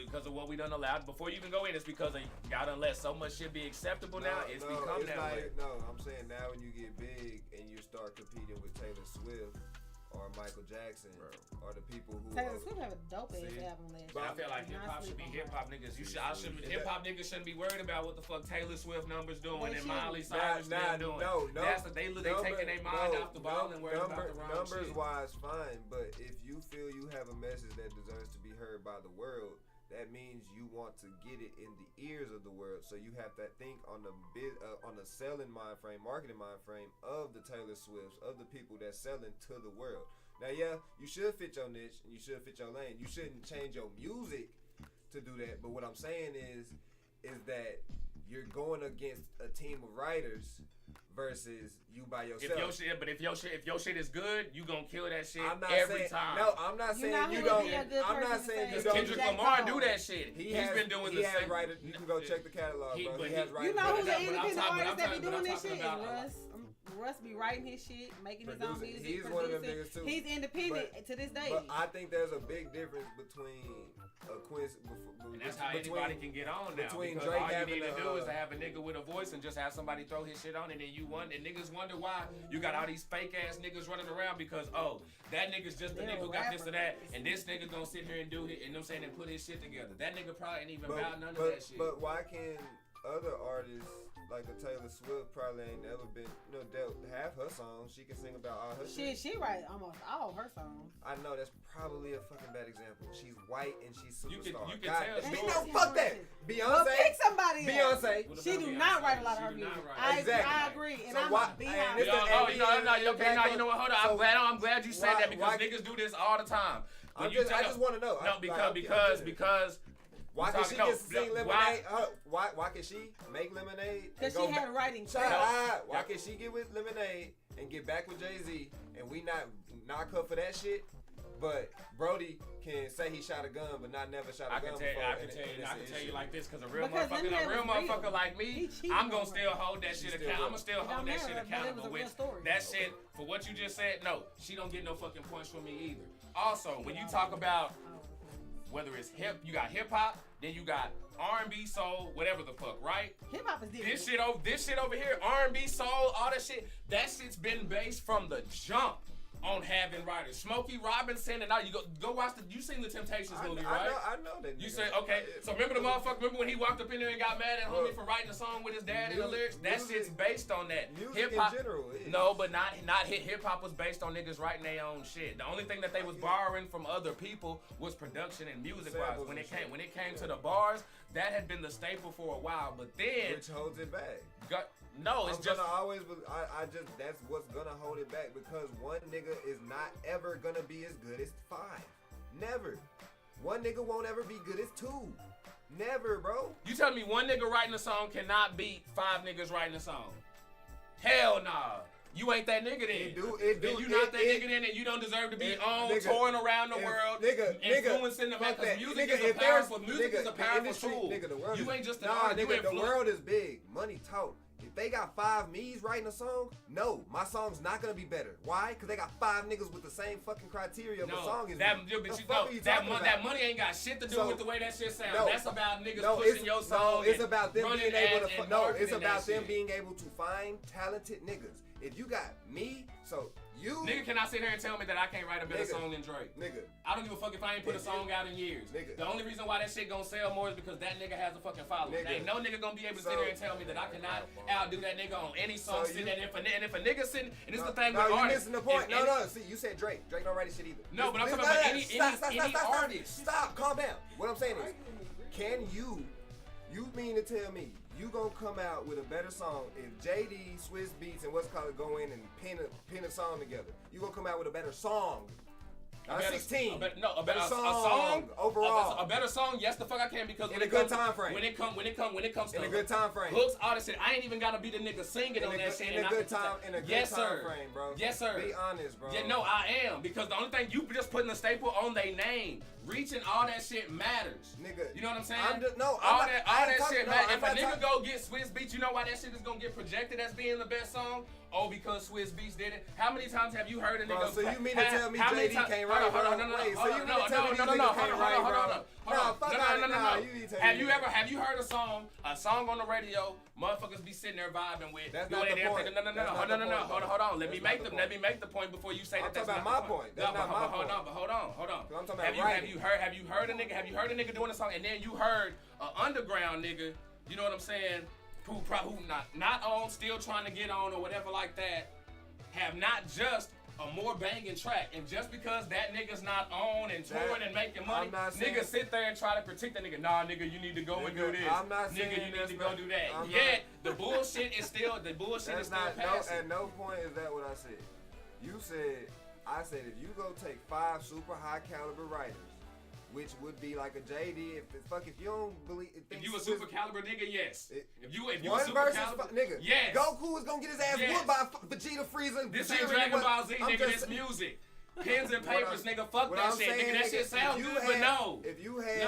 because of what we done allowed before you even go in, it's because y'all done let so much shit be acceptable now. It's become that way. No, I'm saying now when you get big and you start competing with Taylor Swift or Michael Jackson or the people who Taylor Swift have a dope ass album last year. I feel like hip hop should be hip hop niggas. Hip hop niggas shouldn't be worried about what the fuck Taylor Swift numbers doing and Miley Cyrus doing. That's what they taking their mind off the ball and worried about the wrong shit. Numbers wise, fine, but if you feel you have a message that deserves to be heard by the world, that means you want to get it in the ears of the world. So you have to think on the selling mind frame, marketing mind frame of the Taylor Swifts, of the people that's selling to the world. Now, yeah, you should fit your niche and you should fit your lane. You shouldn't change your music to do that. But what I'm saying is that you're going against a team of writers versus you by yourself. If your shit is good, you gonna kill that shit every time. No, I'm not saying you don't. I'm not saying you don't. Kendrick Lamar do that shit. He's been doing the same. You can go check the catalog, bro. He has You know who's the independent artist that be doing this shit? Is Russ. Russ be writing his shit, making his own music. He's one of them niggas too. He's independent to this day. But I think there's a big difference between Quincy. And that's how anybody can get on now. Between because Drake all you having need to do is to have a nigga with a voice and just have somebody throw his shit on, and then you wonder. And niggas wonder why you got all these fake ass niggas running around because that nigga's just the nigga who got this or that, and this nigga gonna sit here and do it, and I'm saying and put his shit together. That nigga probably ain't even about none of that shit. But why can other artists like the Taylor Swift probably ain't never been dealt half her songs? She can sing about all her shit. She write almost all her songs. I know that's probably a fucking bad example. She's white and she's superstar. You can tell. No, fuck that. Beyonce. Well, pick somebody else. Beyonce. She do not write a lot of her music. I agree, and so I'm why, a behind. You know what? Hold on. I'm glad you said that because niggas do this all the time. I just want to know. No, because. Why can she just sing Lemonade? Why can she make Lemonade? Because she had writing. Why can she get with Lemonade and get back with Jay-Z and we not knock her for that shit? But Brody can say he shot a gun, but never shot a gun before. I can tell you like this, because a real motherfucker like me, I'm gonna still hold that shit accountable. I'm gonna still hold that shit accountable with that shit. For what you just said, no, she don't get no fucking points from me either. Also, when you talk about whether it's you got hip hop, then you got R&B, soul, whatever the fuck, right? Hip hop is different. This shit over here, R&B, soul, all that shit's been based from the jump on having writers. Smokey Robinson and all. You go watch you seen the Temptations movie, right? I know that. You say okay. So remember the motherfucker? Remember when he walked up in there and got mad at homie for writing a song with his dad in the lyrics? That shit's based on that. Hip hop in general. No, but not hip hop was based on niggas writing their own shit. The only thing that they was borrowing from other people was production and music wise. When it came to the bars, that had been the staple for a while. But then which holds it back. No, it's just that's what's gonna hold it back because one nigga is not ever gonna be as good as 5. Never. One nigga won't ever be good as 2. Never, bro. You telling me one nigga writing a song cannot beat 5 niggas writing a song? Hell nah. You ain't that nigga then. You not that nigga then, and you don't deserve to be touring around the world, influencing the because music is a powerful tool. You ain't just an artist. The world is big. Money talk. If they got 5 me's writing a song, no, my song's not gonna be better. Why? Because they got 5 niggas with the same fucking criteria of a song. That money ain't got shit to do with the way that shit sounds. That's about niggas pushing your song. It's about them being able to. It's about them being able to find talented niggas. If you got me, so you nigga cannot sit here and tell me that I can't write a better song than Drake. Nigga, I don't give a fuck if I ain't put a song out in years. Nigga, the only reason why that shit gonna sell more is because that nigga has a fucking following. Ain't no nigga gonna be able to sit here and tell me that I cannot outdo that nigga on any song. And if a nigga sitting, and this is the thing with artists. Missing the point. No. See, you said Drake. Drake don't write his shit either. No, but I'm talking about any artist. Stop. Calm down. What I'm saying is, can you mean to tell me you gonna come out with a better song if JD, Swiss Beats, and what's called go in and pin a song together? You gonna come out with a better song? A better song overall. A better song, yes, the fuck I can because in a good time frame. When it comes to in a good time frame. Hooks, all that shit. I ain't even gotta be the nigga singing on that shit. In a good time frame, bro. Yes, sir. Be honest, bro. Yeah, no, I am because the only thing you just putting a staple on their name. Reaching all that shit matters. Nigga. You know what I'm saying? All that shit matters. If a nigga go get Swiss Beats, you know why that shit is gonna get projected as being the best song? Oh, because Swiss Beats did it. How many times have you heard a nigga? So you mean to tell me JD can't write? Have you heard a song on the radio? Motherfuckers be sitting there vibing with. That's not the point. No. Hold on. Let me make the point before you say that. That's not my point. That's not my point. Hold on. I'm talking about writing. Have you heard a nigga doing a song and then you heard an underground nigga? You know what I'm saying? Who not on, still trying to get on or whatever like that, have not just a more banging track, and just because that nigga's not on and touring and making money, niggas sit there and try to critique that nigga. Nah, nigga, you need to go and do this. I'm not saying nigga, you need to go do that. Yet the bullshit is still passing. At no point is that what I said. I said if you go take 5 super high caliber writers which would be like a JD. If you don't believe, if you a super caliber nigga, yes. If you one a super versus caliber nigga, yes. Goku is gonna get his ass whooped by Vegeta, Frieza. This Vegeta, ain't Dragon Ball Z, nigga. just, This music. Pens and papers, nigga. Fuck that shit, nigga. That shit sound good, but no. If you had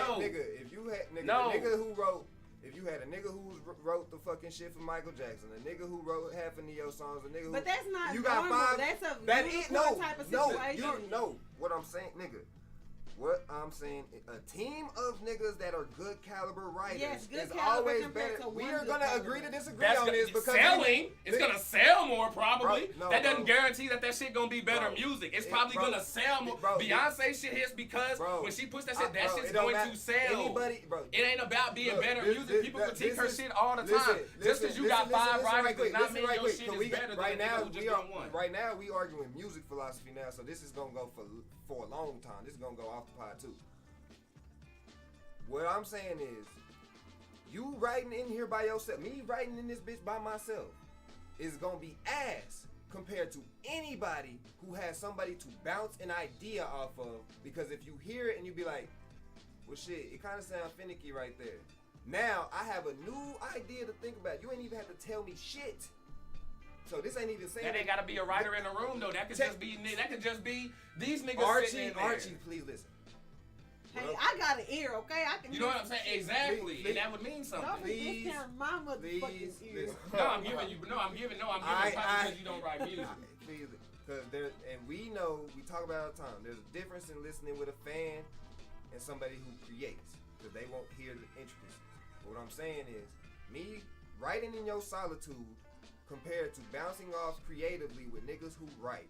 the nigga who wrote the fucking shit for Michael Jackson, the nigga who wrote half of Neo songs, the nigga who. But that's not you normal. got 5. That's a that is type of situation. No. What I'm saying, nigga. What I'm saying, a team of niggas that are good caliber writers is always better. We are gonna agree to disagree on this because selling. It's gonna sell more probably. Bro, that doesn't guarantee that shit gonna be better music. It's probably gonna sell more. Beyonce shit hits because when she puts that shit, that shit's going to sell. It ain't about being better music. People critique her shit all the time. Just because you got 5 writers does not mean your shit is better than the nigga who just got one. Right now we arguing music philosophy now, so this is gonna go for a long time. This is gonna go off the pod too. What I'm saying is, you writing in here by yourself, me writing in this bitch by myself, is gonna be ass compared to anybody who has somebody to bounce an idea off of. Because if you hear it and you be like, well shit, it kind of sounds finicky right there. Now I have a new idea to think about. You ain't even have to tell me shit. So this ain't even saying that ain't gotta be a writer in the room though. That could just be these niggas sitting in there. Archie, please listen. Hey, I got an ear, okay? I can. You know what I'm saying? Exactly, and that would mean something. Please, my motherfucking ear. I'm giving you because you don't write music. Because and we know, we talk about it all the time. There's a difference in listening with a fan and somebody who creates, because they won't hear the intricacies. But what I'm saying is, me writing in your solitude compared to bouncing off creatively with niggas who write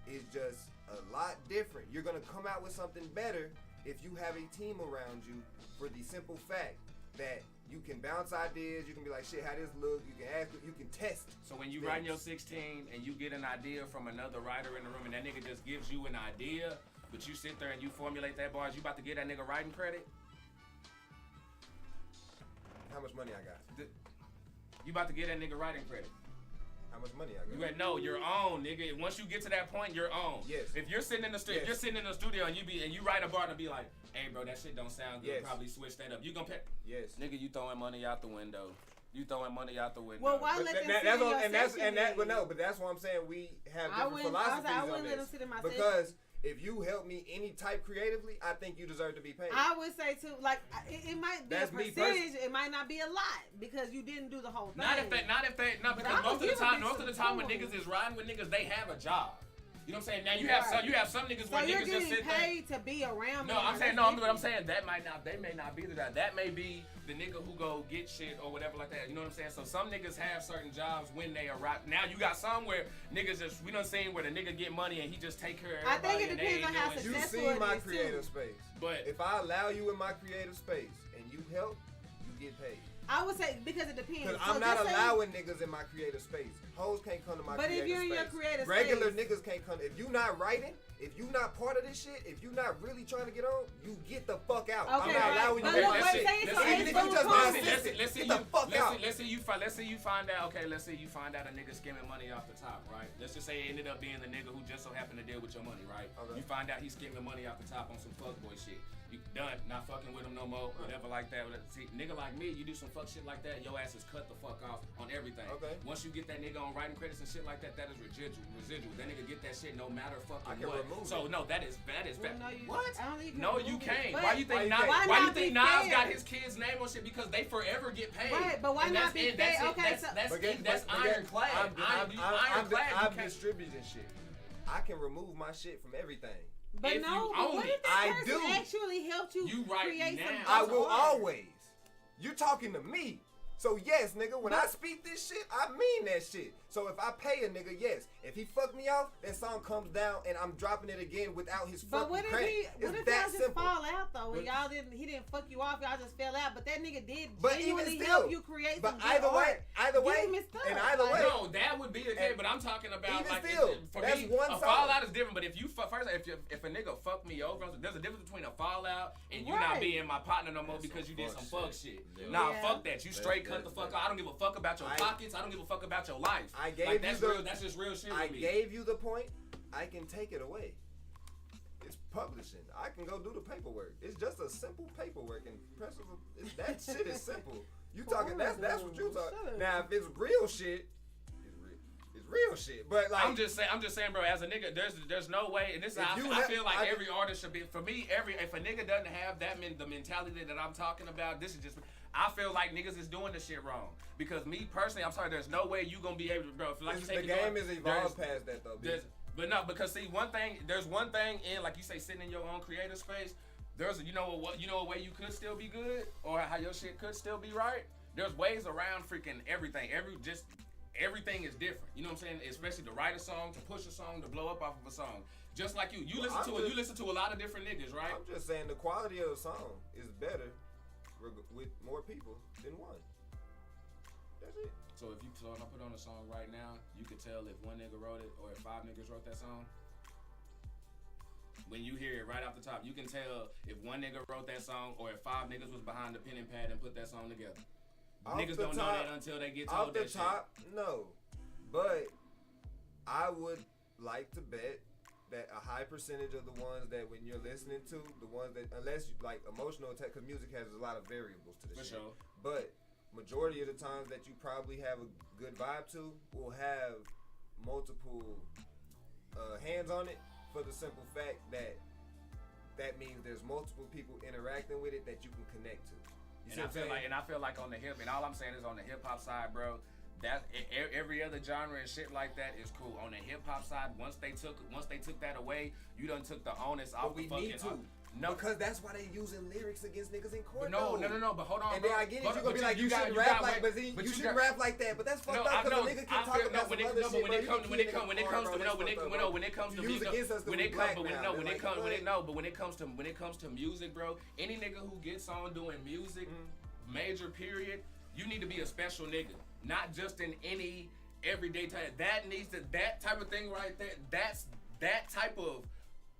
is just a lot different. You're gonna come out with something better if you have a team around you, for the simple fact that you can bounce ideas, you can be like, shit, how this look, you can ask, you can test. So when you write your 16 and you get an idea from another writer in the room and that nigga just gives you an idea, but you sit there and you formulate that bars, you about to get that nigga writing credit? How much money I got? You about to get that nigga writing credit. How much money I got? No, you're on, nigga. Once you get to that point, you're on. Yes. If you're sitting in the studio, and you write a bar and be like, hey bro, that shit don't sound good. Yes. Probably switch that up. You gonna pay? Yes. Nigga, you throwing money out the window. Well, why let them sit in your section? But that's what I'm saying. We have different philosophies on this. Because if you help me any type creatively, I think you deserve to be paid. I would say too, like it might be a percentage, it might not be a lot because you didn't do the whole thing. Because most of the time when niggas is riding with niggas, they have a job. You know what I'm saying? Now you have some niggas where niggas just sit there. Paid to be around. No, I'm saying I'm saying they may not be that. That may be the nigga who go get shit or whatever like that. You know what I'm saying? So some niggas have certain jobs when they arrive. Now you got some where niggas just, we done seen where the nigga get money and he just take care of everybody. I think it depends on how successful it is. You see my creative space. But if I allow you in my creative space and you help, you get paid. I would say because it depends. Because I'm not allowing niggas in my creative space. Hoes can't come to my creative space. But if you're in your creative space, regular niggas can't come. If you not writing, if you not part of this shit, if you not really trying to get on, you get the fuck out. Okay, I'm not allowing you. Even if you just my assistant, get the fuck out. Let's say you find out. Okay, let's say you find out a nigga skimming money off the top, right? Let's just say it ended up being the nigga who just so happened to deal with your money, right? Okay. You find out he's skimming money off the top on some fuckboy shit. You done, not fucking with him no more, whatever like that. See, nigga like me, you do some fuck shit like that, your ass is cut the fuck off on everything. Okay. Once you get that nigga on writing credits and shit like that, that is residual. That nigga get that shit no matter fucking what. So no, that is bad. What? No, you can't. Why you think Nas got his kid's name on shit? Because they forever get paid. Right, but why not be paid? Okay, that's ironclad. I'm distributing shit. I can remove my shit from everything. But if no, but what if this person actually helped you create some I will always. You talking to me. So yes, nigga, when I speak this shit, I mean that shit. So if I pay a nigga, yes. If he fuck me off, that song comes down and I'm dropping it again without his fucking credit. What if y'all just fall out though? And he didn't fuck you off, y'all just fell out. But that nigga did genuinely help you create some good art. Either way, no, that would be the case. But I'm talking about like for me, a fallout is different. But if a nigga fuck me over, there's a difference between a fallout and you not being my partner no more because you did some fuck shit. Nah, fuck that. You straight cut the fuck out. I don't give a fuck about your pockets. I don't give a fuck about your life. That's just real shit. I gave you the point. I can take it away. publishing. I can go do the paperwork. It's just a simple paperwork and that shit is simple. You talking? That's what you talking. Now if it's real shit. It's real shit, but like I'm just saying, bro. As a nigga, there's no way, and this I feel like every artist should be. For me, if a nigga doesn't have the mentality that I'm talking about, this is just. I feel like niggas is doing this shit wrong because me personally, I'm sorry. There's no way you gonna be able to, bro. Like the game is evolved past that though. But no, because see, there's one thing in, like you say, sitting in your own creative space. There's a way you could still be good or how your shit could still be right. There's ways around freaking everything. Everything is different. You know what I'm saying? Especially to write a song, to push a song, to blow up off of a song. Just like you listen to a lot of different niggas, right? I'm just saying the quality of the song is better with more people than one. That's it. So if I put on a song right now, you can tell if one nigga wrote it or if 5 niggas wrote that song. When you hear it right off the top, you can tell if one nigga wrote that song or if 5 niggas was behind the pen and pad and put that song together. Niggas don't know that until they get told that shit. Off the top, no. But I would like to bet that a high percentage of the ones that when you're listening to, the ones that, unless you like emotional attack, because music has a lot of variables to the shit. Sure. But majority of the times that you probably have a good vibe to will have multiple hands on it for the simple fact that means there's multiple people interacting with it that you can connect to. And I feel like on the hip, and all I'm saying is on the hip hop side, bro. That every other genre and shit like that is cool. On the hip hop side, once they took that away, you done took the onus off the fucking. Need to. No, because that's why they using lyrics against niggas in court. No. But hold on. And then I get it. You gonna be like, you shouldn't rap like, but you shouldn't rap like that. But that's fucked up because a nigga can talk about some other shit. When it comes to music, bro, any nigga who gets on doing music, major period, you need to be a special nigga, not just in any everyday type. That type of thing right there. That's that type of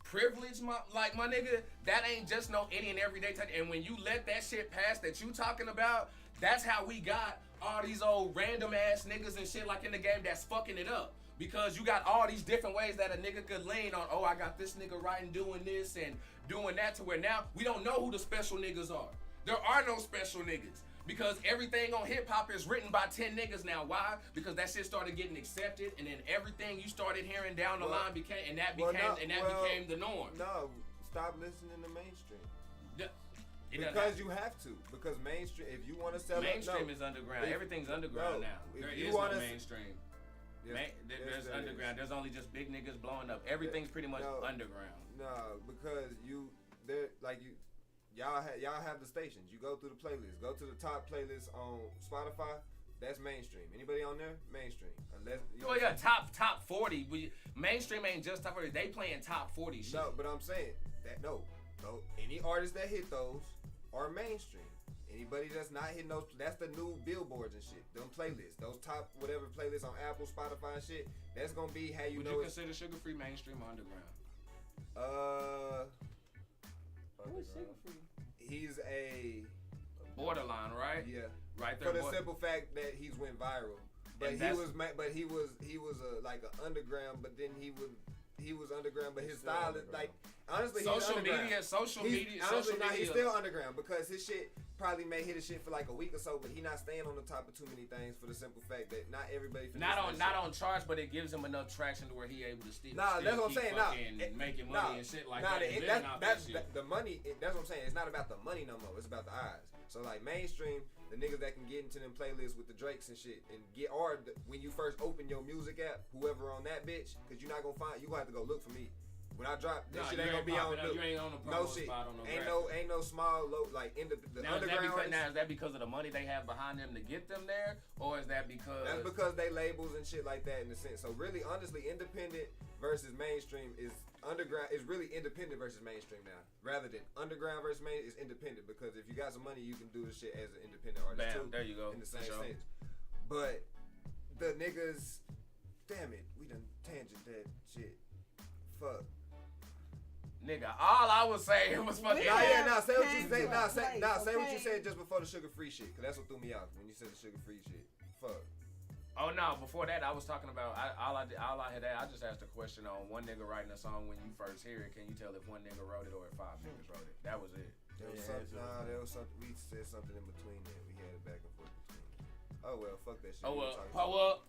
privilege, my nigga, that ain't just no any and everyday type. And when you let that shit pass that you talking about, that's how we got all these old random ass niggas and shit like in the game that's fucking it up. Because you got all these different ways that a nigga could lean on. Oh, I got this nigga writing, doing this and doing that, to where now we don't know who the special niggas are. There are no special niggas. Because everything on hip hop is written by 10 niggas now. Why? Because that shit started getting accepted, and then everything you started hearing down the line became the norm. No, stop listening to mainstream. Because you have to. Because mainstream, if you want to sell mainstream is underground. Everything's underground now. There is no mainstream. There's underground. There's only just big niggas blowing up. Everything's pretty much underground. No, because y'all have the stations. You go through the playlist. Go to the top playlist on Spotify. That's mainstream. Anybody on there? Mainstream. Unless top 40. Mainstream ain't just top 40. They playing top 40 shit. No, but I'm saying that no. Any artists that hit those are mainstream. Anybody that's not hitting those, that's the new billboards and shit. Them playlists, those top whatever playlists on Apple, Spotify and shit. That's gonna be how you know. Would you consider Sugar Free mainstream or underground? Who's Sugar Free? He's a borderline, right? Yeah, right there. For the simple fact that he's went viral, but he was like an underground, but then he was underground, but his style is like honestly social media. He's still underground because his shit probably may hit his shit for like a week or so, but he not staying on the top of too many things for the simple fact that not everybody. Not on charts, but it gives him enough traction to where he able to still. That's what I'm saying. Making money and shit like that. That's the money. That's what I'm saying. It's not about the money no more. It's about the eyes. So like mainstream, the niggas that can get into them playlists with the Drakes and shit and when you first open your music app, whoever on that bitch, because you're not gonna find. You gonna have to go look for me. When I drop, that shit ain't gonna be on. You ain't on the promo spot on no ain't no small low like in the underground. Is that because of the money they have behind them to get them there, or is that because? That's because they labels and shit like that in a sense. So really, honestly, independent versus mainstream is underground. Is really independent versus mainstream now, rather than underground versus main. Is independent because if you got some money, you can do the shit as an independent artist too. There you go. In the same sense, but the niggas, damn it, we done tangent that shit. Fuck. Nigga, all I was saying was fucking. Say what you say. Say what you said just before the sugar free shit, cause that's what threw me off when you said the sugar free shit. Fuck. Oh no! Before that, I was talking about all I had. I just asked a question on one nigga writing a song. When you first hear it, can you tell if one nigga wrote it or if 5 niggas wrote it? That was it. There was something. We said something in between that. We had it back and forth between. Oh well, fuck that shit. Oh well, pull up.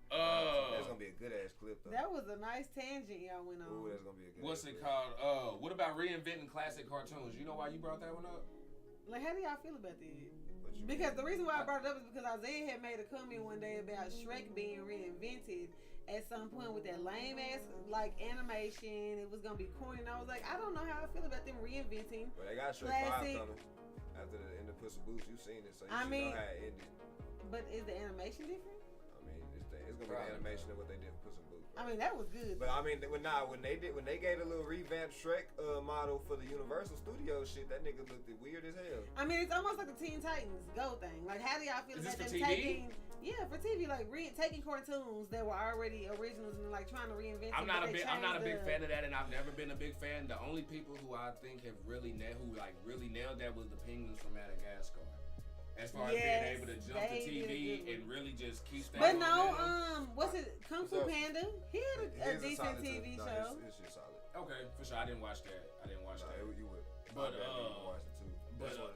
That's gonna be a good ass clip though. That was a nice tangent y'all went on. Ooh, that's gonna be a good. What's it called? What about reinventing classic cartoons? You know why you brought that one up? Like, how do y'all feel about that? Because the reason why I brought it up is because Isaiah had made a comment one day about Shrek being reinvented at some point with that lame ass like animation. It was gonna be corny, and I was like, I don't know how I feel about them reinventing. But they got Shrek 5 coming after the end of Puss in Boots. You've seen it, so you should know how it ended. But is the animation different? I mean, it's gonna be the animation of what they did for Puss in Boots. I mean, that was good. But I mean, when they gave a little revamped Shrek model for the Universal Studios shit, that nigga looked weird as hell. I mean, it's almost like the Teen Titans Go thing. Like, how do y'all feel about them TV? taking? Yeah, for TV, like taking cartoons that were already originals and like trying to reinvent. I'm not a big fan of that, and I've never been a big fan. The only people who I think have really nailed that was the Penguins from Madagascar. As far as being able to jump to TV and really just keep that. But no, what's it? Kung Fu Panda. He had a decent TV show. His shit solid. Okay, for sure. I didn't watch that. You would. But watch it too.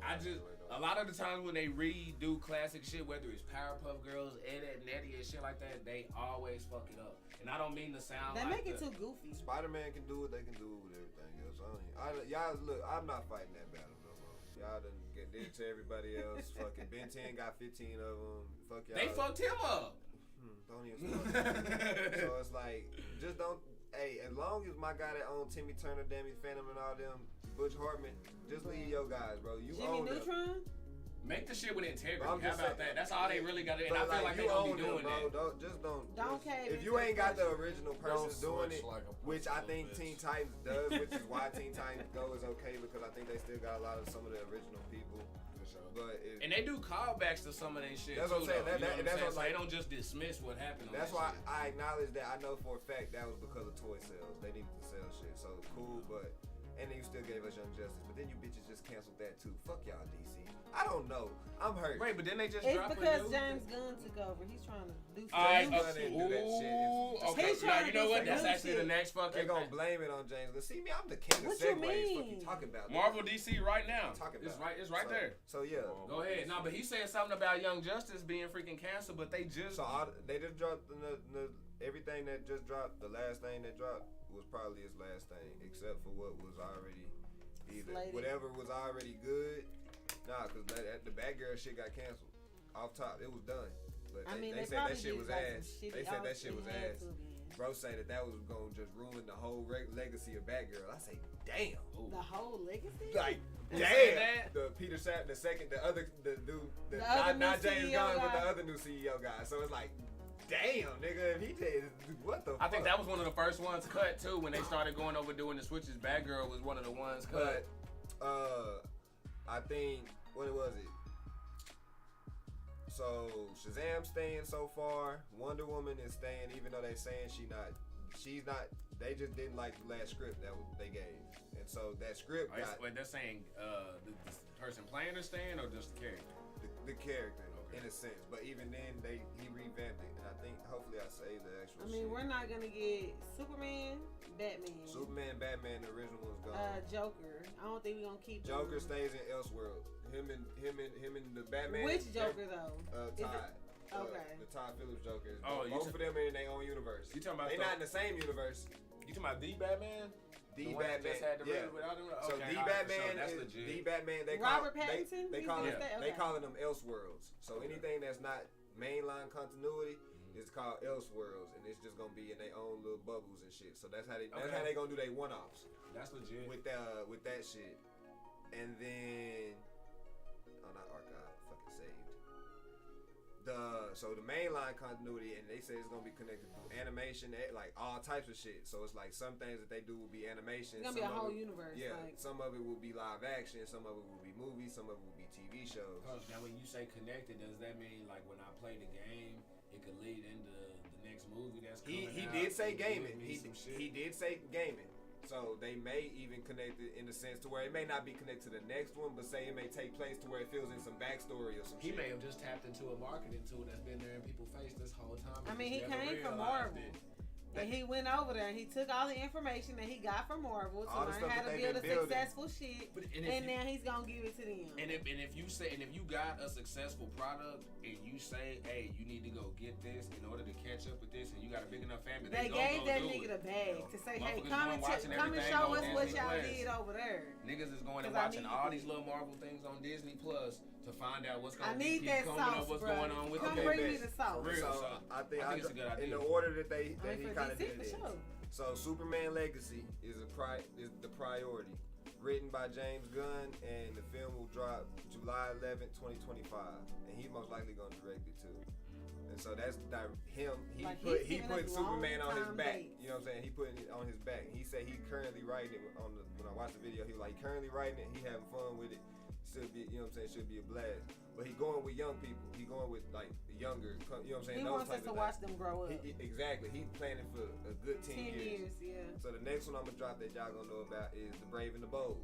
I just a lot of the times when they redo classic shit, whether it's Powerpuff Girls, Ed, Edd n Eddy, and shit like that, they always fuck it up. And I don't mean to sound. They make it too goofy. Spider-Man can do what they can do with everything else. Y'all look. I'm not fighting that battle no more. Y'all done get it to everybody else. Fucking Ben 10 got 15 of them. Fuck y'all. They fucked him up. Don't even start. So it's like, just don't. Hey, as long as my guy that owned Timmy Turner, Danny Phantom, and all them, Butch Hartman, just leave your guys, bro. You Jimmy own Neutron? them. Make the shit with integrity. How about that? That's all they really got to do. And I feel like they don't be doing that. Don't if you ain't got the original person doing it, which I think Teen Titans does, which is why Teen Titans Go is okay, because I think they still got a lot of some of the original people. But and they do callbacks to some of that shit. That's what I'm saying. That's what they don't just dismiss what happened. That's why I acknowledge that. I know for a fact that was because of toy sales. They needed to sell shit, so cool. But and then you still gave us Young Justice. But then you bitches just canceled that too. Fuck y'all, DC. I don't know. I'm hurt. Wait, but then they just dropped because James Gunn took over. He's trying to do something. James Gunn didn't do that shit. Okay, now you know what? That's actually the next fucking. They're gonna blame it on James Gunn. See me, I'm the king of segues. What you talking about? Marvel DC right now. It's right there. So yeah. Go ahead. No, but he said something about Young Justice being freaking canceled, but they just. They just dropped everything that just dropped. The last thing that dropped was probably his last thing, except for what was already whatever was already good. Nah, cause the Batgirl shit got canceled off top. It was done, but they said that shit was ass. They said that shit was ass. Bro say that was gonna just ruin the whole legacy of Batgirl. I say, damn. The whole legacy? Like, damn. The Peter Sapp, the dude, not James Gunn, but the other new CEO guy. So it's like, damn, nigga, if he did, what the fuck? I think that was one of the first ones cut too when they started going over doing the switches. Batgirl was one of the ones cut. But, I think, what was it? So Shazam's staying so far. Wonder Woman is staying, even though they saying she's not. They just didn't like the last script that they gave, and so that script got. Wait, they're saying the person playing is staying, or just the character? The character, in a sense. But even then, he revamped it, and I think hopefully I saved the actual. We're not gonna get Superman, Batman, the original one's gone. Joker. I don't think we're gonna keep. Joker stays in Elseworld. Him and the Batman. Which Joker though? Todd. Okay. The Todd Phillips Joker. Both of them are in their own universe. You talking about? They're not in the same universe. You talking about the Batman? The Batman. Just had the So the Batman is the Batman. Robert Pattinson. They calling them Elseworlds. So anything that's not mainline continuity is called Elseworlds, and it's just gonna be in their own little bubbles and shit. So that's how they gonna do their one-offs. That's legit. With that shit, and then not archive, fucking saved. So the mainline continuity, and they say it's gonna be connected through animation, like all types of shit. So it's like some things that they do will be animation. It's gonna be a whole universe. Yeah, some of it will be live action, some of it will be movies, some of it will be TV shows. Now, when you say connected, does that mean like when I play the game, it could lead into the next movie that's coming out? He did say gaming. He did say gaming. So they may even connect it in the sense to where it may not be connected to the next one, but say it may take place to where it fills in some backstory or some shit. He may have just tapped into a marketing tool that's been there in people's face this whole time. I mean, he came from Marvel. And he went over there and he took all the information that he got from Marvel to learn how to build a successful shit. And now he's gonna give it to them. And if you got a successful product and you say, hey, you need to go get this in order to catch up with this, and you got a big enough family, they gave that nigga the bag to say, hey, come and show us what y'all did over there. Niggas is going and watching all these little Marvel things on Disney Plus to find out what's going on. What's going on with Come bring me the sauce. So I think it's a good idea. In the order that he kind of did it. So Superman Legacy is the priority. Written by James Gunn, and the film will drop July 11th, 2025, and he's most likely gonna direct it too. And so that's him. He put Superman on his back. You know what I'm saying? He put it on his back. He said he's currently writing it. When I watched the video, he was like currently writing it. He having fun with it. Should be, you know what I'm saying? Should be a blast. But he going with young people. He going with like the younger. You know what I'm saying? He wants us to watch them grow up. Exactly. He's planning for a good 10 years. Yeah. So the next one I'm gonna drop that y'all gonna know about is The Brave and the Bold.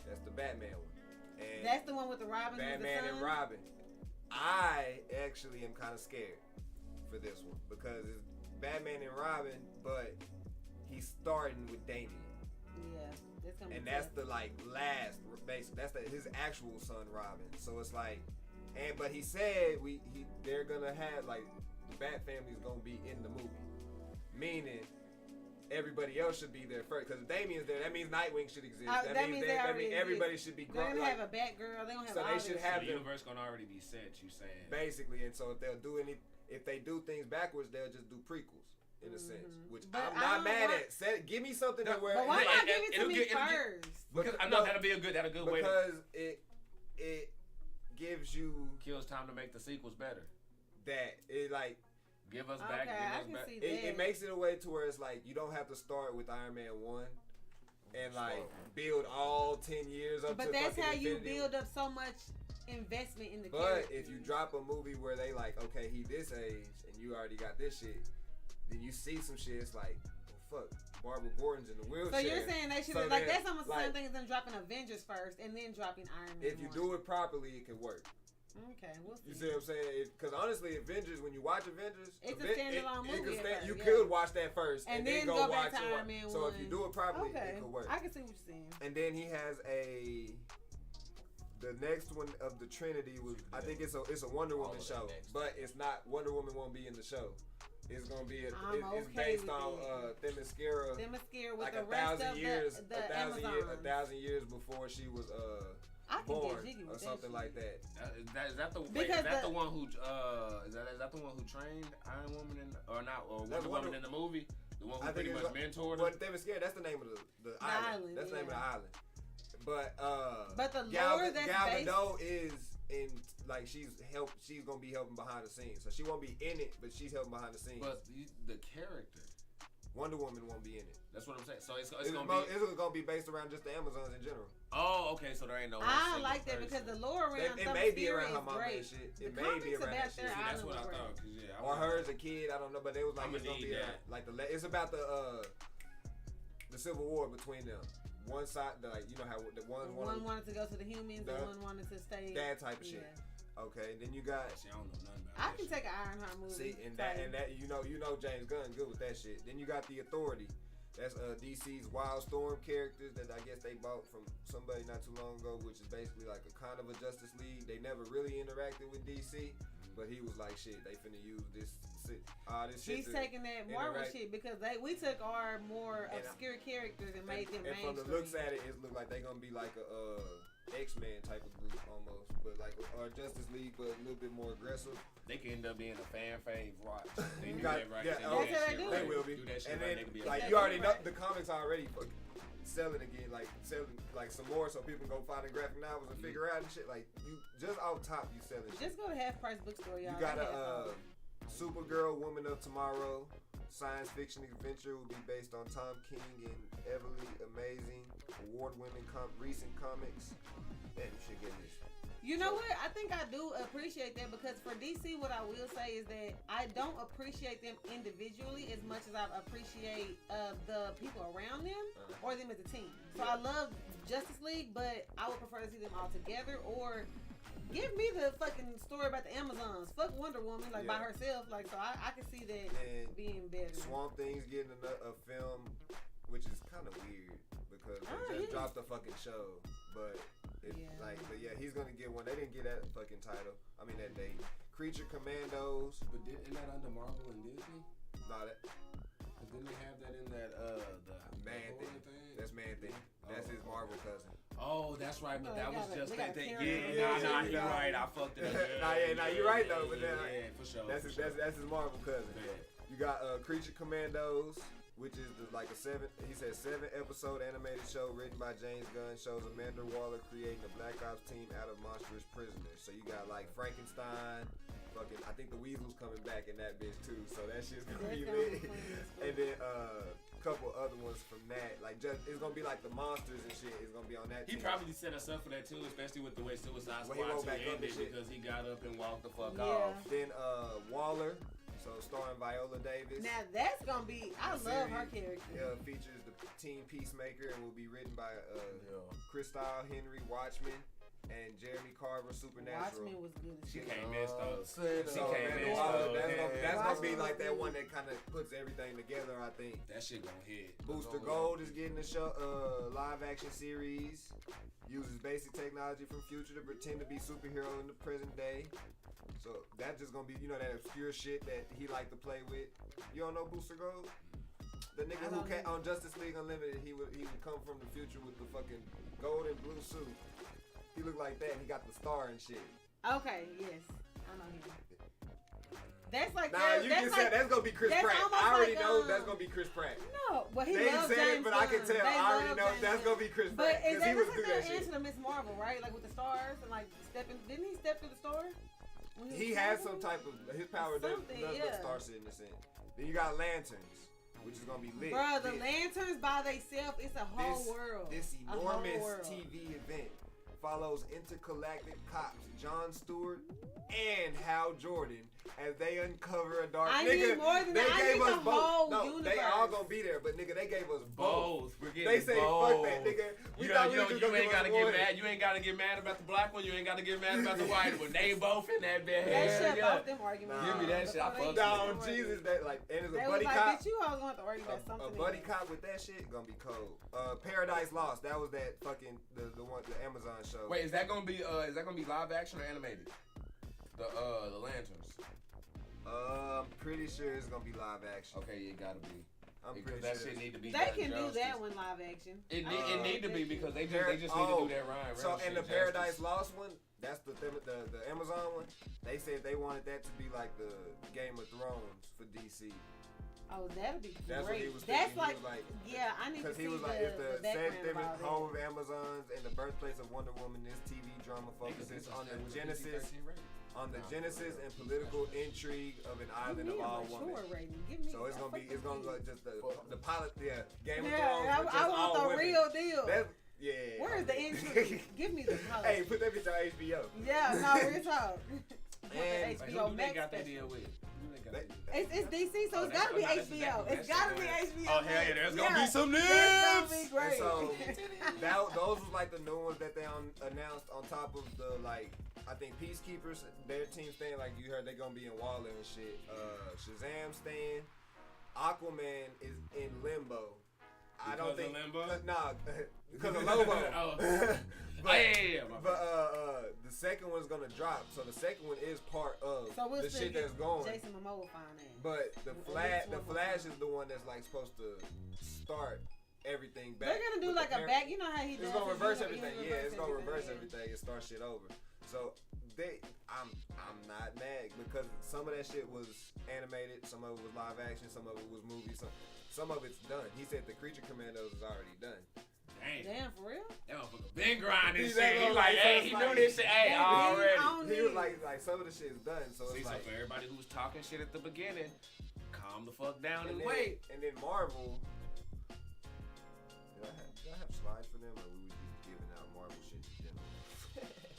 That's the Batman one. And that's the one with the Robin. Batman and Robin. I actually am kind of scared for this one because it's Batman and Robin, but he's starting with Damian. Yeah. That's the last basic. That's his actual son Robin. So it's like, but he said they're gonna have the Bat family's gonna be in the movie, meaning everybody else should be there first. Because if Damian's there, that means Nightwing should exist. That means everybody should be. They're gonna have a Batgirl. They're gonna have. So they should have the universe gonna already be set. You saying basically, and so if they do things backwards, they'll just do prequels. In a sense, which I'm not mad at. Give me something to where. But why not give it to me first? Because I know that'll be a good way. Because it gives you kills time to make the sequels better. That it give us back. See it makes it a way to where it's you don't have to start with Iron Man 1 and build all 10 years up. But that's how you build up so much investment in the character. But if you drop a movie where they okay, he this age and you already got this shit. Then you see some shit, it's well, fuck, Barbara Gordon's in the wheelchair. So you're saying they should have, that's almost the same thing as them dropping Avengers first and then dropping Iron Man. If you do it properly, it can work. Okay, we'll see. You see what I'm saying? Because honestly, Avengers, when you watch Avengers, it's a standalone movie. You could watch that first and then go watch to Iron Man 1. So if you do it properly, it could work. I can see what you're saying. And then he has the next one of the Trinity was, I think it's a Wonder Woman show, but it's not, Wonder Woman won't be in the show. It's gonna be it's based on Themyscira. With like the rest of a thousand years before she was born or something like that. Is that the one who is that the one who trained Iron Woman Wonder Woman in the movie? The one who pretty much mentored her. Themyscira, that's the name of the island. That's the name of the island. But the lore that's Gal Gadot is in she's gonna be helping behind the scenes, so she won't be in it, but she's helping behind the scenes. But the character, Wonder Woman won't be in it. That's what I'm saying. So it's gonna be based around just the Amazons in general. Oh, okay. So there ain't no. I like that because the lore around it may be around her mama great. and shit. It may be around that shit. That's what I thought. Or her as a kid, I don't know, but it was it's gonna be it's about the Civil War between them. One side, how the one wanted to go to the humans, and one wanted to stay. That type of shit. Okay, then you got. See, I don't know nothing about I can take an Ironheart movie. See, and that you know James Gunn good with that shit. Then you got the Authority. That's DC's Wildstorm characters that I guess they bought from somebody not too long ago, which is basically like a kind of a Justice League. They never really interacted with DC, but he was like, shit, they finna use this shit. He's taking that Marvel shit because we took our more obscure characters and made them mainstream. And from the looks at it, it looks like they're gonna be like a X-Men type of group almost, but like our Justice League, but a little bit more aggressive. They could end up being a fan fave watch. They do that right. They will be. Do that shit and right. then, you already know the comics already selling again, selling some more, so people can go find the graphic novels and figure out and shit. Like you just off top, you selling. Just go to Half Price Bookstore, y'all. You got a Supergirl, Woman of Tomorrow. science fiction adventure will be based on Tom King and Everly Amazing, award-winning recent comics. Damn, you should get this. You know what? I think I do appreciate that because for DC, what I will say is that I don't appreciate them individually as much as I appreciate the people around them or them as a team. So I love Justice League, but I would prefer to see them all together or give me the fucking story about the Amazons. Fuck Wonder Woman, like by herself. Like, so I can see that being better. Swamp Thing's getting a film, which is kind of weird because they just dropped the fucking show, but. But he's gonna get one. They didn't get that fucking title. I mean that date. Creature Commandos. But isn't that under Marvel and Disney? Not that. Cause didn't they have that in that the Man Thing? That's Man Thing. That's his Marvel cousin. Oh, that's right. But that was just that thing. Yeah, you're right. I fucked it up. You're right though. But then, for sure. That's his Marvel cousin. You got Creature Commandos, which is he said 7-episode animated show written by James Gunn, shows Amanda Waller creating a Black Ops team out of monstrous prisoners. So you got like Frankenstein, I think the Weasel's coming back in that bitch too. So that shit's gonna be lit. And then a couple other ones from that, like it's gonna be like the monsters and shit. It's gonna be on that. He probably set us up for that too, especially with the way Suicide Squad 2 ended because he got up and walked the fuck off. Then Waller. So starring Viola Davis. Now that's gonna be. I love her character. Features the teen Peacemaker and will be written by Crystal Henry, Watchmen, and Jeremy Carver, Supernatural. Watchmen was good. She can't miss those. That's gonna be like that one that kind of puts everything together. I think that shit gonna hit. Booster Gold is getting a show, live action series. Uses basic technology from future to pretend to be superhero in the present day. So that's just gonna be, that obscure shit that he like to play with. You don't know Booster Gold? The nigga who came on Justice League Unlimited, he would come from the future with the fucking gold and blue suit. He looked like that and he got the star and shit. Okay, yes. I know him. That's like that's gonna be Chris Pratt. I already know that's gonna be Chris Pratt. No, well he they loves said James it, but I can tell. I already know that's gonna be Chris Pratt because he was do that shit. Answer to Miss Marvel, right? Like with the stars and like didn't he step through the store? He has some type of his power does look star shit in the sense. Then you got lanterns, which is gonna be lit. Bro, the lanterns by themselves, it's a whole world. This enormous TV event follows intergalactic cops Jon Stewart and Hal Jordan as they uncover a dark. Need more than that. They gave us both. No, universe. they all gonna be there, but nigga, they gave us both. We're getting they say both. fuck that, nigga. You ain't gotta get mad. You ain't gotta get mad about the black one. You ain't gotta get mad about the white one. They both in that bed. That shit off them arguments. Give me that shit. I fuck down Jesus. That like, and it's a buddy cop. Bitch, you always want to argue about something. A buddy cop with that shit gonna be cold. Paradise Lost. That was that fucking the one the Amazon show. Wait, is that gonna be live action or animated? The lanterns. I'm pretty sure it's gonna be live action. Okay, it gotta be. Because that shit need to be. They can do that one live action. It need to be because they just need to do that Ryan. So in the Paradise Lost one, that's the Amazon one. They said they wanted that to be like the Game of Thrones for DC. Oh, that'd be great. That's what he was thinking. Like, I need to see he was like, it's the home of Amazons and the birthplace of Wonder Woman. This TV drama focuses on the genesis and political intrigue of an island of all women. So it's gonna go just the pilot, Game of Thrones. I want the real deal. Yeah. Where's the intrigue? Give me the pilot. Hey, put that bitch on HBO. Yeah, no, real talk. And HBO Max got that deal with. It's DC, so it's gotta be HBO. It's gotta be HBO. Oh hell yeah, there's gonna be some news. It's gonna be great. So those was like the new ones that they announced on top of the I think Peacekeepers, their team staying, like you heard, they're gonna be in Waller and shit. Shazam staying. Aquaman is in limbo. I don't think Limbo? Nah, because of Lobo. But the second one's gonna drop, so the second one is part of the shit that's going. Jason Momoa will find that. But the Flash is the one that's like supposed to start everything back. They're gonna do like a back. You know how he does. It's gonna reverse everything. Yeah, it's gonna reverse everything and start shit over. So I'm not mad because some of that shit was animated, some of it was live action, some of it was movies, some of it's done. He said the Creature Commandos is already done. Damn, for real? That motherfucker been grinding shit. He like, hey, he knew this shit. Hey, already. He was like some of the shit is done. So see, it's so for everybody who was talking shit at the beginning, calm calm the fuck down and then, wait. And then Marvel. Did I have slides for them, or we would be giving out Marvel shit in general?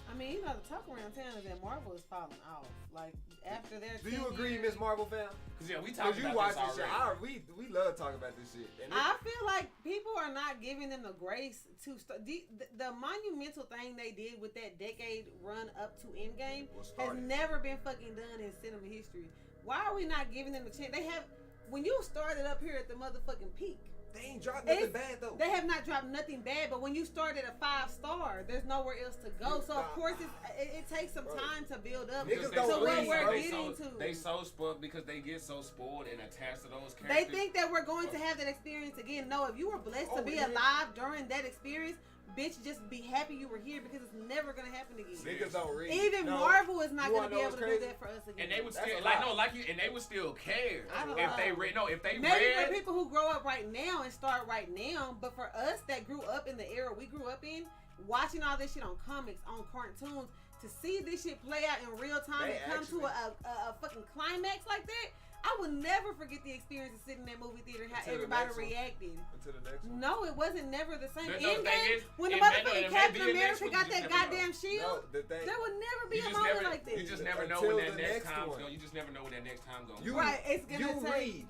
I mean, the talk around town is that Marvel is falling off. Like, after their Do you agree, Miss Marvel fam? Because, we talked about watch this this already. shit. We love talking about this shit. And I feel like people are not giving them the grace to start. The monumental thing they did with that decade run up to Endgame has never been fucking done in cinema history. Why are we not giving them the chance? They have, when you started up here at the motherfucking peak. They ain't dropped nothing bad though. They have not dropped nothing bad, but when you start at a 5-star, there's nowhere else to go. So of course it takes some time to build up. Niggas So don't what read, we're bro. getting to. They so spoiled because they get so spoiled and attached to those characters. They think that we're going to have that experience again. No, if you were blessed to be alive during that experience, bitch, just be happy you were here because it's never gonna happen again. Niggas don't read. Even Marvel is not gonna be able to do that for us again. And they would still and they would still care if they read. No, if they maybe read. for people who grow up right now and start right now, but for us that grew up in the era we grew up in, watching all this shit on comics, on cartoons, to see this shit play out in real time and come to a fucking climax like that. I will never forget the experience of sitting in that movie theater, how everybody reacted. Until the next one. No, it wasn't never the same. Endgame, when the motherfucking Captain America got that goddamn shield, there would never be a moment like this. You just never know when that next time's going. You just never know when that next time's going. Right, it's gonna take. Read.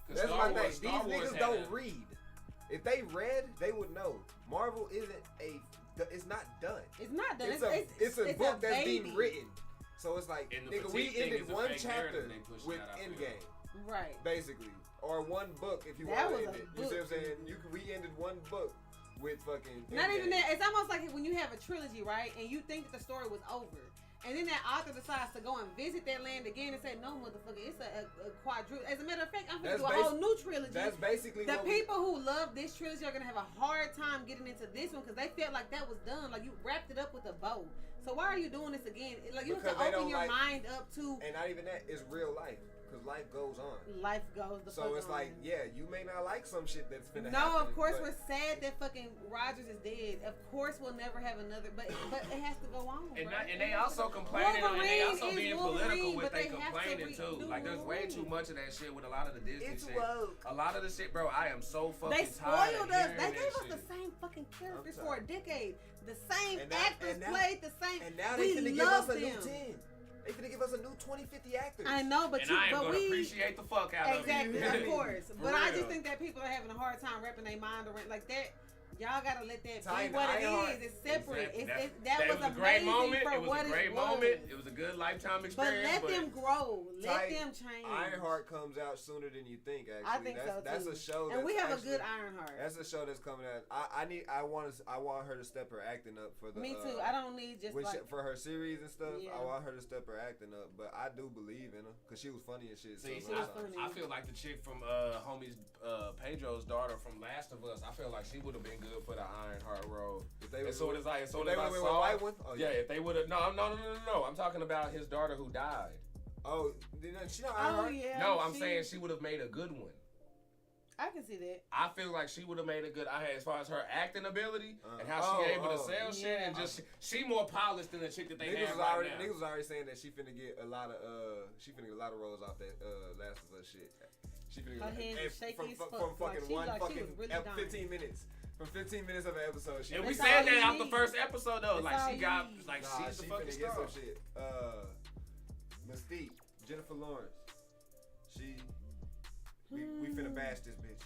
That's my thing. These niggas don't read. If they read, they would know. Marvel it's not done. It's not done. It's a book that's being written. So it's like, nigga, we ended one chapter with Endgame. Right. Basically. Or one book if you want to end it. You see what I'm saying? We ended one book with fucking Not Endgame. even that. It's almost like when you have a trilogy, right? And you think that the story was over. And then that author decides to go and visit that land again and say, no, motherfucker, it's a quadruple. As a matter of fact, I'm going to do a whole new trilogy. That's basically the people who love this trilogy are going to have a hard time getting into this one because they felt like that was done. Like, you wrapped it up with a bow. So why are you doing this again? Like, you have to open your mind up to... And not even that, it's real life. Because life goes on. Life goes the fuck on. So it's like, yeah, you may not like some shit that's finna happen. No, of course we're sad that fucking Rogers is dead. Of course we'll never have another, but it has to go on. And they also complaining, and they also being political with they complaining too. Like there's way too much of that shit with a lot of the Disney shit. Woke. A lot of the shit, bro. I am so fucking tired. They spoiled us. They gave us shit. the same fucking characters for a decade. The same actors played the same. And now they finna give us a new 10. They finna give us a new 20-50 actors. I know, but I am gonna appreciate the fuck out of it. Exactly, of course. But I just think that people are having a hard time wrapping their mind around like that. Y'all gotta let that be what it is. It's separate. Exactly. That was a great amazing moment. for It was what a great it was. moment. It was a good lifetime experience. But let them grow. Let them change. Ironheart comes out sooner than you think. Actually, I think so too. That's a show. And we have a good Ironheart. That's a show that's coming out. I want her to step her acting up for the. Me too. I don't need just like for her series and stuff. Yeah. I want her to step her acting up, but I do believe in her because she was funny and shit. See, funny. I feel like the chick from homie's Pedro's daughter from Last of Us. I feel like she would have been good for the Ironheart role. If they would have white one. Oh, yeah, if they would have. No. I'm talking about his daughter who died. Oh, she not Ironheart? Oh yeah. No, I'm saying she would have made a good one. I can see that. I feel like she would have made a good. As far as her acting ability and how she able to sell shit and just she more polished than the chick that they have right now. Niggas was already saying that she finna get a lot of roles off that Last of Us shit. She finna get from fucking one fucking 15 minutes. From 15 minutes of an episode, and we said that out the first episode though. Like she got she's the fucking get star. some shit. Mystique, Jennifer Lawrence. We finna bash this bitch.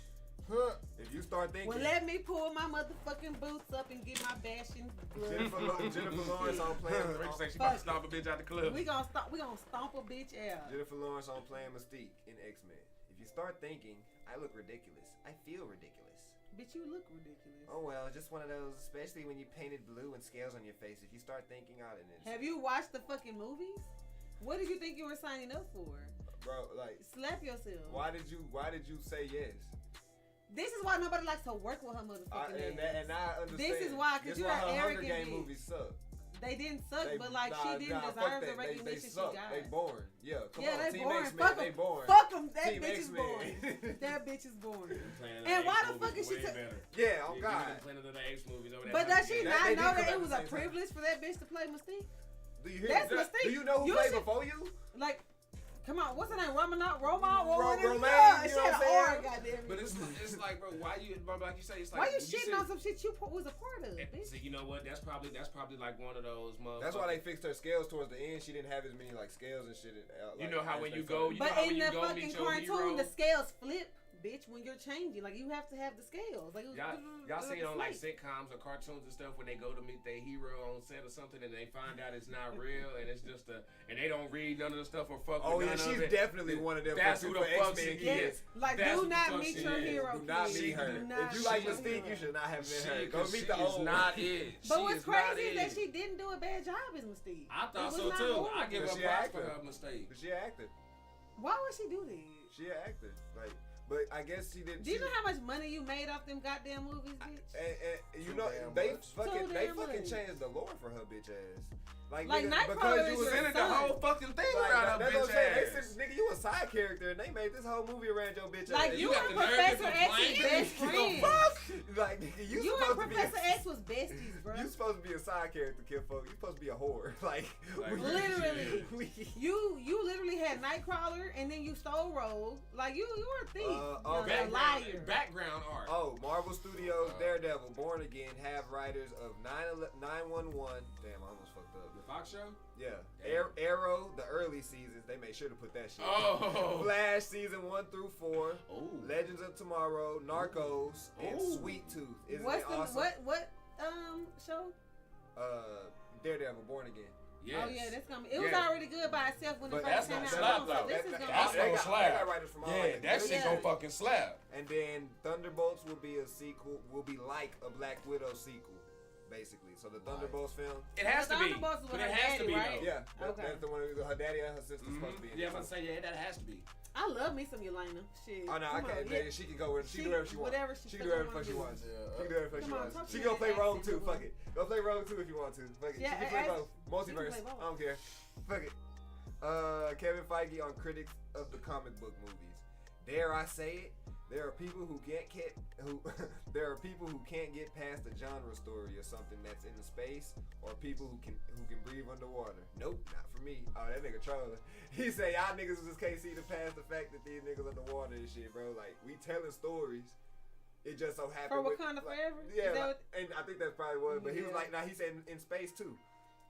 If you start thinking, well, let me pull my motherfucking boots up and get my bashing. Jennifer Lawrence on playing. Rick say she about to stomp a bitch out the club. We gonna stomp a bitch out. Jennifer Lawrence on playing Mystique in X-Men. If you start thinking, I look ridiculous. I feel ridiculous. Bitch, you look ridiculous. Oh well, just one of those, especially when you painted blue and scales on your face. If you start thinking out in it. Have you watched the fucking movies? What did you think you were signing up for? Bro, like slap yourself. Why did you say yes? This is why nobody likes to work with her motherfucking ass. And I understand. This is why, because you're an arrogant Hunger Game bitch. movies suck. They didn't suck, but like she didn't deserve the recognition she got. They boring. Yeah, come on. They Team boring. X-Men, they boring. Fuck them. That Team bitch is X-Men. boring. That bitch is boring. And why the fuck is she? Yeah, oh God. But does she not know that it was a privilege for that bitch to play Mystique? Do you hear? That's Mystique. Do you know who played before you? Like, Come on, what's her name? Roman? Romaine, She you know had what I'm an saying? R, goddamn. But it's like, bro, why you, like you say, it's like. Why you when shitting said- on some shit you was a part of, bitch? So you know what? That's probably like one of those motherfuckers. That's why they fixed her scales towards the end. She didn't have as many like scales and shit. You know how when you go, you know But how when in you the go fucking meet your cartoon, hero. the scales flip, bitch, when you're changing. Like, you have to have the scales. Like, Y'all seen on like sitcoms or cartoons and stuff when they go to meet their hero on set or something and they find out it's not real and it's just and they don't read none of the stuff or fuck Oh with yeah, none she's of it. definitely one of them. That's who the fuck she X-Men is. Like, That's do what not the fuck meet she your is. hero. Do not kid. meet her. Do not If you like meet your Mystique, hero. you should not have met her. She, Go meet the is old not one. it. But She what's is not crazy is that it. she didn't do a bad job as Mystique. I thought It was so not too. horrible. I give her She props for acted. her mistake. She an actor. Why would she do that? She an actor. Like, but I guess she didn't. Do you know how much money you made off them goddamn movies, bitch? And you Too know damn they much. fucking Too they damn fucking much. changed the lore for her bitch ass. Like Nightcrawler because is you was your in it. The son. whole fucking thing Like, around her that's what I'm bitch saying. They ass. said, nigga, you a side character, and they made this whole movie around your bitch Like, ass. you got and the nerve to Professor X's complain? best The friend. fuck? Like, nigga, you You and supposed to be Professor a, X was besties, bro. you supposed to be a side character, kid folk. You supposed to be a whore. Like, Literally. we- You literally had Nightcrawler, and then you stole Rogue. Like, you were a thief. okay. A liar. Background art. Oh, Marvel Studios, Daredevil, Born Again, have writers of 911. Damn, I almost fucked up. The Fox show? Yeah. Damn. Arrow, the early seasons, they made sure to put that shit. Oh. Flash season 1 through 4. Oh. Legends of Tomorrow, Narcos, and Ooh. Sweet Tooth. Isn't What's it the awesome? what show? Daredevil, Born Again. Yes. Oh yeah, that's coming. It was Yeah. already good by itself when it But first that's came gonna out. slap, So though. this is gonna That's be gonna they slap. got writers from all Yeah, like that good shit Yeah. gonna fucking slap. And then Thunderbolts will be a sequel, will be like a Black Widow sequel, basically. So the Thunderbolts film. It has to be. Thunderbolts is But with it her has to daddy, be, right? though. Yeah, Okay. that's the one. Her daddy and her sister's supposed to be in Yeah, it. I'm about to say, yeah, that has to be. I love me some Yelena. Shit. Oh no, I Come can't. on, yeah. She can go where she can do whatever she wants. Whatever she She can do whatever the fuck she fucking wants. Yeah, She can do whatever the fuck she Come on, wants. talk She to gonna me play in Rogue accent, too. boy. Fuck it. Go play Rogue too if you want to. Fuck it. Yeah, She can play as- both. Multiverse. play both. I don't care. Fuck it. Kevin Feige on critics of the comic book movies. Dare I say it? There are people who there are people who can't get past a genre story or something that's in the space, or people who can breathe underwater. Nope, not for me. Oh, that nigga trolling. He say y'all niggas just can't see the past the fact that these niggas underwater and shit, bro. Like, we telling stories. It just so happened For with, Wakanda like, Forever? Yeah, Is that like, and I think that's probably what. But he was Yeah. like, he said in space too.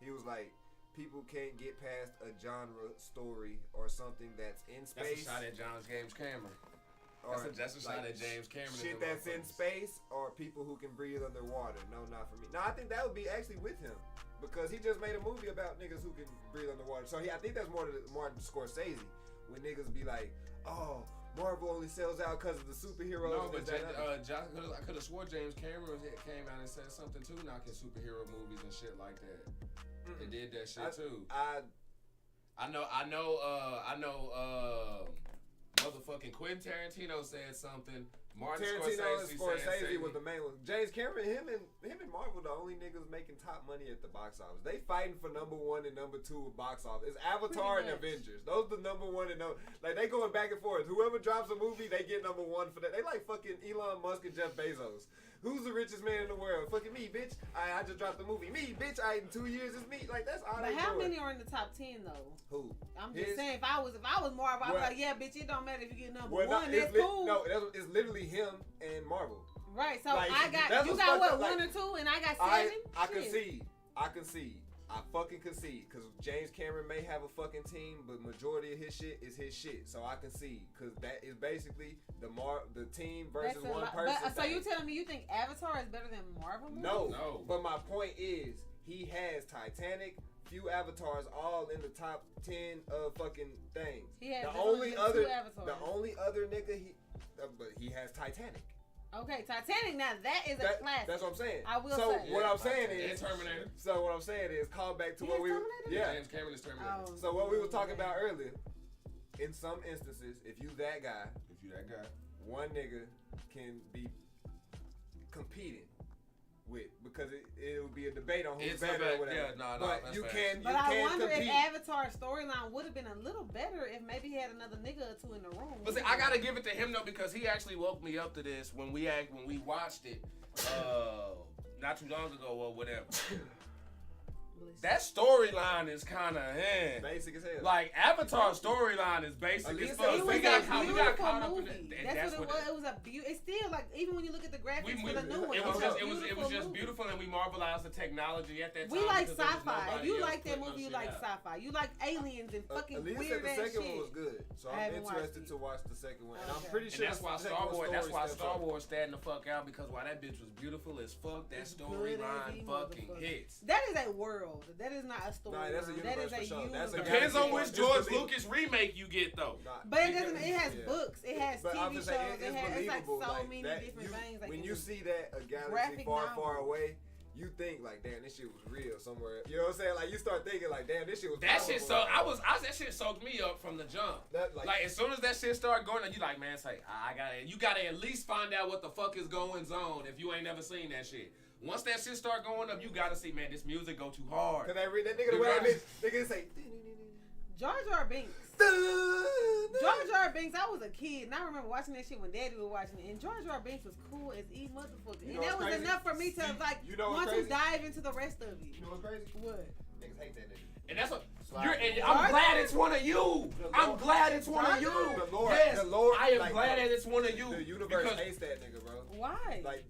He was like, people can't get past a genre story or something that's in That's space. a shot at James Cameron. That's a shot at James Cameron. and Shit them that's in motherfuckers. space, or people who can breathe underwater. No, not for me. No, I think that would be actually with him, because he just made a movie about niggas who can breathe underwater. So I think that's more to Martin Scorsese, when niggas be like, oh, Marvel only sells out because of the superheroes. No, and but this, that, and other. I could have swore James Cameron came out and said something too, knocking superhero movies and shit like that. They did that shit too. I know. Motherfucking Quentin Tarantino said something. Martin Tarantino and Scorsese Scorsese was the main one. James Cameron, him and Marvel, the only niggas making top money at the box office. They fighting for number 1 and number 2 of box office. It's Avatar and Pretty much. Avengers. Those the number 1 and number. Like, they going back and forth. Whoever drops a movie, they get number 1 for that. They like fucking Elon Musk and Jeff Bezos. Who's the richest man in the world? Fucking me, bitch. I just dropped the movie. Me, bitch. In 2 years it's me. Like, that's all But they how doing. many are in the top 10 though? Who? I'm His? just saying, if I was Marvel, I'd be Well- like, yeah, bitch, it don't matter if you get number Well, no, 1. That's cool. No, it's literally him and Marvel. Right, so Like, I got that's you what's got fucked what up, like, 1 or 2, and I got 7. I Shit. concede. I fucking concede. Because James Cameron may have a fucking team, but majority of his shit is his shit. So I concede. Because that is basically the team versus That's a one lot. person. But, so thing. you telling me you think Avatar is better than Marvel movies? No. But my point is, he has Titanic, few Avatars, all in the top 10 of fucking things. He has the only two other Avatars. nigga but he has Titanic. Okay, Titanic. Now that is a classic. That's what I'm saying. I will so say. what I'm saying And is Terminator. So what I'm saying is call back to He what is we Terminator? yeah. James Cameron is Terminator. Oh. So what we were talking about earlier, in some instances, if you that guy, If you that guy. one nigga can be competing with, because it would be a debate on who's It's better a or whatever. yeah, no, but that's you facts. can But you I can wonder compete. if Avatar's storyline would have been a little better if maybe he had another nigga or 2 in the room. But see, I gotta give it to him though, because he actually woke me up to this when we watched it not too long ago or whatever. That storyline is kind of basic as hell. Like Avatar's storyline is basic as fuck. We got caught up in it. That's what it was. It was a beautiful. It's still like even when you look at the graphics for the new one, it was just beautiful, and we marvelized the technology at that time. We like sci-fi. If you like that movie, you like sci-fi. You like aliens and fucking weird ass shit. The second one was good, so I'm interested to watch the second one. And I'm pretty sure that's why Star Wars standing the fuck out, because while that bitch was beautiful as fuck, that storyline fucking hits. That is a world. That is not a story. Nah, that's a universe for sure. Depends on which George Lucas remake you get though. But it doesn't. It has books. It has TV shows. It's like so many different things. When you see that a galaxy far away, you think like, damn, this shit was real somewhere. You know what I'm saying? Like you start thinking like, damn, this shit was. That shit. So that shit soaked me up from the jump. Like as soon as that shit started going, you like, man, say you gotta at least find out what the fuck is going on if you ain't never seen that shit. Once that shit start going up, you gotta see, man, this music go too hard. Cause that nigga the way nigga say Jar Jar Binks. Jar Jar Binks, I was a kid and I remember watching that shit when Daddy was watching it, and Jar Jar Binks was cool as E motherfucker. And that was enough for me to like want to dive into the rest of it. You know what's crazy? What? Niggas hate that nigga. And that's what I'm glad it's one of you. I'm glad it's one of you. The Lord, I am glad that it's one of you. The universe hates that nigga, bro. Why? Like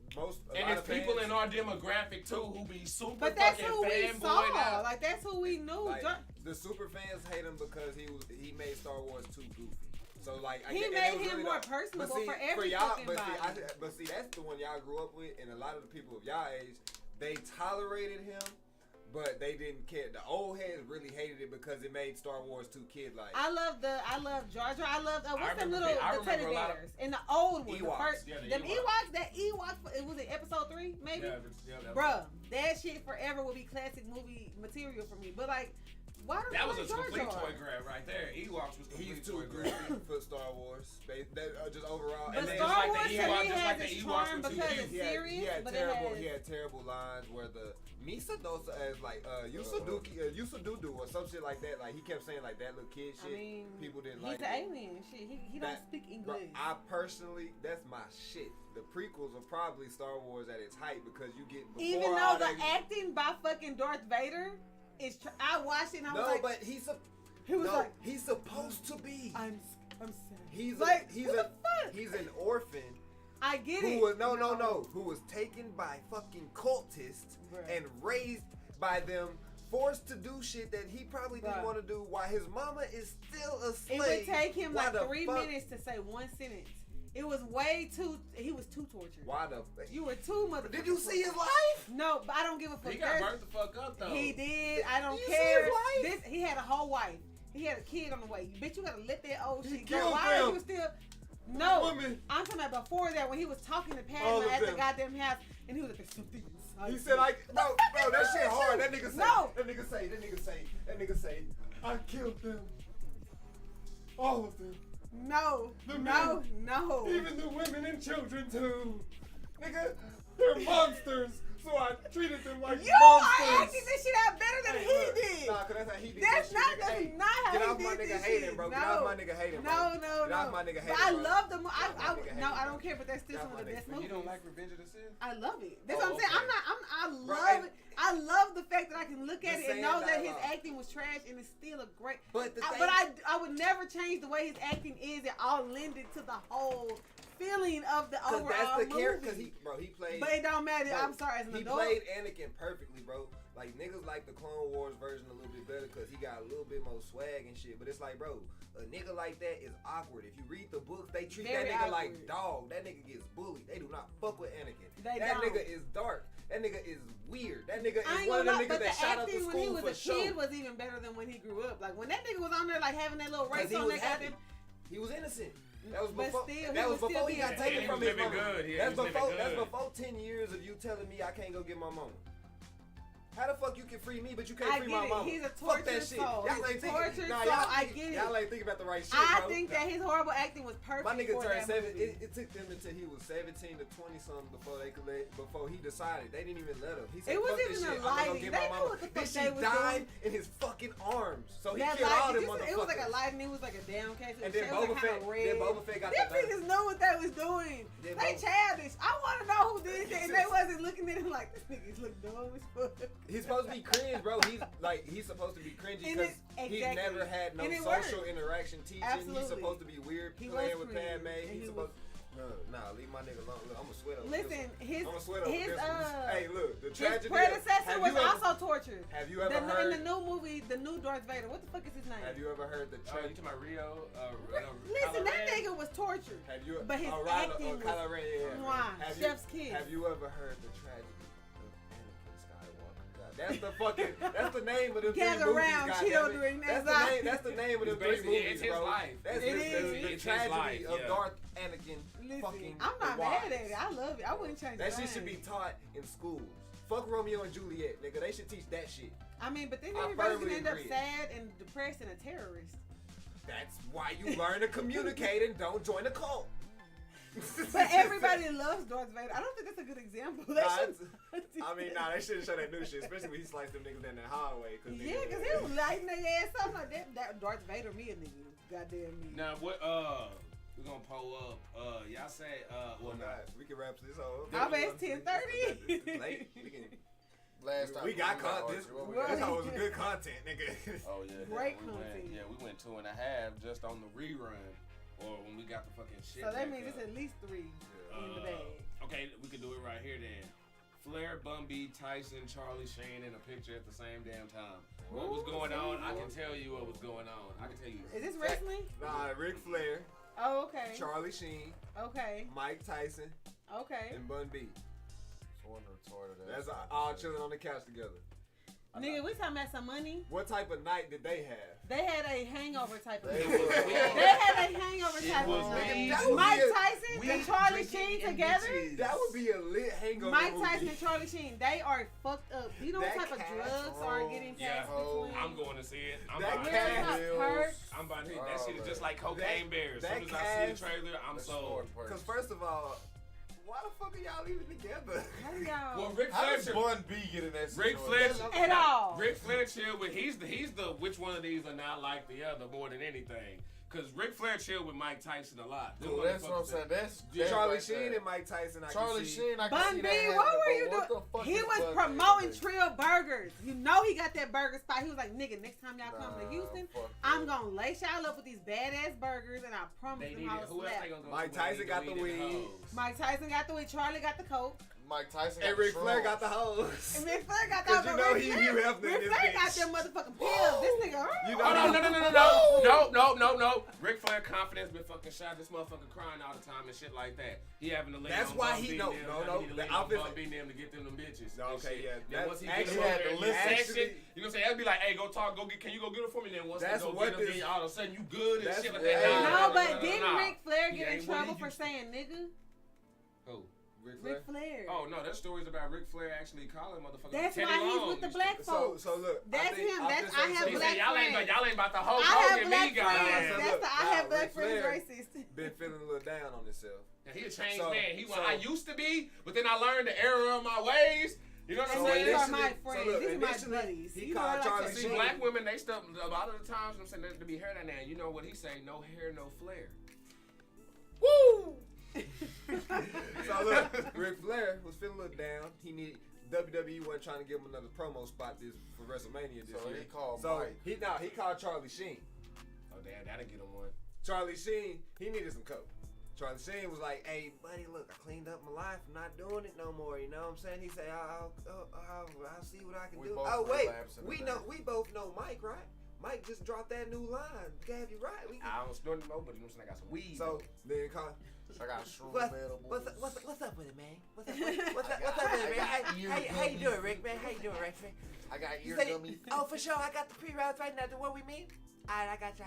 and it's people in our demographic too who be super but that's fucking who we saw. Now. Like that's who we knew. Like, the super fans hate him because he made Star Wars too goofy. So like he made him really more personable for every fucking body. But see, that's the one y'all grew up with, and a lot of the people of y'all age, they tolerated him. But they didn't care. The old heads really hated it because it made Star Wars too kid-like. I love Jar Jar. I love what's them little the teddy bears in the old one. Ewoks. Them Ewoks. That Ewok. It was in episode 3, maybe. Bruh, that shit forever will be classic movie material for me. But like, why don't that was a Jar complete Jar? toy grab right there. Ewoks was complete toy grab for Star Wars. Just overall. But and then Star Wars he has its charm because it's serious. He had terrible lines where the Misa Dosa as like Yusududu or some shit like that. Like he kept saying like that little kid shit. I mean, people didn't he's like an it. alien shit. He don't speak English. Bro, I personally, that's my shit. The prequels are probably Star Wars at its height because you get before even though the acting by fucking Darth Vader is. I watched it and I was like, but he's supposed to be. I'm sad. He's like, he's an orphan. I get who it. Was, who was taken by fucking cultists and raised by them, forced to do shit that he probably didn't want to do while his mama is still a slave. It would take him like 3 minutes to say one sentence. It was way too. He was too tortured. Why the? You were too motherfucking. Did you see his life? No, but I don't give a fuck. He got burnt the fuck up though. He did. I don't care. See his life? He had a whole wife. He had a kid on the way. You bitch, you gotta let that old shit go. Why are you still? No, I'm talking about before that when he was talking to Padma at the goddamn house, and he was like, "There's something inside." He said, "Like, no, that shit hard." That nigga say, that nigga say, "I killed them, all of them." No, no. Even the women and children too, nigga. They're monsters. So I treated them like monsters. You are acting this shit out better than he did. Nah, cause that's how he did. That's not how he did this shit. Bro. Get off my nigga hating, bro. No. Get off my nigga hating, I love the movie. I don't care, but that's still some of the best movies. You don't like Revenge of the Sith? I love it. That's what I'm saying. I love it. I love the fact that I can look at it and know that his acting was trash and it's still a great. But I would never change the way his acting is. It all lended to the whole feeling of the overall that's the movie. Character, he played. But it don't matter. I'm sorry, as an adult. He played Anakin perfectly, bro. Like niggas like the Clone Wars version a little bit better because he got a little bit more swag and shit. But it's like, bro, a nigga like that is awkward. If you read the book, they treat that nigga like dog. That nigga gets bullied. They do not fuck with Anakin. That nigga is dark. That nigga is weird. That nigga is one of them niggas that shot up the school for show. But the acting when he was a kid was even better than when he grew up. Like when that nigga was on there like having that little race on that goddamn. He was innocent. That was before he got taken from his mama. That's before 10 years of you telling me I can't go get my mama. How the fuck you can free me, but you can't free my mama? He's a tortured soul. Y'all ain't thinking. I get it. Y'all ain't thinking about the right shit, I think that his horrible acting was perfect. My nigga turned 7. It took them until he was 17 to 20 something before he decided. They didn't even let him. He said, it was fuck even this shit. a lighting. They knew what the fuck they was died in his fucking arms. So he killed all them motherfuckers. It was like a lighting. It was like a downcast. And then Boba Fett got that. Them niggas know what they was doing. They childish. I want to know who did that. And they wasn't looking at him like, this niggas look dumb as fuck. He's supposed to be cringe, bro. He's supposed to be cringy because he's never had no social interaction teaching. Absolutely. He's supposed to be weird playing with Padme. He's supposed. Nah, leave my nigga alone. Look, I'm gonna sweat over this. Listen, hey, look, the tragedy. His predecessor was also tortured. Have you ever heard in the new movie, the new Darth Vader? What the fuck is his name? Have you ever heard the tragedy? You talking about Rio? Listen, that nigga was tortured. Have you? But his acting was chef's kiss. Have you ever heard the tragedy of Anakin Skywalker? That's the name of the three movies. Children. That's the name of the three movies, it's his bro. Life. That's the tragedy of Darth Anakin. Listen, I'm not mad at it. I love it. I wouldn't change that shit should be taught in schools. Fuck Romeo and Juliet, nigga. They should teach that shit. I mean, but then everybody's gonna end up sad and depressed and a terrorist. That's why you learn to communicate and don't join a cult. But everybody loves Darth Vader. I don't think that's a good example. They shouldn't show that new shit, especially when he sliced them niggas down that hallway. Because he was lighting their ass up like that. That Darth Vader me a nigga. Goddamn me. Now, what, we're gonna pull up. Y'all say, we can wrap this whole. I bet it's 10:30. We can. Last time we got content. This was good content, nigga. Oh yeah, great content. We went 2.5 just on the rerun, or when we got the fucking shit. So that means it's at least 3 in the bag. Okay, we can do it right here then. Flair, Bun B, Tyson, Charlie Sheen in a picture at the same damn time. What was going on? I can tell you what was going on. I can tell you. Is this wrestling? Nah, Ric Flair. Oh, okay. Charlie Sheen. Okay. Mike Tyson. Okay. And Bun B. Retarded. That's all chilling on the couch together. Nigga, we talking about some money. What type of night did they have? They had a hangover type of night. They had a hangover type of night. Mike Tyson and Charlie Sheen together. That would be a lit hangover. Mike Tyson and Charlie Sheen, they are fucked up. Do you know what type of drugs are getting passed between? I'm going to see it. I'm about to hit that shit is just like cocaine bears. As soon as I see the trailer, I'm sold. Because first of all, why the fuck are y'all even together? Well, Ric How Flair does Bun B get in that Ric situation? Flair at all. Ric Flair chill with he's the which one of these are not like the other more than anything. Cause Ric Flair chill with Mike Tyson a lot. Dude, that's what I'm saying. That's Charlie Sheen and Mike Tyson. Charlie Sheen, I can Bun see B, that. what were you doing? He was promoting Trill Burgers. You know he got that burger spot. He was like, nigga, next time y'all come to Houston, I'm gonna lace y'all up with these badass burgers, and I promise them how to slap. Mike Tyson got the weed. Mike Tyson got the weed. Charlie got the coke. Mike Tyson and Ric Flair got the hose. And Ric Flair got the hose. You know he left Ric Flair got them motherfucking pills. This nigga. No. Ric Flair confidence been fucking shot. This motherfucker crying all the time and shit like that. He having to lay That's on why Bun he B no. The outfit beating them to get them bitches. Okay, yeah. Then once he actually get had them to listen. You know what I'm saying? That'd be like, hey, go talk, can you go get it for me? Then once they go get them, then all of a sudden you good and shit like that. No, but didn't Ric Flair get in trouble for saying nigga? Who? Ric Flair. Oh no, that story's about Ric Flair actually calling motherfuckers. That's why he's with the black folks. So look, that's him. That's I have black friends. Y'all ain't about the whole Hogan me guy. That's the I have black friends racist. Been feeling a little down on himself. Yeah, he a changed man. I used to be, but then I learned the error of my ways. You know what I'm saying? These are my friends. These are my buddies. He called Charlie Sheen. See, black women, they stuff a lot of the times. I'm saying to be hair down there. You know what he say? No hair, no flair. Woo! So look, Ric Flair was feeling a little down. He needed WWE wasn't trying to give him another promo spot for WrestleMania this year. He called Mike. He called Charlie Sheen. Oh damn, that'll get him one. Charlie Sheen, he needed some coke. Charlie Sheen was like, "Hey, buddy, look, I cleaned up my life. I'm not doing it no more. You know what I'm saying?" He said, "I'll see what I can do." Oh wait, we both know Mike, right? Mike just dropped that new line. Gab, you right? I don't snort no, but you know what I'm saying? I got some weed. So then call. I got shroom what's up with it, man? What's up with it, man? How you doing, Rick, man? How you doing, Rick? I got ear gummy. Oh, for sure. I got the pre-rounds right now. The one we meet. Alright, I got you.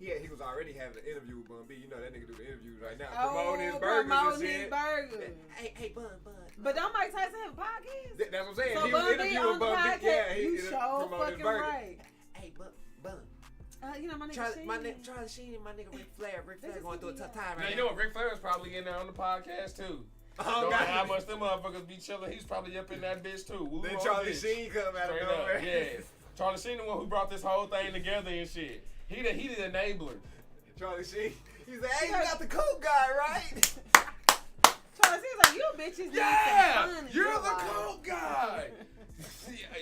Yeah, he was already having an interview with Bun B. You know that nigga do the interviews right now. Promoting his burgers. Hey, Bun. But don't Mike Tyson have a podcast? That's what I'm saying. So he was interviewing Bun B. Yeah, you so fucking right. Hey, Bun. You know my nigga Charlie Sheen and my nigga Ric Flair. Ric Flair going through a tough time right now. You know what? Ric Flair is probably in there on the podcast too. Oh, God. How much them motherfuckers be chilling? He's probably up in that bitch too. Then Charlie Sheen come out of nowhere. Yeah, Charlie Sheen the one who brought this whole thing together and shit. He the enabler. Charlie Sheen. He's like, hey, you got the coke guy, right? Charlie Sheen's like, you bitches. Yeah, you're the coke guy.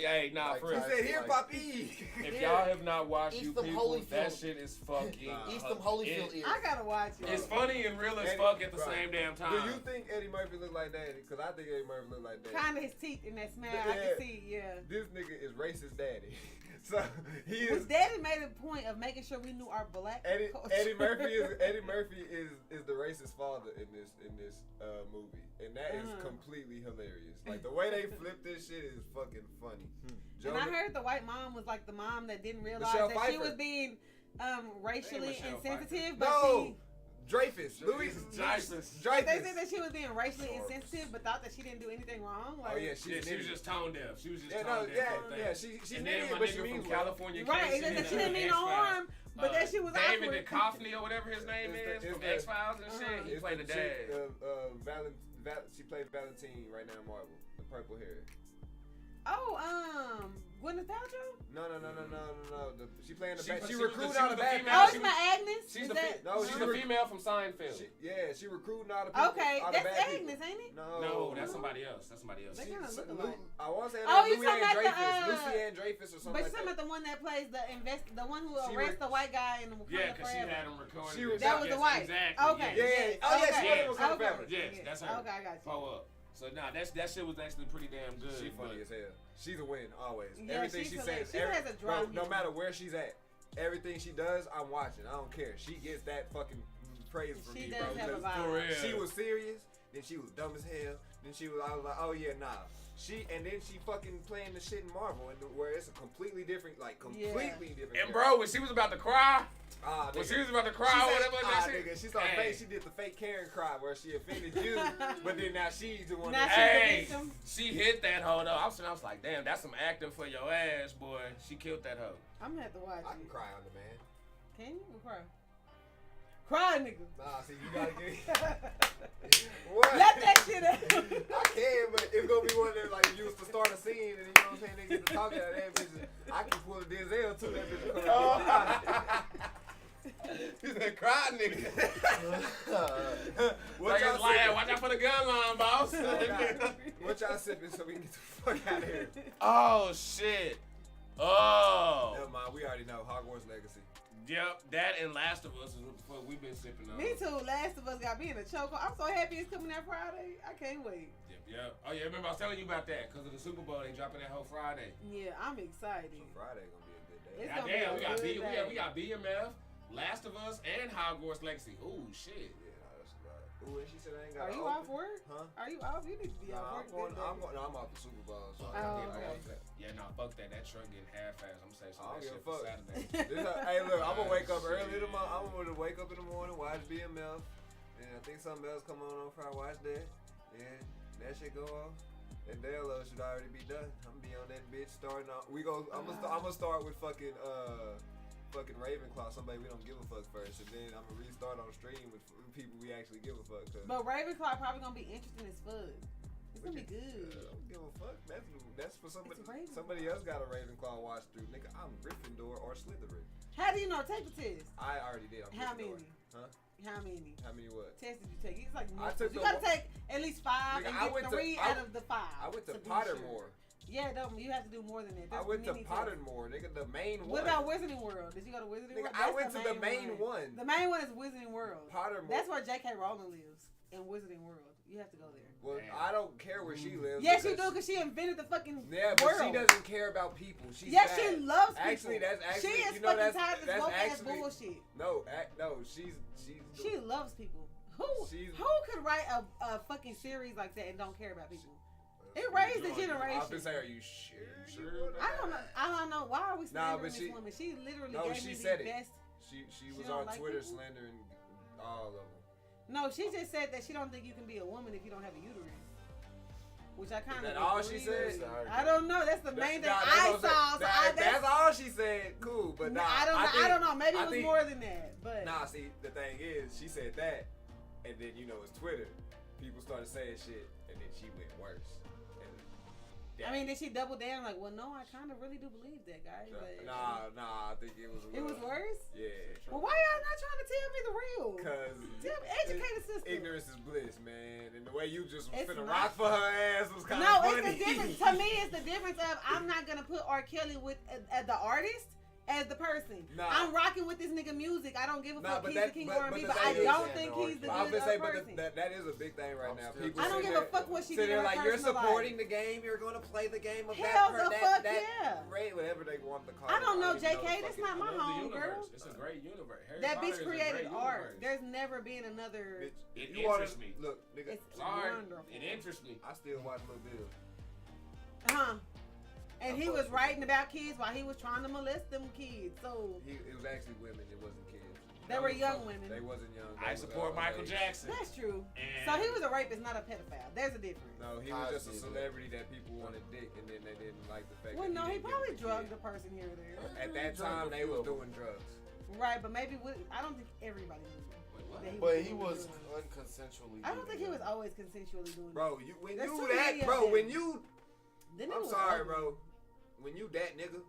Hey, nah, for He real. said, "Here, Papi." If y'all have not watched Eat You some People, Holyfield. that shit is fucking. Eat some Holyfield ears. I gotta watch it. It's funny and real as Eddie- fuck at the bro, same damn time. Do you think Eddie Murphy look like Daddy? Because I think Eddie Murphy look like Daddy. Kind of his teeth in that smile. I Yeah. can see, yeah. This nigga is racist Daddy. So he His is. daddy made a point of making sure we knew our black Eddie culture. Eddie Murphy is the racist father in this movie, and that is Uh-huh. completely hilarious. Like the way they flip this shit is fucking funny. And I heard the white mom was like the mom that didn't realize Michelle that she Pfeiffer. was being racially Michelle insensitive, but No, Dreyfus, Louis Dreyfus. But they said that she was being racially insensitive, but thought that she didn't do anything wrong. Like, Oh yeah, She was just tone deaf. She was just yeah, tone no, deaf. for the thing. yeah. She's And an then idiot, my but she nigga means from well. California, right? Casey, And that she in didn't mean no X-Files. harm, but that she was David awkward. Duchovny or whatever his name It's is from the- X Files and shit. He It's played the chick, dad. she played Valentine right now in Marvel, the purple hair. Oh, Gwyneth Paltrow? No. She playing the She- bad. She she was recruiting the- all she the was the bad female- Oh, people. it's my Agnes. She's Is the that? No, she's the female from Seinfeld. She recruiting all the people. Okay, all the that's bad Agnes, people. ain't it? No, that's somebody else. That's somebody else. They She- kinda look Lu- alike. I want to say Oh, you Louis talking Ann about Dreyfus, the, Lucy Ann Dreyfus or But something you're like talking about that. the one that plays the one who She arrests re- the white guy in the Wakanda Yeah, because she Forever. had him recorded. She was- That was Yes, the wife. Exactly. Okay. Yeah, yes, oh, yeah, she okay. was in Wakanda Okay. Forever. Yes, that's her. Okay, I got you. Pull up. So that shit was actually pretty damn good. She funny as hell. She's a win always. Yeah, Everything she's she hilarious. says, She has a dry no humor. matter where she's at, everything she does, I'm watching. I don't care. She gets that fucking praise from She me, does bro. have a because vibe. For real. She was serious, then she was dumb as hell, then I was like, oh yeah, nah. And then she fucking playing the shit in Marvel, and where it's a completely different, like completely different. And bro, when she was about to cry, when when she was about to cry or whatever, that shit. nigga, she started fake. She did the fake Karen cry where she offended you, but then now she's the one. Now that she's the Hey, victim. she hit that hoe though. I was like, damn, that's some acting for your ass, boy. She killed that hoe. I'm gonna have to watch I can it. cry on the man. Can you? Or cry? Cry, nigga. Nah, see, you gotta get. What? Let that shit out. I can, but it's gonna be one of them like you used to start a scene and you know what I'm saying, they get to talking out of that bitch. I can pull a Denzel too, that bitch will come out. He said, cry, nigga. What y'all like, sipping? watch out for the gun line, boss. What y'all sipping so we can get the fuck out of here? Oh, shit. Oh. Never mind, we already know Hogwarts Legacy. Yep, that and Last of Us is what the fuck we've been sipping on. Me too. Last of Us got me in a chokehold. I'm so happy it's coming that Friday. I can't wait. Yep. Oh, yeah, remember I was telling you about that because of the Super Bowl. They dropping that whole Friday. Yeah, I'm excited. So Friday gonna be a good day. It's God gonna be damn, a good day. we got BMF, Last of Us, and Hogwarts Legacy. Ooh, shit. Yeah, nah, that's right. Ooh, and she said I ain't got. Are you off work? Huh? Are you off? You need to be Nah, off work. I'm off the Super Bowl. So Oh, I okay. gotta get Yeah, nah, fuck that. That truck getting half-assed. I'm gonna say some I of don't that give shit a for fuck. Saturday. Hey, look, I'm gonna wake up Shit. early tomorrow. I'm gonna wake up in the morning, watch BMF, and I think something else come on Friday. Watch that, and that shit go off. And Dale should already be done. I'm gonna be on that bitch starting off. I'm gonna start with fucking Ravenclaw, somebody we don't give a fuck first, and then I'm gonna restart on stream with people we actually give a fuck. But Ravenclaw probably gonna be interesting as fuck. It's gonna be good. I don't give a fuck. That's for somebody. It's Ravenclaw. Somebody else got a Ravenclaw watch through. Nigga, I'm Gryffindor or Slytherin. How do you know? Take the test. I already did. I'm How Gryffindor. many? Huh? How many How many what? tests did you take? It's like I multiple. took You the gotta one- take at least 5 Nigga, and I get went to- 3 I- out of the 5. I went to be Pottermore. Sure. Yeah, you have to do more than that. I There's went to many tests. Pottermore, nigga, the main one. What about Wizarding World? Did you go to Wizarding Nigga, World? I That's went to the main one. The main one is Wizarding World. Pottermore. That's where J.K. Rowling lives, in Wizarding World. You have to go there. Well, Damn. I don't care where she lives. Yes, you because- do, because she invented the fucking Yeah, but world. she doesn't care about people. She's Yes, bad. she loves people. Actually, that's actually She is you know fucking that's tired of this that's woke ass actually bullshit. no. She loves people. Who She's- could write a fucking series like that and don't care about people? It raised a I was gonna generation. say, are you sure? I don't know. Why are we Nah, slandering but this she- woman? She literally No, gave she me said the it. best. She was don't on like Twitter people? slandering all of them. No, she just said that she don't think you can be a woman if you don't have a uterus. Which I kind of. that all she said? I don't know. That's the main thing Nah, I that's what saw. I'm So saying. I, That's all she said. Cool, but nah, I don't know. Maybe I it was think- more than that. But Nah, see, the thing is, she said that, and then it's Twitter. People started saying shit, and then she went worse. And I mean, did she double down? Like, well, no, I kind of really do believe that, guy. But, Nah, I think it was. It was worse. Yeah. Well, why y'all not trying to tell me the real? Cause educate the sister. Ignorance is bliss, man. And the way you just was It's finna not. rock for her ass was kind of No, funny. it's the difference. To me, it's the difference of I'm not gonna put R. Kelly with the artist as the person. Nah. I'm rocking with this nigga music. I don't give a fuck. He's the king of R&B, but the I thing don't is- think he's the I was good gonna say, person. but that is a big thing right now. People I don't sit give a there- fuck what she sit did in there her like you're personal supporting life. the game. You're going to play the game of Hell that the fuck that yeah. Ray, whatever they want to call I it. don't know, even JK. the That's not my I love the home, universe. girl. It's a great universe. Harry That Potter bitch is a created great art. universe. There's never been another. Bitch, It you wanna- interests me. Look, nigga, It's Sorry, wonderful. it interests me. I still watch Lil Bill. And he was writing about kids while he was trying to molest them kids. So It was actually women. It wasn't kids. they were young women. They wasn't young. I support Michael Jackson. That's true. And So he was a rapist, not a pedophile. There's a difference. No, he was just a celebrity that people wanted dick, and then they didn't like the fact Well, that no, he didn't probably give drugged a the person here or there. kid. At that time, they was doing drugs. Right, but maybe I don't think everybody knew. Wait, what? that But doing he was drugs. unconsensually. I don't think he was always consensually doing. Bro, when There's you too many that, of bro, them. when you, The nigga I'm was sorry, ugly. bro, when you that nigga,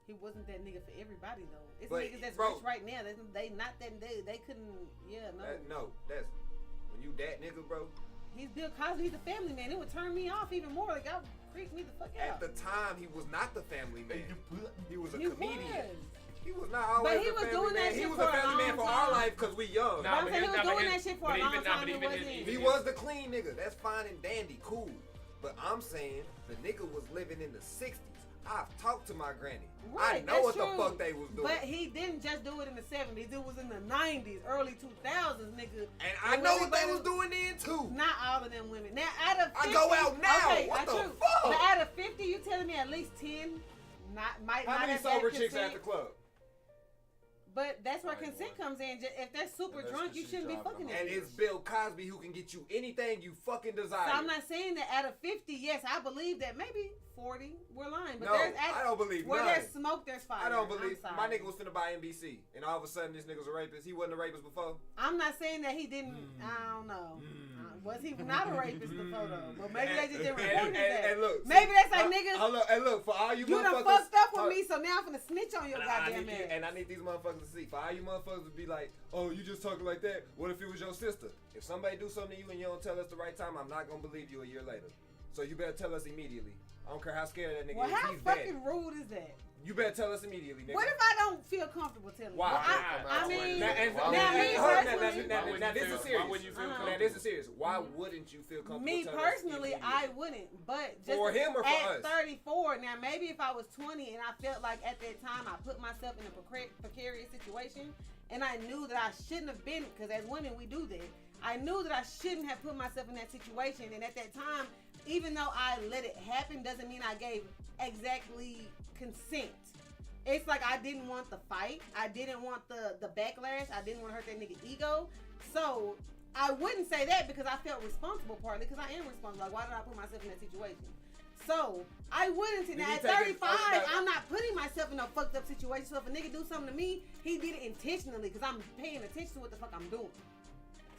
He wasn't that nigga for everybody though. It's But, niggas that's bro- rich right now. They not that they couldn't. Yeah, no. that's when you that nigga, bro. He's Bill Cosby. He's a family man. It would turn me off even more. Like y'all freak me the fuck At out. the time, he was not the family man. He was a He comedian. was. He was not always he a was family doing that man. shit He was for a a family man long for our time. life because we young. But I'm saying he was doing that shit for a long time. It wasn't. He was the clean nigga. That's fine and dandy, cool. But I'm saying the nigga was living in the 60s. I've talked to my granny. Right, I know that's what true. the fuck they was doing. But he didn't just do it in the 70s. It was in the 90s, early 2000s, nigga. And I know what they was doing then too. Not all of them women. Now, out of 50, I go out now. Okay, What the true. fuck? But out of 50, you telling me at least 10 might How not many have sober had chicks consent? at the club? But that's where Probably consent one. comes in. If they're super Unless drunk, you she's shouldn't be driving fucking them. them. And it's Bill Cosby who can get you anything you fucking desire. So I'm not saying that out of 50, yes, I believe that maybe 40 we're lying. But No, there's I don't believe where none. there's smoke, there's fire. I don't believe I'm my sorry. nigga was finna buy NBC, and all of a sudden this nigga's a rapist. He wasn't a rapist before. I'm not saying that he didn't. I don't know. Was he not a rapist before though? But maybe they just didn't report his ass. And look, Maybe that's like niggas. And look, for all you You done motherfuckers, fucked up with me, so now I'm finna snitch on your I goddamn need ass. and I need these motherfuckers to see. For all you motherfuckers to be like, oh, you just talking like that. What if it was your sister? If somebody do something to you and you don't tell us the right time, I'm not gonna believe you a year later. So you better tell us immediately. I don't care how scared that nigga Well, is. how He's fucking bad. rude is that? You better tell us immediately, nigga. What if I don't feel comfortable telling you? Why? Well, I mean, Now, and- now, now, me hold on, personally, now, this is serious. Why wouldn't you feel Uh-huh. Now, this is serious. Why wouldn't you feel comfortable? me telling us personally, immediately? I wouldn't. But just For him or for at us? 34, now maybe if I was 20 and I felt like at that time I put myself in a precarious situation and I knew that I shouldn't have been, because as women we do that. I knew that I shouldn't have put myself in that situation, and at that time, even though I let it happen, doesn't mean I gave exactly consent. It's like I didn't want the fight. I didn't want the backlash. I didn't want to hurt that nigga ego. So I wouldn't say that because I felt responsible partly because I am responsible. Like, why did I put myself in that situation? So I wouldn't. Now at 35, I'm not putting myself in a fucked up situation. So if a nigga do something to me, he did it intentionally because I'm paying attention to what the fuck I'm doing.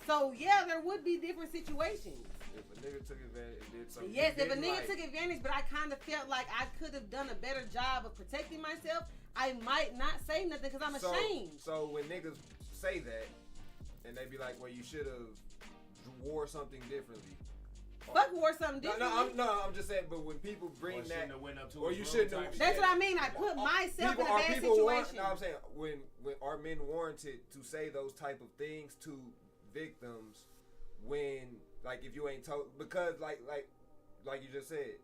So yeah, there would be different situations. If a nigga took advantage and did something, Yes, you if a didn't nigga like, took advantage, but I kind of felt like I could have done a better job of protecting myself, I might not say nothing because I'm ashamed. So when niggas say that, and they be like, well, you should have wore something differently. Fuck wore something different. I'm just saying, but when people bring that, or you shouldn't have. That's what I mean. I put myself in a bad situation. No, I'm saying when are men warranted to say those type of things to victims when, like, if you ain't told, because like you just said,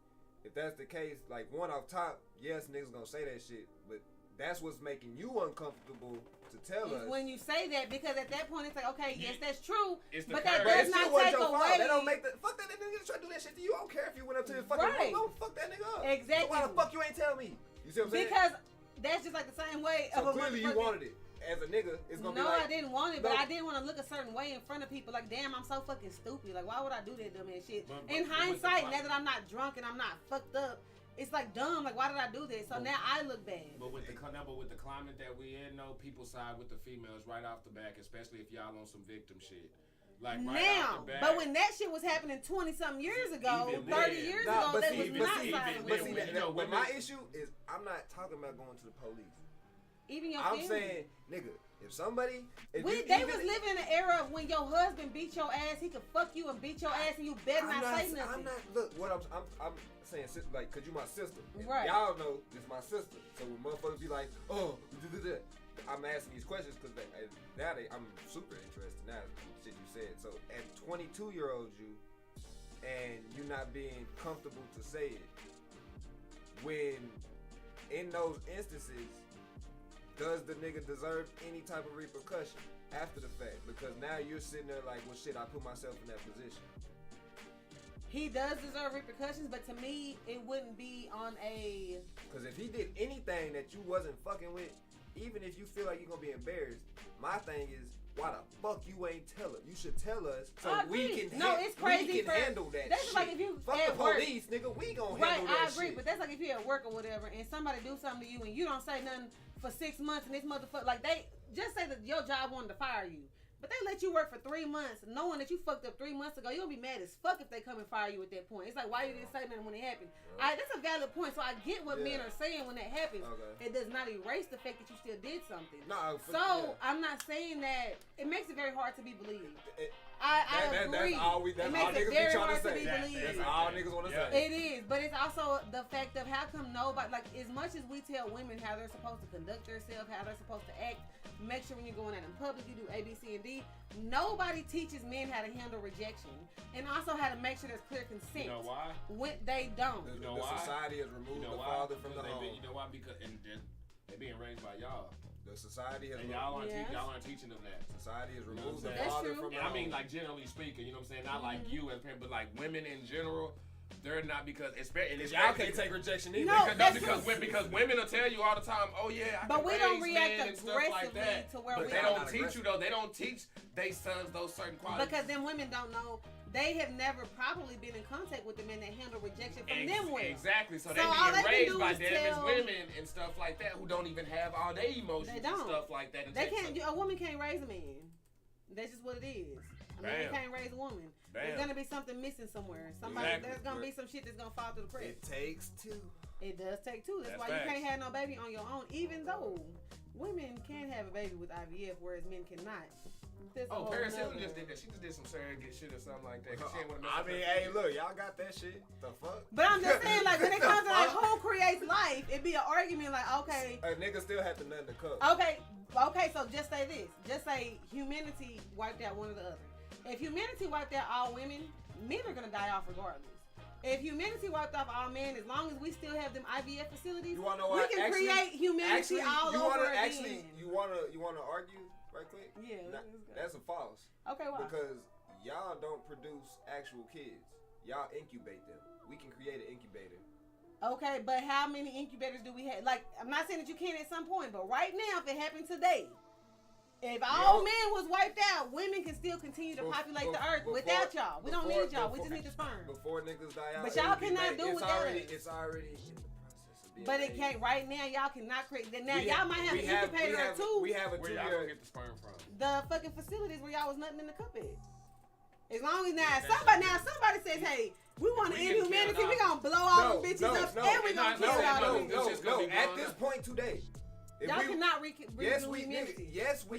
if that's the case, like, one off top, yes, niggas gonna say that shit, but that's what's making you uncomfortable to tell us. When you say that, because at that point it's like, okay, yes, that's true, but But that does it not still wasn't take your fault. away. That don't make the fuck that nigga try to do that shit to you. I don't care if you went up to his fucking Right. room. Fuck that nigga up. Exactly. So why the fuck you ain't tell me? You see what I'm saying? Because that's just like the same way so of a clearly you wanted it. As a nigga, it's gonna be No, like, I didn't want it, but No. I didn't want to look a certain way in front of people. Like, damn, I'm so fucking stupid. Like, why would I do that dumb ass shit? But In with the hindsight, cli- now that I'm not drunk and I'm not fucked up, it's like dumb. Like, why did I do this? So now I look bad. But with the climate that we in, though, people side with the females right off the back, especially if y'all on some victim shit. Like right now, but when that shit was happening 20-something years ago, 30 years ago, that was not silent. But see, but my issue is I'm not talking about going to the police. Even your I'm family. saying, nigga, if somebody, they was living in an era of when your husband beat your ass, he could fuck you and beat your ass, and you better not say nothing. I'm not. Look, what I'm saying, like, cause you my sister. Right. Y'all know this my sister. So when motherfuckers be like, oh, I'm asking these questions because I'm super interested now. Shit you said. So at 22-year-old you, and you not being comfortable to say it, when in those instances, does the nigga deserve any type of repercussion after the fact? Because now you're sitting there like, well, shit, I put myself in that position. He does deserve repercussions, but to me, it wouldn't be on a... Because if he did anything that you wasn't fucking with, even if you feel like you're going to be embarrassed, my thing is, why the fuck you ain't tell us? You should tell us so we can, it's crazy we can handle that that's shit. Like if you fuck at the work, police, nigga, we gonna handle that shit. I agree, but that's like if you're at work or whatever, and somebody do something to you, and you don't say nothing for 6 months, and this motherfucker, like they just say that your job wanted to fire you. But they let you work for 3 months, knowing that you fucked up 3 months ago. You'll be mad as fuck if they come and fire you at that point. It's like, why you didn't say nothing when it happened? That's a valid point. So I get what men are saying when that happens. Okay. It does not erase the fact that you still did something. I'm not saying that. It makes it very hard to be believed. I agree. That's all niggas be trying to say. That's all niggas want to say. It is, but it's also the fact of how come nobody, like, as much as we tell women how they're supposed to conduct themselves, how they're supposed to act, make sure when you're going out in public you do A, B, C, and D. Nobody teaches men how to handle rejection and also how to make sure there's clear consent. You know why? When they don't. The society has removed the father from the home. You know why? Because they're being raised by y'all. The society has y'all aren't teaching them that. Society has removed the That's father true. from the home. home. I mean, like, generally speaking, you know what I'm saying? Not like you as a parent, but like women in general. They're not because y'all can't take rejection either. No, because women will tell you all the time, oh yeah, I but we don't react aggressively like to where but we they don't teach you though. They don't teach they sons those certain qualities. Because then women don't know. They have never probably been in contact with the men that handle rejection from them women. Exactly. So they being raised by them as women and stuff like that who don't even have all their emotions and stuff like that. They can't. A woman can't raise a man. That's just what it is. A man can't raise a woman. There's gonna be something missing somewhere. There's gonna be some shit that's gonna fall through the cracks. It takes two. It does take two. That's why you can't have no baby on your own. Even though women can have a baby with IVF, whereas men cannot. Paris Hilton just did that. She just did some surrogate shit or something like that. She ain't I mean, hey, look, y'all got that shit. The fuck? But I'm just saying, like, when it comes to like who creates life, it'd be an argument like, okay, a nigga still have to nut in the cup. Okay, so just say this. Just say humanity wiped out one or the other. If humanity wiped out all women, men are gonna die off regardless. If humanity wiped off all men, as long as we still have them IVF facilities, we can create humanity all over again. You wanna argue right quick? Yeah, that's a false. Okay, why? Because y'all don't produce actual kids. Y'all incubate them. We can create an incubator. Okay, but how many incubators do we have? Like, I'm not saying that you can't at some point, but right now, if it happened today, if all men was wiped out, women can still continue to populate the earth without y'all. We don't need y'all. We just need the sperm. Before niggas die out. But y'all cannot do without it. It's already in the process of being But it can't. Right now, y'all cannot create. Now, y'all might have an incubator or two. We have a 2 year. Where y'all get the sperm from? The fucking facilities where y'all was nothing in the cup at. As long as somebody says, hey, we want to end humanity, we gonna blow all the bitches up and we gonna kill all of them. No, at this point today. Y'all cannot redo humanity. Yes, we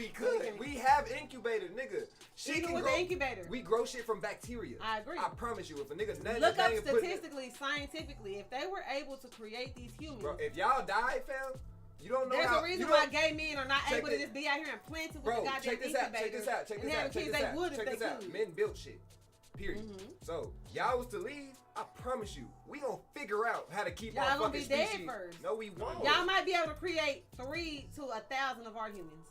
could. We have incubators, nigga. Even with the incubator. We grow shit from bacteria. I agree. I promise you, if a nigga's nutting, look up statistically, scientifically, if they were able to create these humans. Bro, if y'all die, fam, you don't know there's a reason why gay men are not able to just be out here and plant it with the goddamn incubator. Check this out. Men built shit. Period. So, y'all was to leave, I promise you, we gonna figure out how to keep our fucking species. Y'all gonna be dead first. No, we won't. Y'all might be able to create 3 to 1,000 of our humans.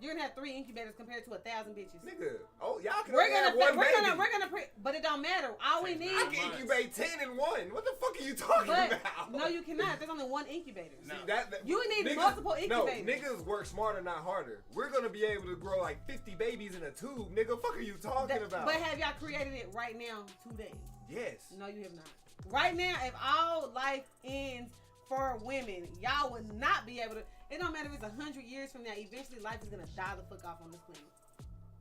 You're gonna have 3 incubators compared to 1,000 bitches. Nigga, y'all can have one baby. But it don't matter. All we need. I can incubate 10 in one. What the fuck are you talking about? No, you cannot. There's only one incubator. No. You need multiple incubators. No, niggas work smarter, not harder. We're gonna be able to grow like 50 babies in a tube, nigga. Fuck are you talking about? But have y'all created it right now today? Yes. No, you have not. Right now, if all life ends for women, y'all would not be able to. It don't matter if it's 100 years from now. Eventually, life is gonna die the fuck off on this planet.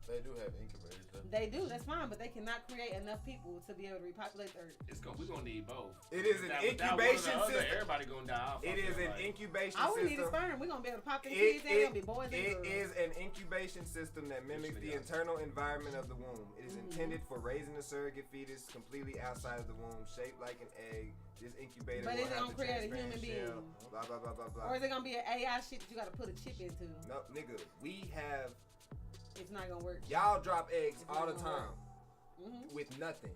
They do have incubators, though. They do. That's fine, but they cannot create enough people to be able to repopulate the Earth. We're gonna need both. It is an incubation system. Everybody gonna die off. It is an incubation All we system. need is sperm. We're gonna be able to pop them kids in. They're gonna be boys and girls. It is an incubation system that mimics the internal environment of the womb. It is intended for raising a surrogate fetus completely outside of the womb, shaped like an egg. This incubator but will is it have gonna the create a human transparent being? shell, blah blah blah blah blah. Or is it gonna be an AI shit that you gotta put a chip into? No, nigga, we have. It's not gonna work. Y'all drop eggs all the time with nothing.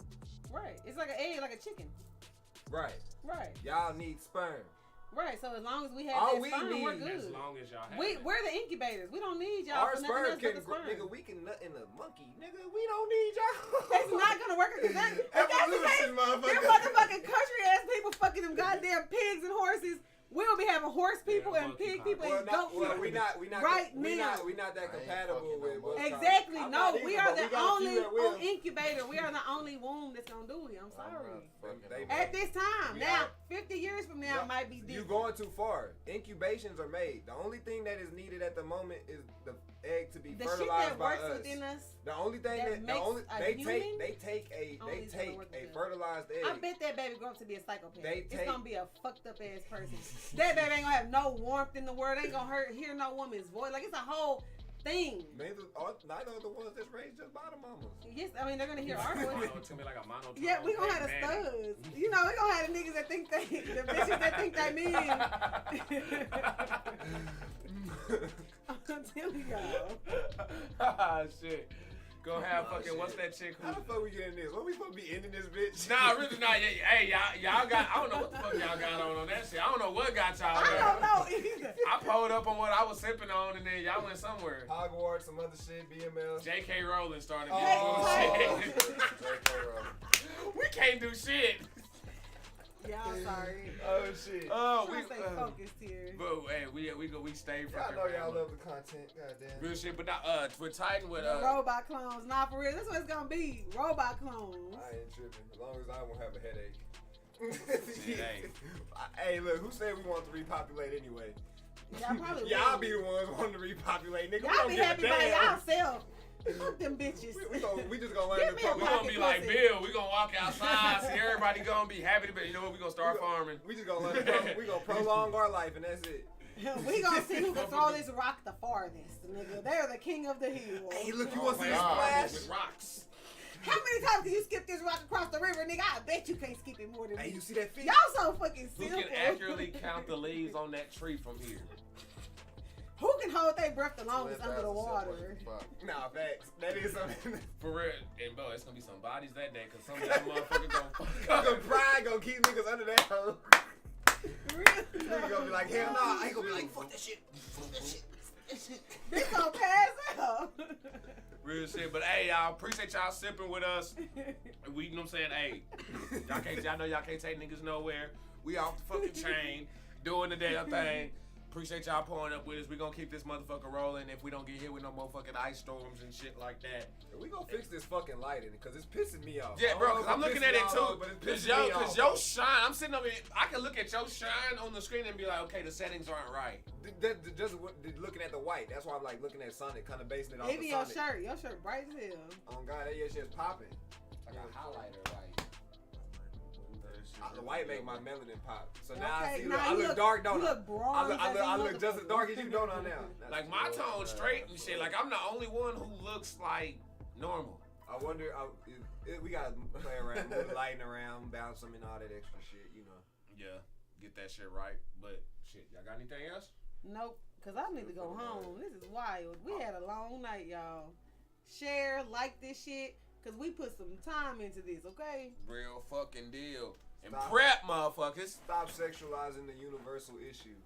Right. It's like an egg, like a chicken. Right. Right. Y'all need sperm. Right. So as long as we have All that we sperm, need- we're good. As long as y'all have We're the incubators. We don't need y'all Our for nothing sperm else can but the grow. sperm. Nigga, we can nut in a monkey. Nigga, we don't need y'all. It's not gonna work because that's the case. Evolution, Them motherfucker. motherfucking country ass people fucking them goddamn pigs and horses. We'll be having horse people and pig people and goat people. we not right now. We not that compatible with what's Exactly. I'm No, not we either, are but the we got a few only that will. incubator. We are the only womb that's gonna do it. I'm sorry. They- At this time, We now, are- 50 years from now, it might be You different. going too far. Incubations are made. The only thing that is needed at the moment is the egg to be The shit fertilized that by works us. within us. The only thing that that makes a they human take only is gonna work a good. fertilized egg. I bet that baby grow up to be a psychopath. They It's take- gonna be a fucked up ass person. That baby ain't gonna have no warmth in the world. Ain't gonna hear no woman's voice. Like it's a whole thing. Neither of the ones that's raised just by the mamas. Yes, I mean they're gonna hear our voice. It's gonna be like a monotone. Yeah, we gonna have the studs. You know, we gonna have the niggas that think they, the bitches that think they mean. I'm telling y'all. Ah, shit. Go have fucking, what's that chick How who... the fuck we getting this? What we supposed to be ending this bitch? Nah, really not. Hey, y'all got, I don't know what the fuck y'all got on that shit. I don't know what got y'all I there. don't know either. I pulled up on what I was sipping on, and then y'all went somewhere. Hogwarts, some other shit, BML. J.K. Rowling started Oh. getting shit. We can't do shit. Y'all sorry. Oh shit. Oh, I'm we trying to stay focused here. But hey, we stay Y'all fucking know y'all rambling. love the content. Goddamn. Real shit, but now we're tighten with The robot clones. Nah, for real. That's what it's gonna be. Robot clones. I ain't tripping. As long as I won't have a headache. Shit, hey. Hey, look, who said we want to repopulate anyway? Y'all probably Y'all will. be the ones wanting to repopulate, nigga. Y'all we be don't happy give a by damn. yourself. Fuck them bitches. We just gonna learn Give to me a We fuck. gonna be like Bill. We gonna walk outside, see everybody gonna be happy, but you know what? We gonna start farming. We just gonna learn to we gonna prolong our life and that's it. We gonna see who can throw this rock the farthest, nigga. They're the king of the hill. Hey, look, you wanna see this God. splash? With rocks. How many times can you skip this rock across the river, nigga? I bet you can't skip it more than Hey, me. you see that fish? Y'all so fucking Who simple. can accurately count the leaves on that tree from here? Who can hold their breath the longest under the water? Nah, facts. That is something. For real. And bro, it's gonna be some bodies that day, cause some of y'all motherfuckers gonna fuck Fucking up. pride gonna keep niggas under that hoe. Real Nigga gonna be like, hell no. I ain't gonna be like, fuck that shit. Fuck that shit. They gonna pass out. Real shit. But hey, y'all, appreciate y'all sipping with us. We, you know what I'm saying? Hey, y'all know y'all can't take niggas nowhere. We off the fucking chain, doing the damn thing. Appreciate y'all pulling up with us. We gonna keep this motherfucker rolling if we don't get hit with no motherfucking ice storms and shit like that. We gonna fix this fucking lighting because it's pissing me off. Yeah, bro, cause I'm looking at it too. But it's Cause pissing me off. your shine, I'm sitting over here, I can look at your shine on the screen and be like, okay, the settings aren't right. Just looking at the white. That's why I'm like looking at Sonic, kind of basing it off Maybe of your Sonic. shirt. Your shirt bright as hell. Oh God, that your shit's popping. Like a highlighter, like. The white make my melanin pop. So now I Okay, see. now I you look dark, don't You I? look bronze. I look just as dark as you, don't I? Now. Like my tone straight and shit. Like I'm the only one who looks like normal. I wonder. We gotta play around, move the lighting around, bounce them, and all that extra shit. You know. Yeah, get that shit right. But shit, y'all got anything else? Nope, because I need to go home. This is wild. We had a long night, y'all. Share, like this shit, because we put some time into this, okay? Real fucking deal. And Stop. prep, motherfuckers. Stop sexualizing the universal issue.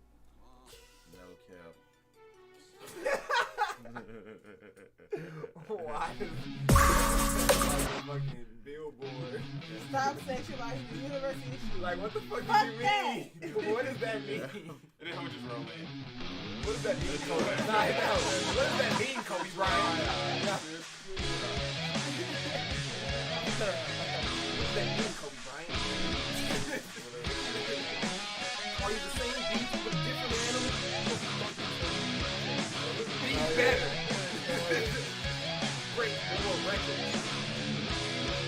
No cap. Why? Fucking billboard. Stop sexualizing the university issue. Like, what the fuck Fuck do you that. mean? What does that mean? And then we just roll in. What does that mean, Kobe? Nah, no. What does that mean, Kobe Bryant? What does that mean,